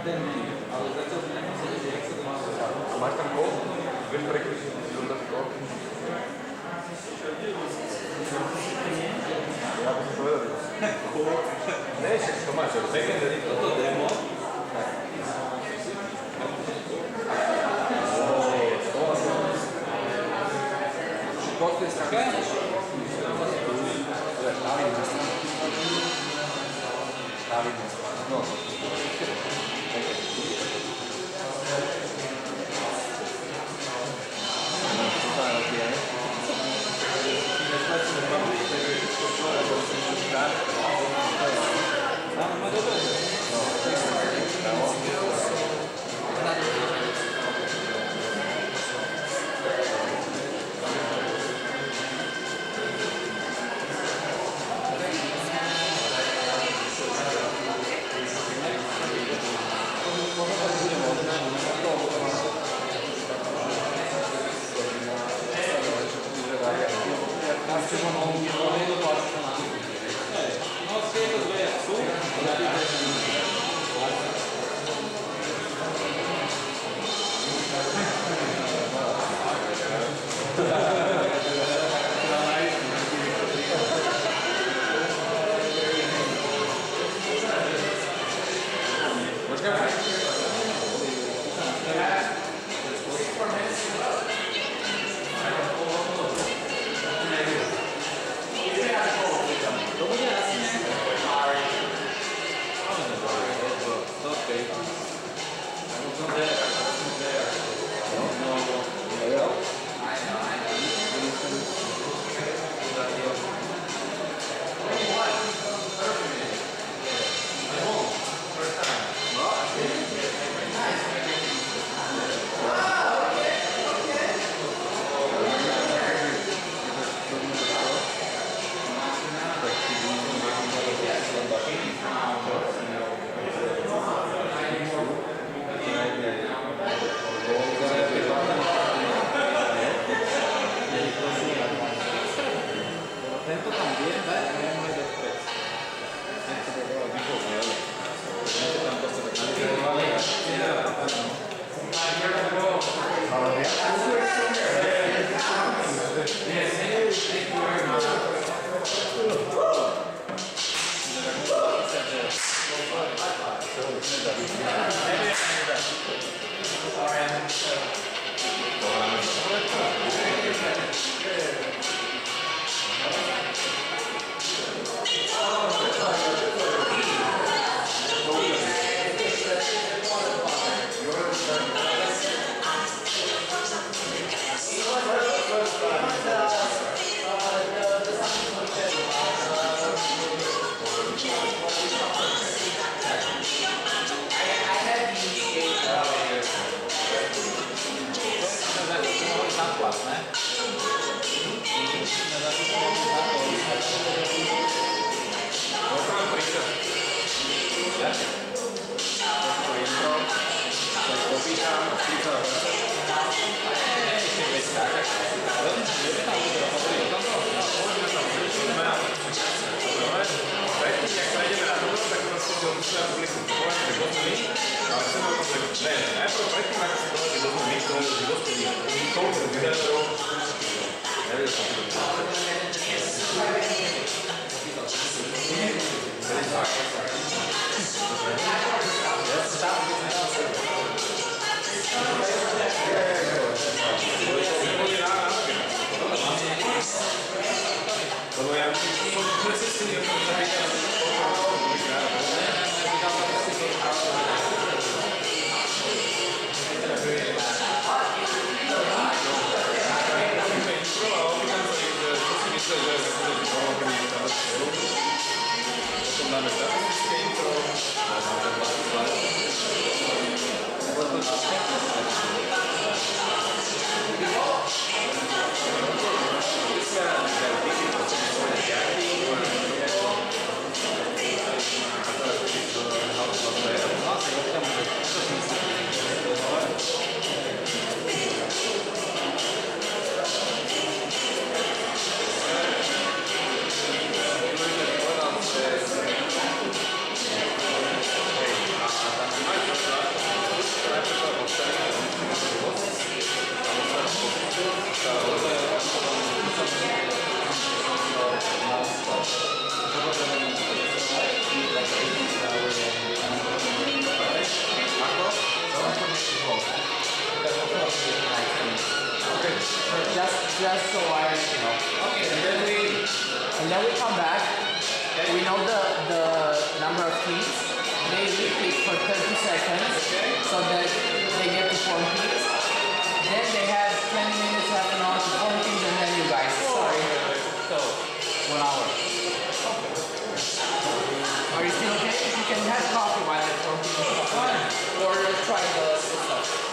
Máš tam kód? Vieš prekryčiť, že to kód? Ja by som to vedel. Ne, však to máš, secondary, toto demo. Kód je strašné. No. Just so I, Okay, and then we come back. We know the number of keys. They repeat for 30 seconds so that they get to form keys. Then they have 10 minutes, half an hour to form keys, and then you guys. Sorry. So 1 hour. Are you still okay? You can have coffee while I form keys. Or try the stuff.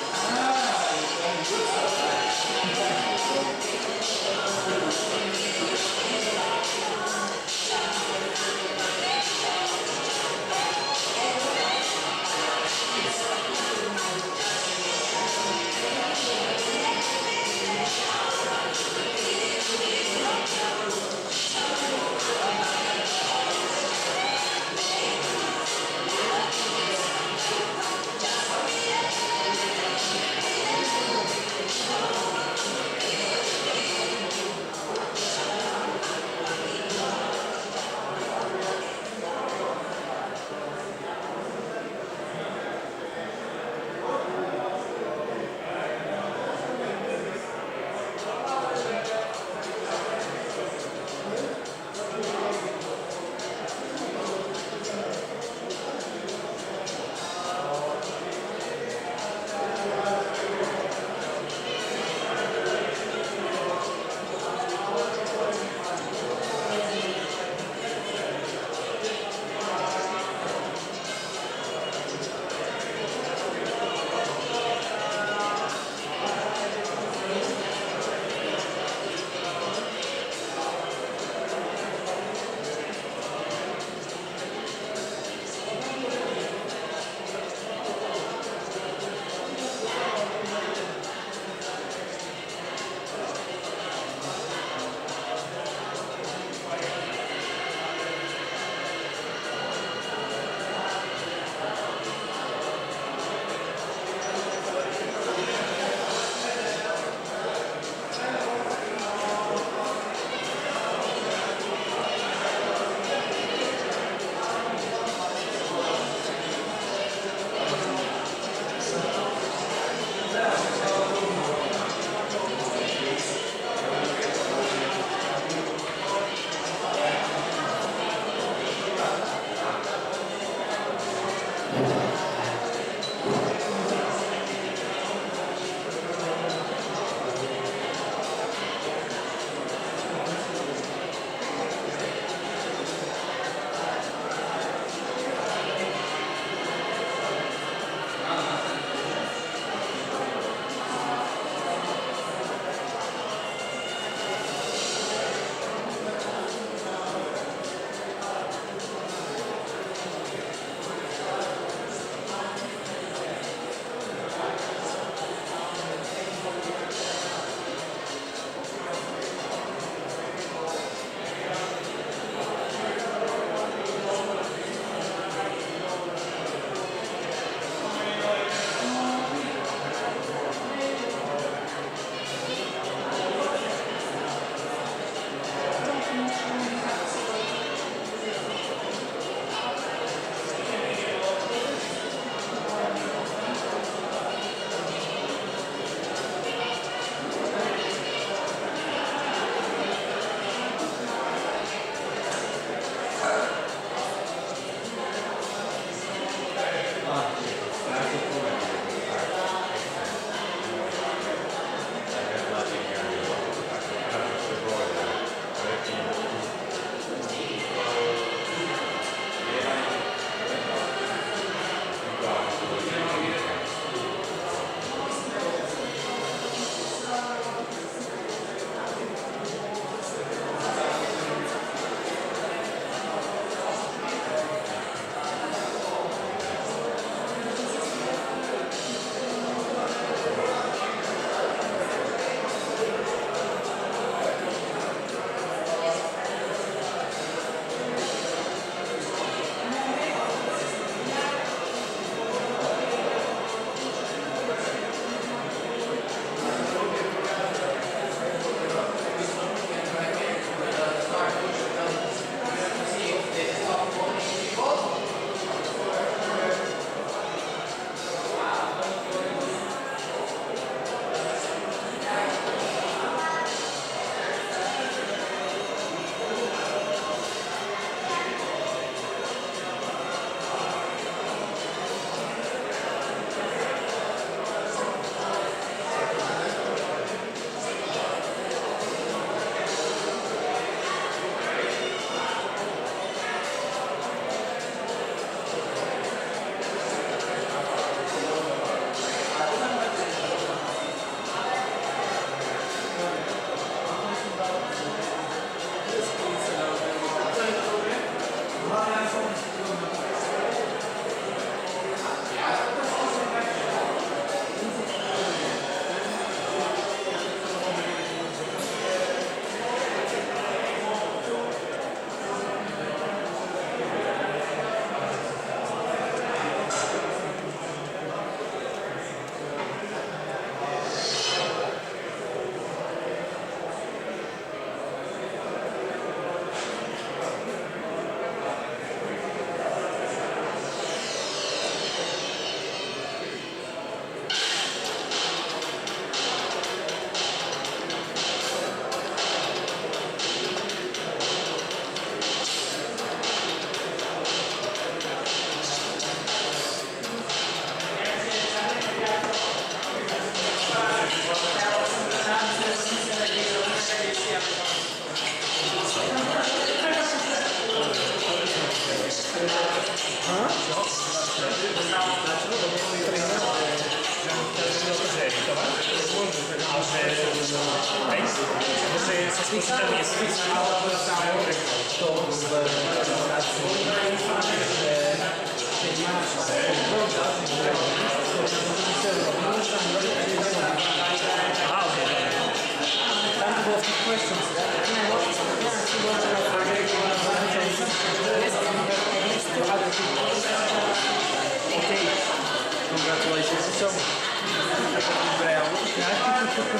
Congratulations so much.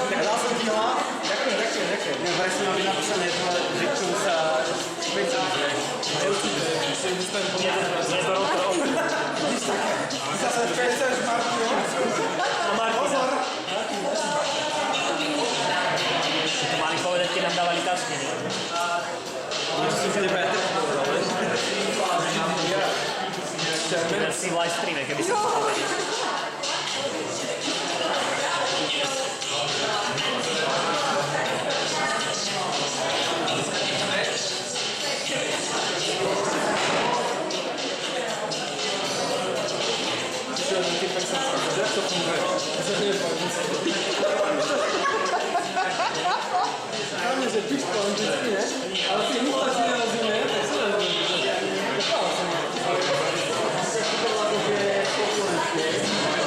Tak dal som ti hlava? Ďakujem. Vraj som mám napísané, že k tomu sa špeciálne zrajú. A určite, ešte dostanem pomôcť. Vidíš tak? Ty sa špeciálne Martino. A Martina. To mali povedať, keď nám dávali tašky. Ešte som tebe aj teraz povedal, vieš? Teraz si v live streame, keby som to povedal. Hlavne, že píš po anglicky, ne? Ale si nič tak nerozumie, tak sa nerozumie. Nepala som nič. To bolo ako, že po slovensky.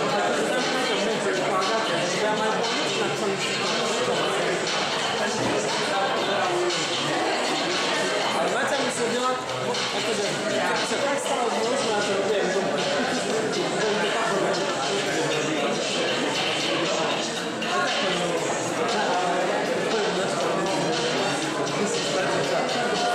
A to tam to môže vypágať, že ja mám po anglicky napísaný ale Maťa mi sedela, akože, sa tak stalo, že možno na to robím. This is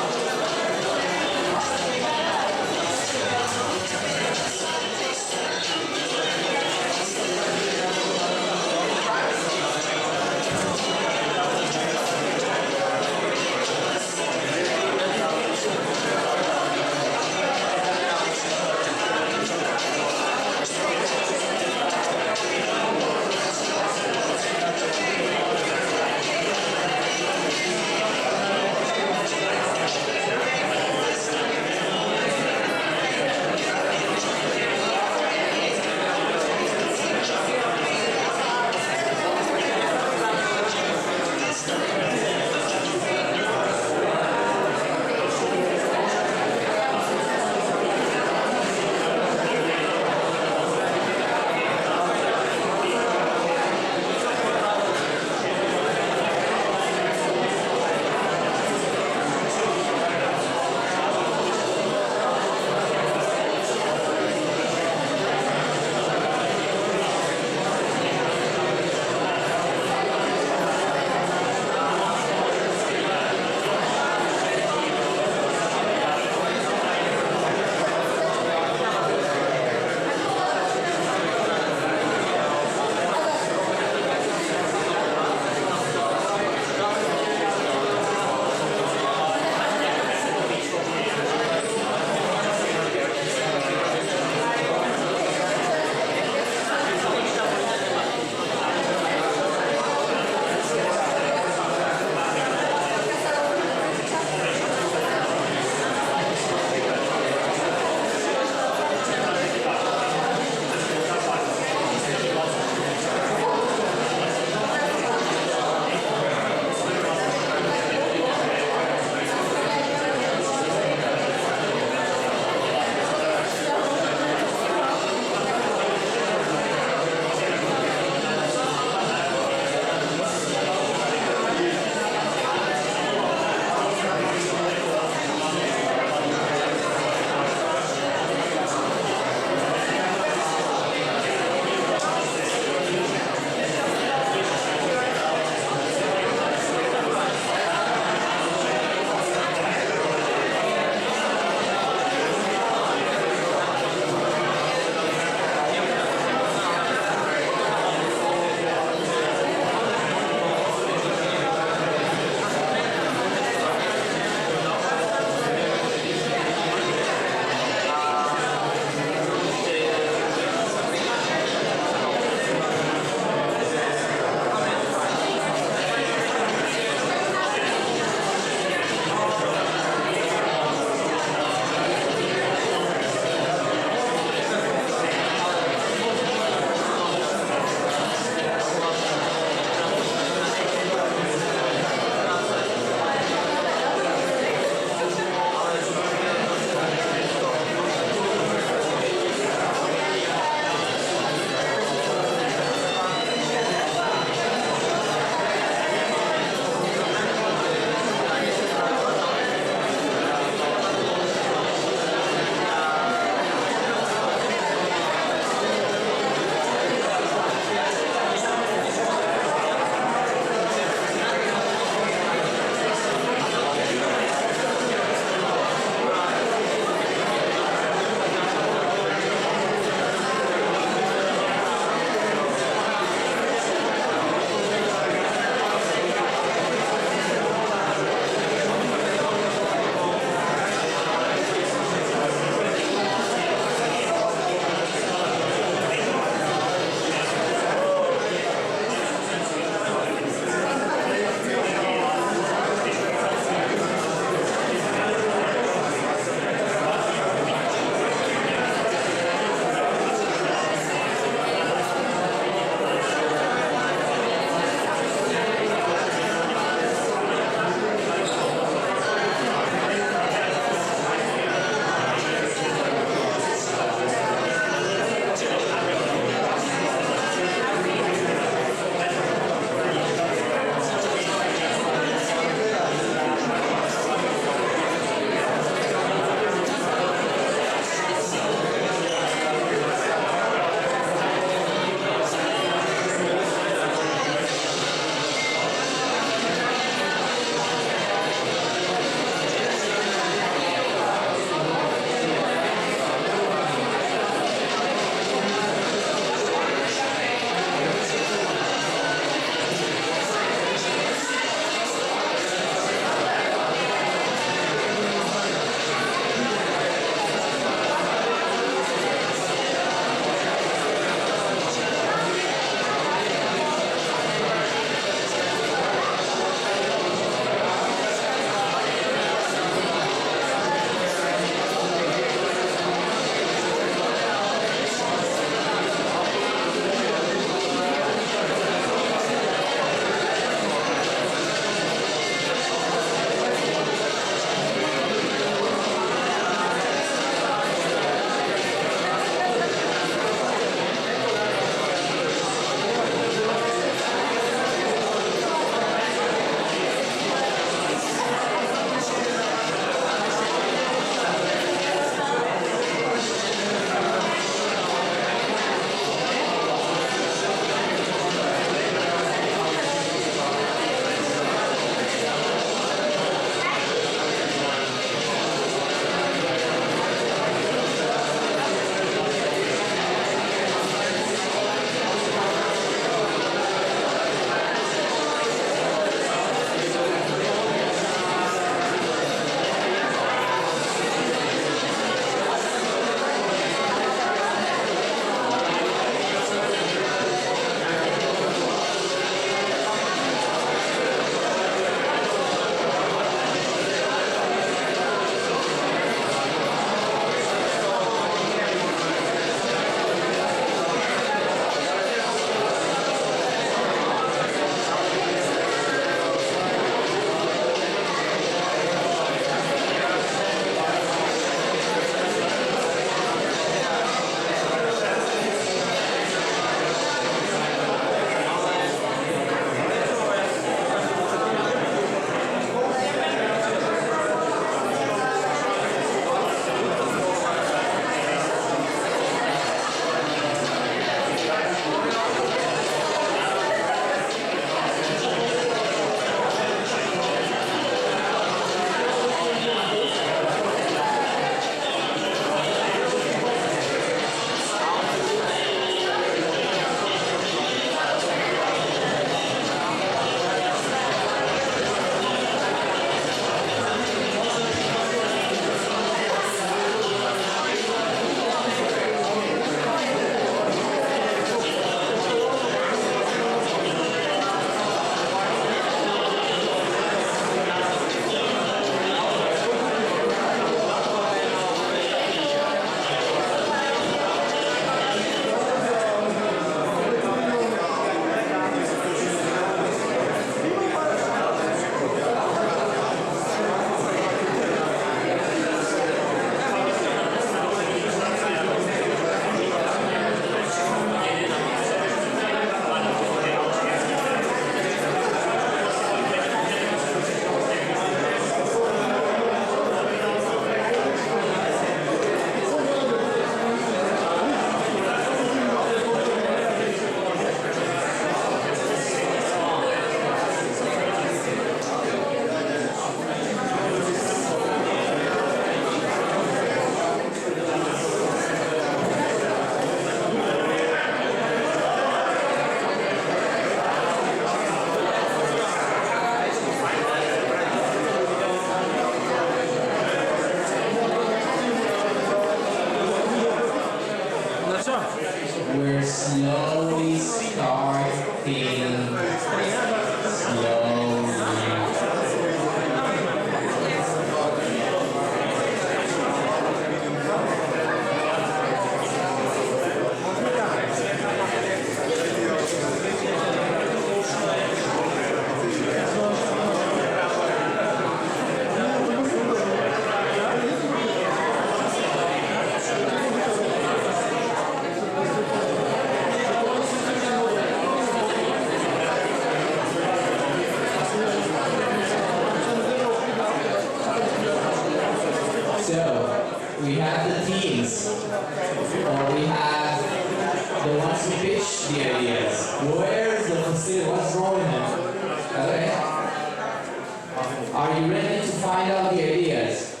find out the ideas.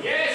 Yes!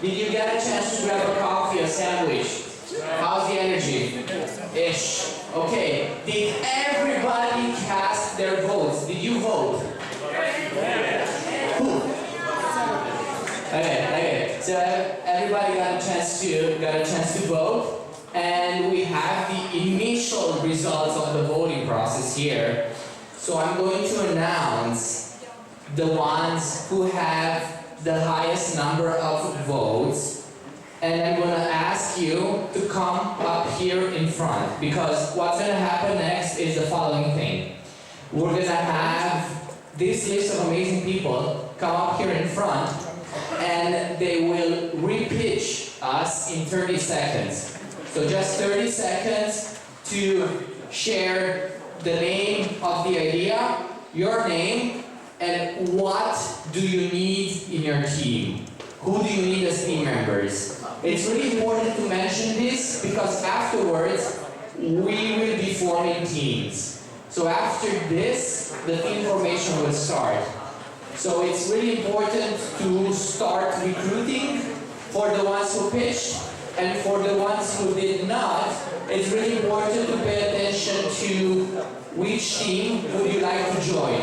Did you get a chance to grab a coffee or sandwich? How's the energy? Ish. Okay. Did everybody cast their votes? Did you vote? Who? Okay. So everybody got a chance to vote, and we have the initial results of the voting process here. So I'm going to announce the ones who have the highest number of votes, and I'm going to ask you to come up here in front, because what's going to happen next is the following thing. We're going to have this list of amazing people come up here in front, and they will repitch us in 30 seconds. So just 30 seconds to share the name of the idea, your name, and what do you need in your team? Who do you need as team members? It's really important to mention this because afterwards we will be forming teams. So after this, the team formation will start. So it's really important to start recruiting for the ones who pitched, and for the ones who did not, it's really important to pay attention to which team would you like to join.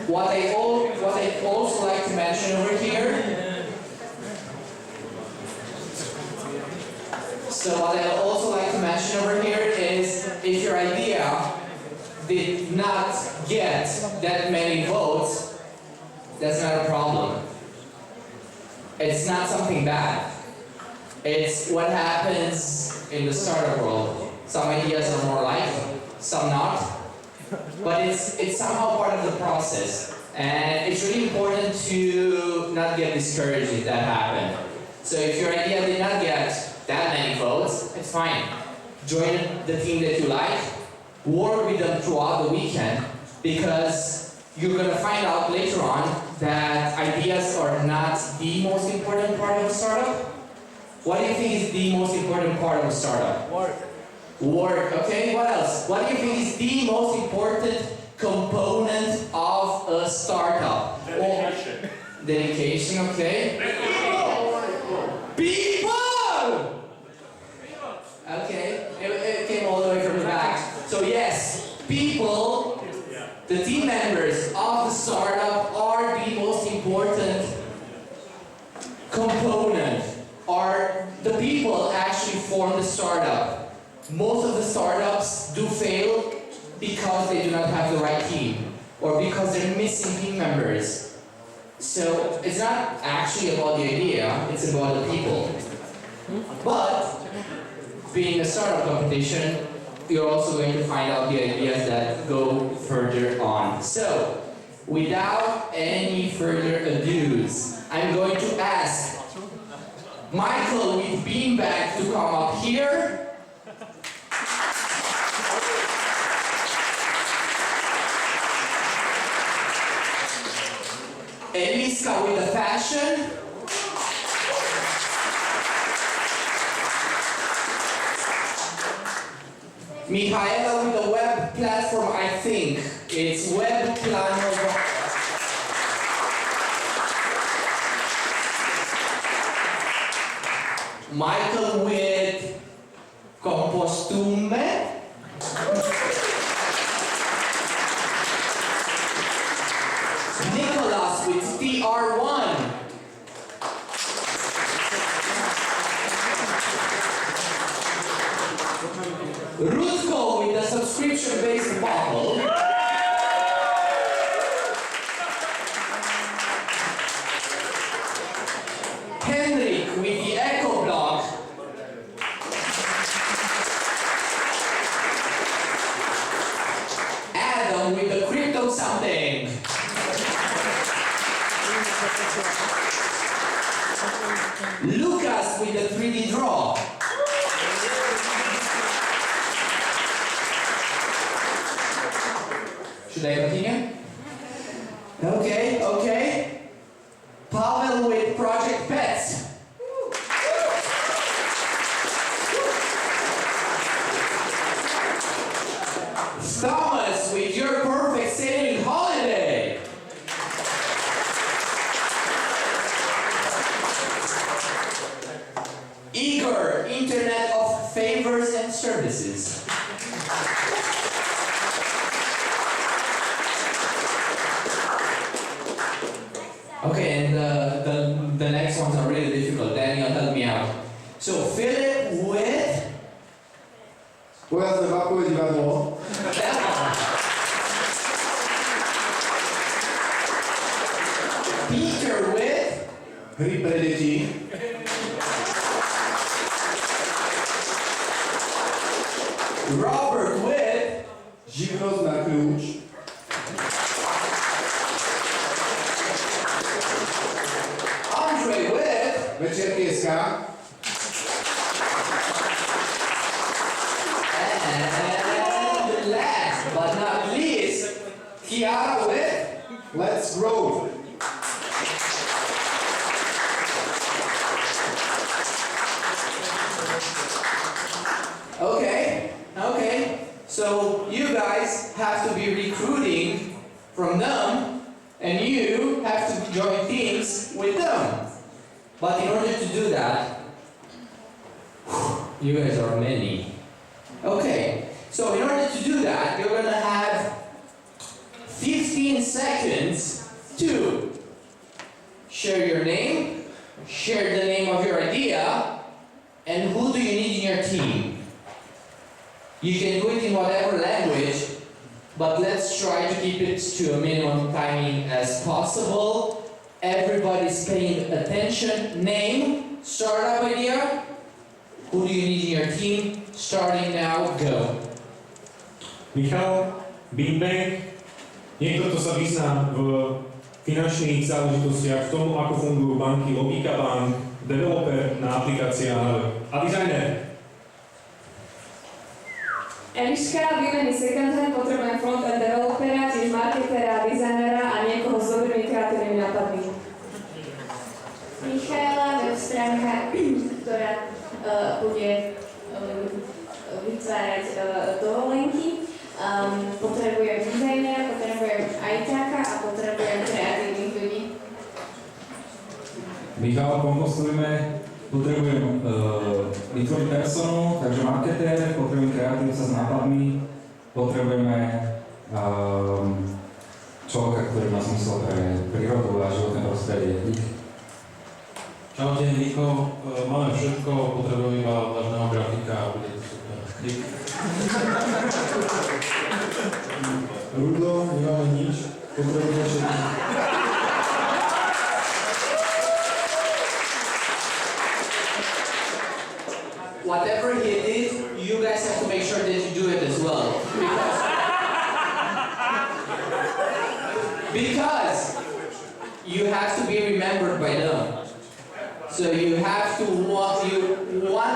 What I also like to mention over here. So what I also like to mention over here is if your idea did not get that many votes, that's not a problem. It's not something bad. It's what happens in the startup world. Some ideas are more likely, some not. But it's somehow part of the process. And it's really important to not get discouraged if that happened. So if your idea did not get that many votes, it's fine. Join the team that you like, work with them throughout the weekend, because you're going to find out later on that ideas are not the most important part of a startup. What do you think is the most important part of a startup? Work, okay, what else? What do you think is the most important component of a startup? Dedication. Dedication, okay. People! Okay, it came all the way from the back. So yes, people, the team members of the startup are the most important component. Are the people actually form the startup. Most of the startups do fail because they do not have the right team, or because they're missing team members. So it's not actually about the idea, it's about the people. But being a startup competition, you're also going to find out the ideas that go further on. So without any further ados, I'm going to ask Michael with beanbag to come up here. Eliska with the fashion. Michaela with the web platform, I think. It's web planner. Michael with compostume. Nicholas with TR1. Ruth subscription-based model. Henrik with the Echo blog. Adam with the crypto something. Lucas with the 3D draw. Should I continue? Okay, okay. Pavel with Project Pets. Thomas with Your Perfect Sailing Holiday. Igor, Internet of Favors and Services. Okay, and the next ones are really difficult. Daniel, help me out. So fill it with... Pojazd vákové divadlo. Peter with... Hry pre deti. Robert with... Živnosť na kľúč. Andre with... Večerky.sk. And last but not least, Kiara with... Let's grow. Okay, okay. So you guys have to be recruiting from them, and you have to join teams with them. But in order to do that, you guys are many. Okay, so in order to do that, you're gonna have 15 seconds to share your name, share the name of your idea, and who do you need in your team. You can do it in whatever language, but let's try to keep it to a minimum timing as possible. Everybody's paying attention. Name, startup idea. Who do you need in your team? Starting now, go. Michal, Big Bang, niekto, kto sa vyzná v finančných záležitostiach, v tom, ako fungujú banky, logika bank, developer na aplikáciách a dizajner. Eliška, výmeny second-hand, potrebujem front-end developera, tiež marketera, dizajnera a niekoho s dobrými kreatívnymi nápadmi. Michaela, web stránka, ktorá bude vytvárať dovolenky. Potrebujem dizajnera, potrebujem ajťáka a potrebujem kreatívnych ľudí. Michal, kompostujme. Potrebujem vytvoriť personu, takže marketér, potrebujem kreatívca s nápadmi, potrebujeme človeka, ktorý má zmysel pre prírodu a životné prostredie. Čaute, Niko, máme všetko, potrebujem iba vážneho grafika a bude to super. Rudo, nemáme nič. Potrebujeme všetko. Whatever he did, you guys have to make sure that you do it as well. Because you have to be remembered by them. So you have to want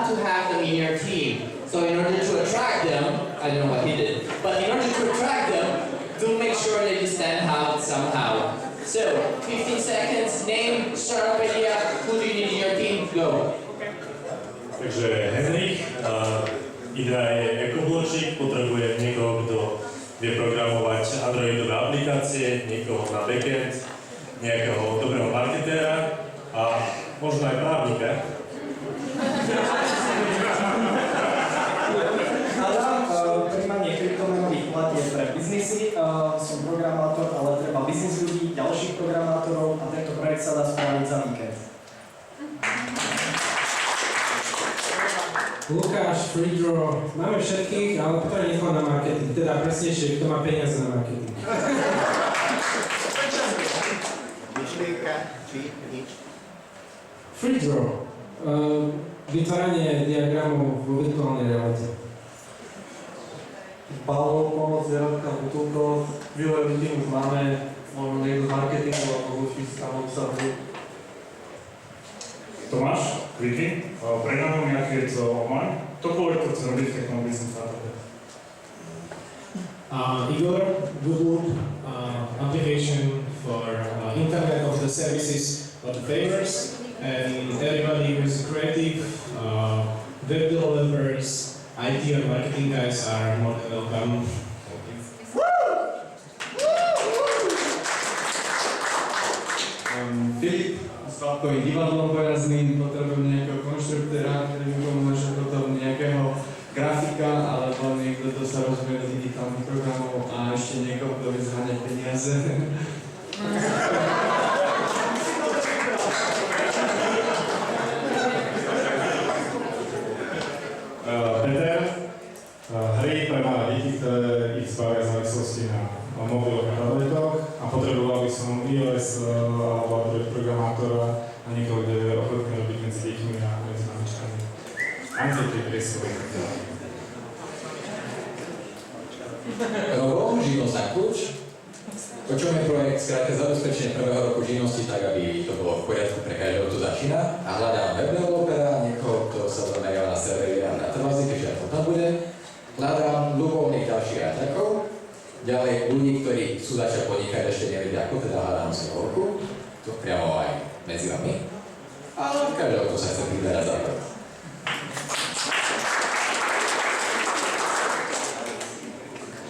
to have them in your team. So in order to attract them, I don't know what he did, but in order to attract them, do make sure that you stand out somehow. So 15 seconds, name, startup idea, who do you need in your team, go. Takže Henrik, idea je ekobločík, potrebuje niekoho, kto vie programovať Androidové aplikácie, niekoho na backend, nejakého dobrého marketéra a možno aj právnika. Adam, príjmanie kryptomenových platieb pre biznisy. Som programátor, ale treba biznis ľudí, ďalších programátorov a tento projekt sa dá spraviť za víkend. Lukáš, súťaž, free draw, máme všetkých, ale potrebujeme niekoho na marketing, teda presnejšie, kto má peniaze na marketing. Myšlienka, či nič? Free draw. Vytváranie diagramov vo virtuálnej realite. Balov, pomoc, zvieratka, butulko, vývoj ľudí už máme, možno niekto z marketingu alebo z fyzikálneho obsahu. Tomáš, Vicky, predávam nejaké co online, to povie, to chce robiť v technologii business startupe. Igor, Google application for Internet of the Services of the Favors, and everybody who is creative, web developers, IT or marketing guys are more than welcome. Filip s válkovým divadlom pojazdným, potrebujem nejakého konštruktéra, ktorý mi pomôže, potom nejakého grafika, alebo niekto, kto sa rozumie do digitálnych programov a ešte niekoho, kto vie zháňať peniaze. Peter, hry pre malé deti, ktoré ich zbavia závislosti na mobiloch a tabletoch a potreboval by som iOS alebo Android programátora a niekoho, kto je ochotný robiť medzi deťmi a medzi mamičkami. Anxiety presovej. Robo, živnosť na kľúč. Počujeme projekt skrátka zabezpečenie prvého roku živnosti tak, aby to bolo v poriadku pre každého, kto začína. A hľadám web developera, niekoho, kto sa zameriava na servery a databázy, keďže to tam bude. Hľadám ľubovolných ďalších ráťakov. Ďalej ľudí, ktorí chcú začať podnikať, ešte nevedia ako, teda hľadám si horku. To priamo aj medzi vami. Ale každého, kto sa chce priberať za to.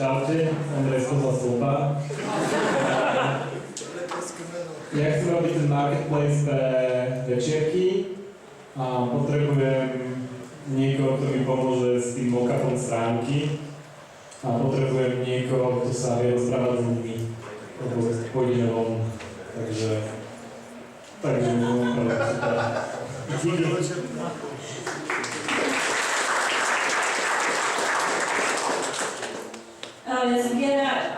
Čaute, Andrej Spoza Sloba. Ja chcem robiť ten marketplace pre večierky a potrebujem niekoho, kto mi pomôže s tým mock-upom stránky a potrebujem niekoho, kto sa vie rozprávať s ľuďmi, lebo pôjdeme von. Takže môžem pravať super. Ja som Kiera.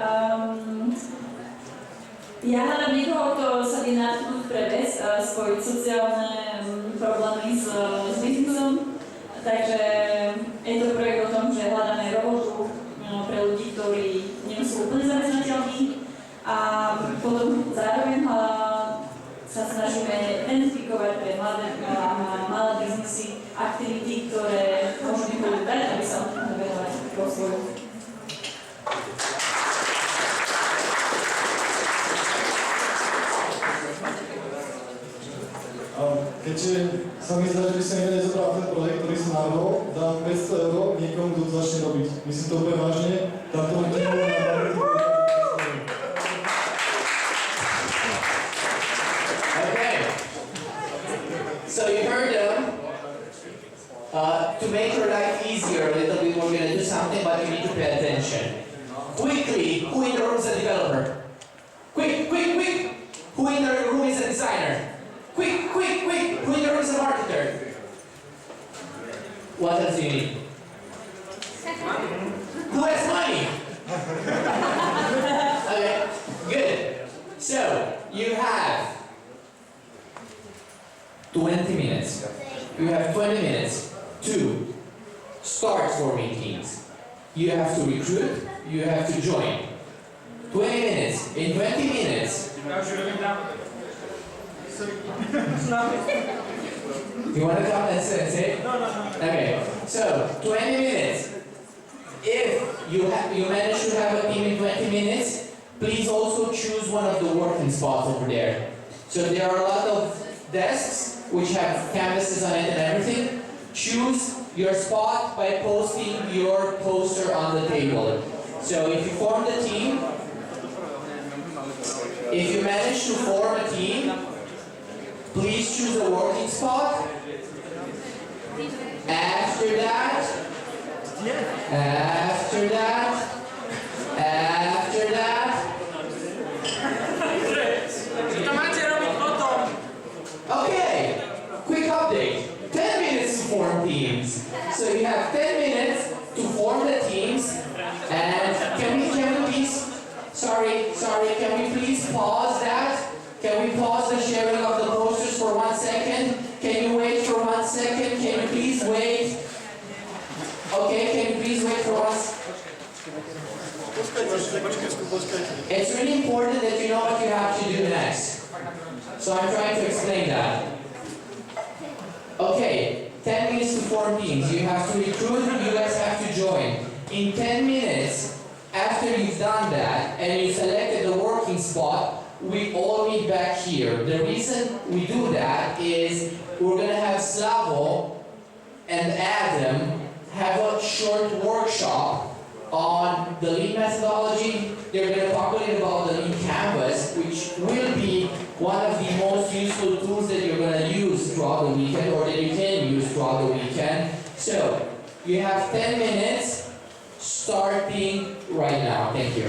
Ja hľadám niekoho, kto sa vie natknúť pre vec, spojiť sociálne problémy s biznisom. Takže je to projekt o tom, že hľadáme robotu pre ľudí, ktorí nie sú úplne zamestnateľní. A potom zároveň sa snažíme identifikovať pre malé biznisy aktivity, ktoré môžu niekoho dať, aby sa mohli venovať rozvoju. Keďže sa mi zdá, že by sa mi nezobral ten projekt, ktorý som navrhol, dám 500 € niekomu, kto to začne robiť. Myslím to úplne vážne, dám tomu týmu na marketingu. Okay. So you heard them. To make your life easier a little bit, we're going to do something, but you need to pay attention. Quickly, who in the room is a developer? Quick! Who in the room is a designer? Quick! Who in the room is a marketer? What else do you need? Who has money? Okay, good. So, you have 20 minutes. You have 20 minutes to start forming teams. You have to recruit, you have to join. 20 minutes. In 20 minutes, you want to come and say? No. Okay. So 20 minutes. If you manage to have a team in 20 minutes, please also choose one of the working spots over there. So there are a lot of desks which have canvases on it and everything. Choose your spot by posting your poster on the table. So if you form the team, if you manage to form a team, please choose a working spot. After that, okay, quick update. 10 minutes to form teams. So you have 10 form the teams, and can we please, can we please pause that? Can we pause the sharing of the posters for 1 second? Can you wait for 1 second? Can you please wait? Okay, can you please wait for us? It's really important that you know what you have to do next. So I'm trying to explain that. Okay, 10 minutes to form teams. You have to recruit, you guys have to join. In 10 minutes, after you've done that and you selected the working spot, we all meet back here. The reason we do that is we're going to have Slavo and Adam have a short workshop on the lean methodology. They're going to talk a little about the lean canvas, which will be one of the most useful tools that you're going to use throughout the weekend, or that you can use throughout the weekend. So, you have 10 minutes, starting right now. Thank you.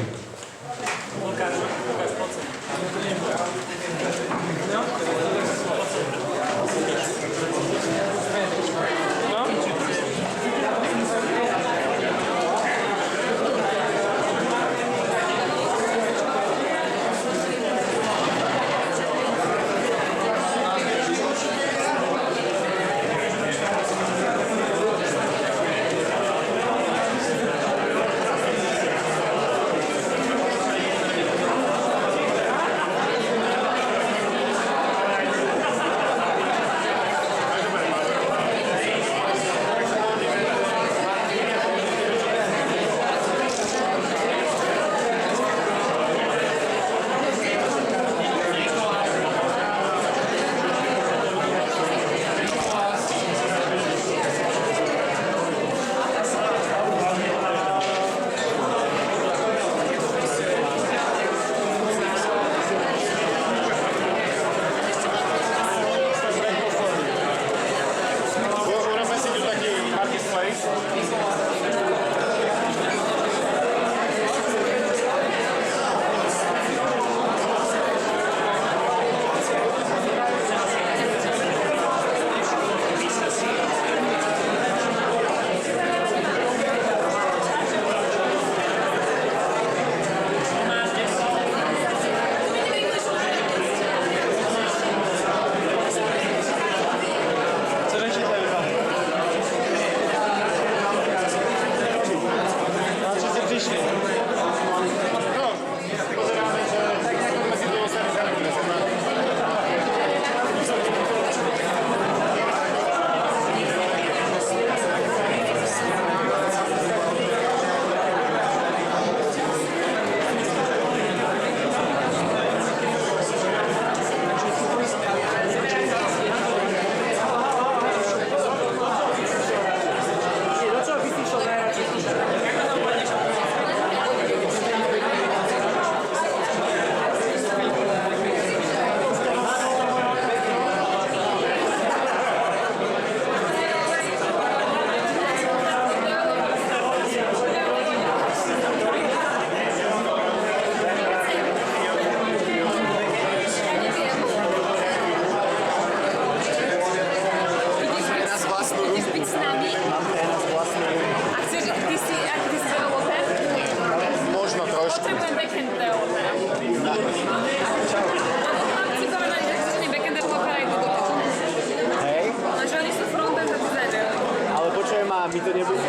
my to nebude,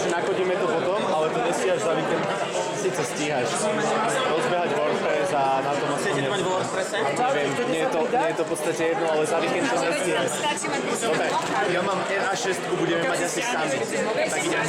že nakodíme to potom, ale to nestíhaš za víkend, síce stíhaš rozbehať WordPress a na tom Chcete mať vo WordPresse? Neviem, nie je to v podstate jedno, ale za víkend to nestíhaš. Dobre, ja mám R a 6 budeme mať asi sami, tak idem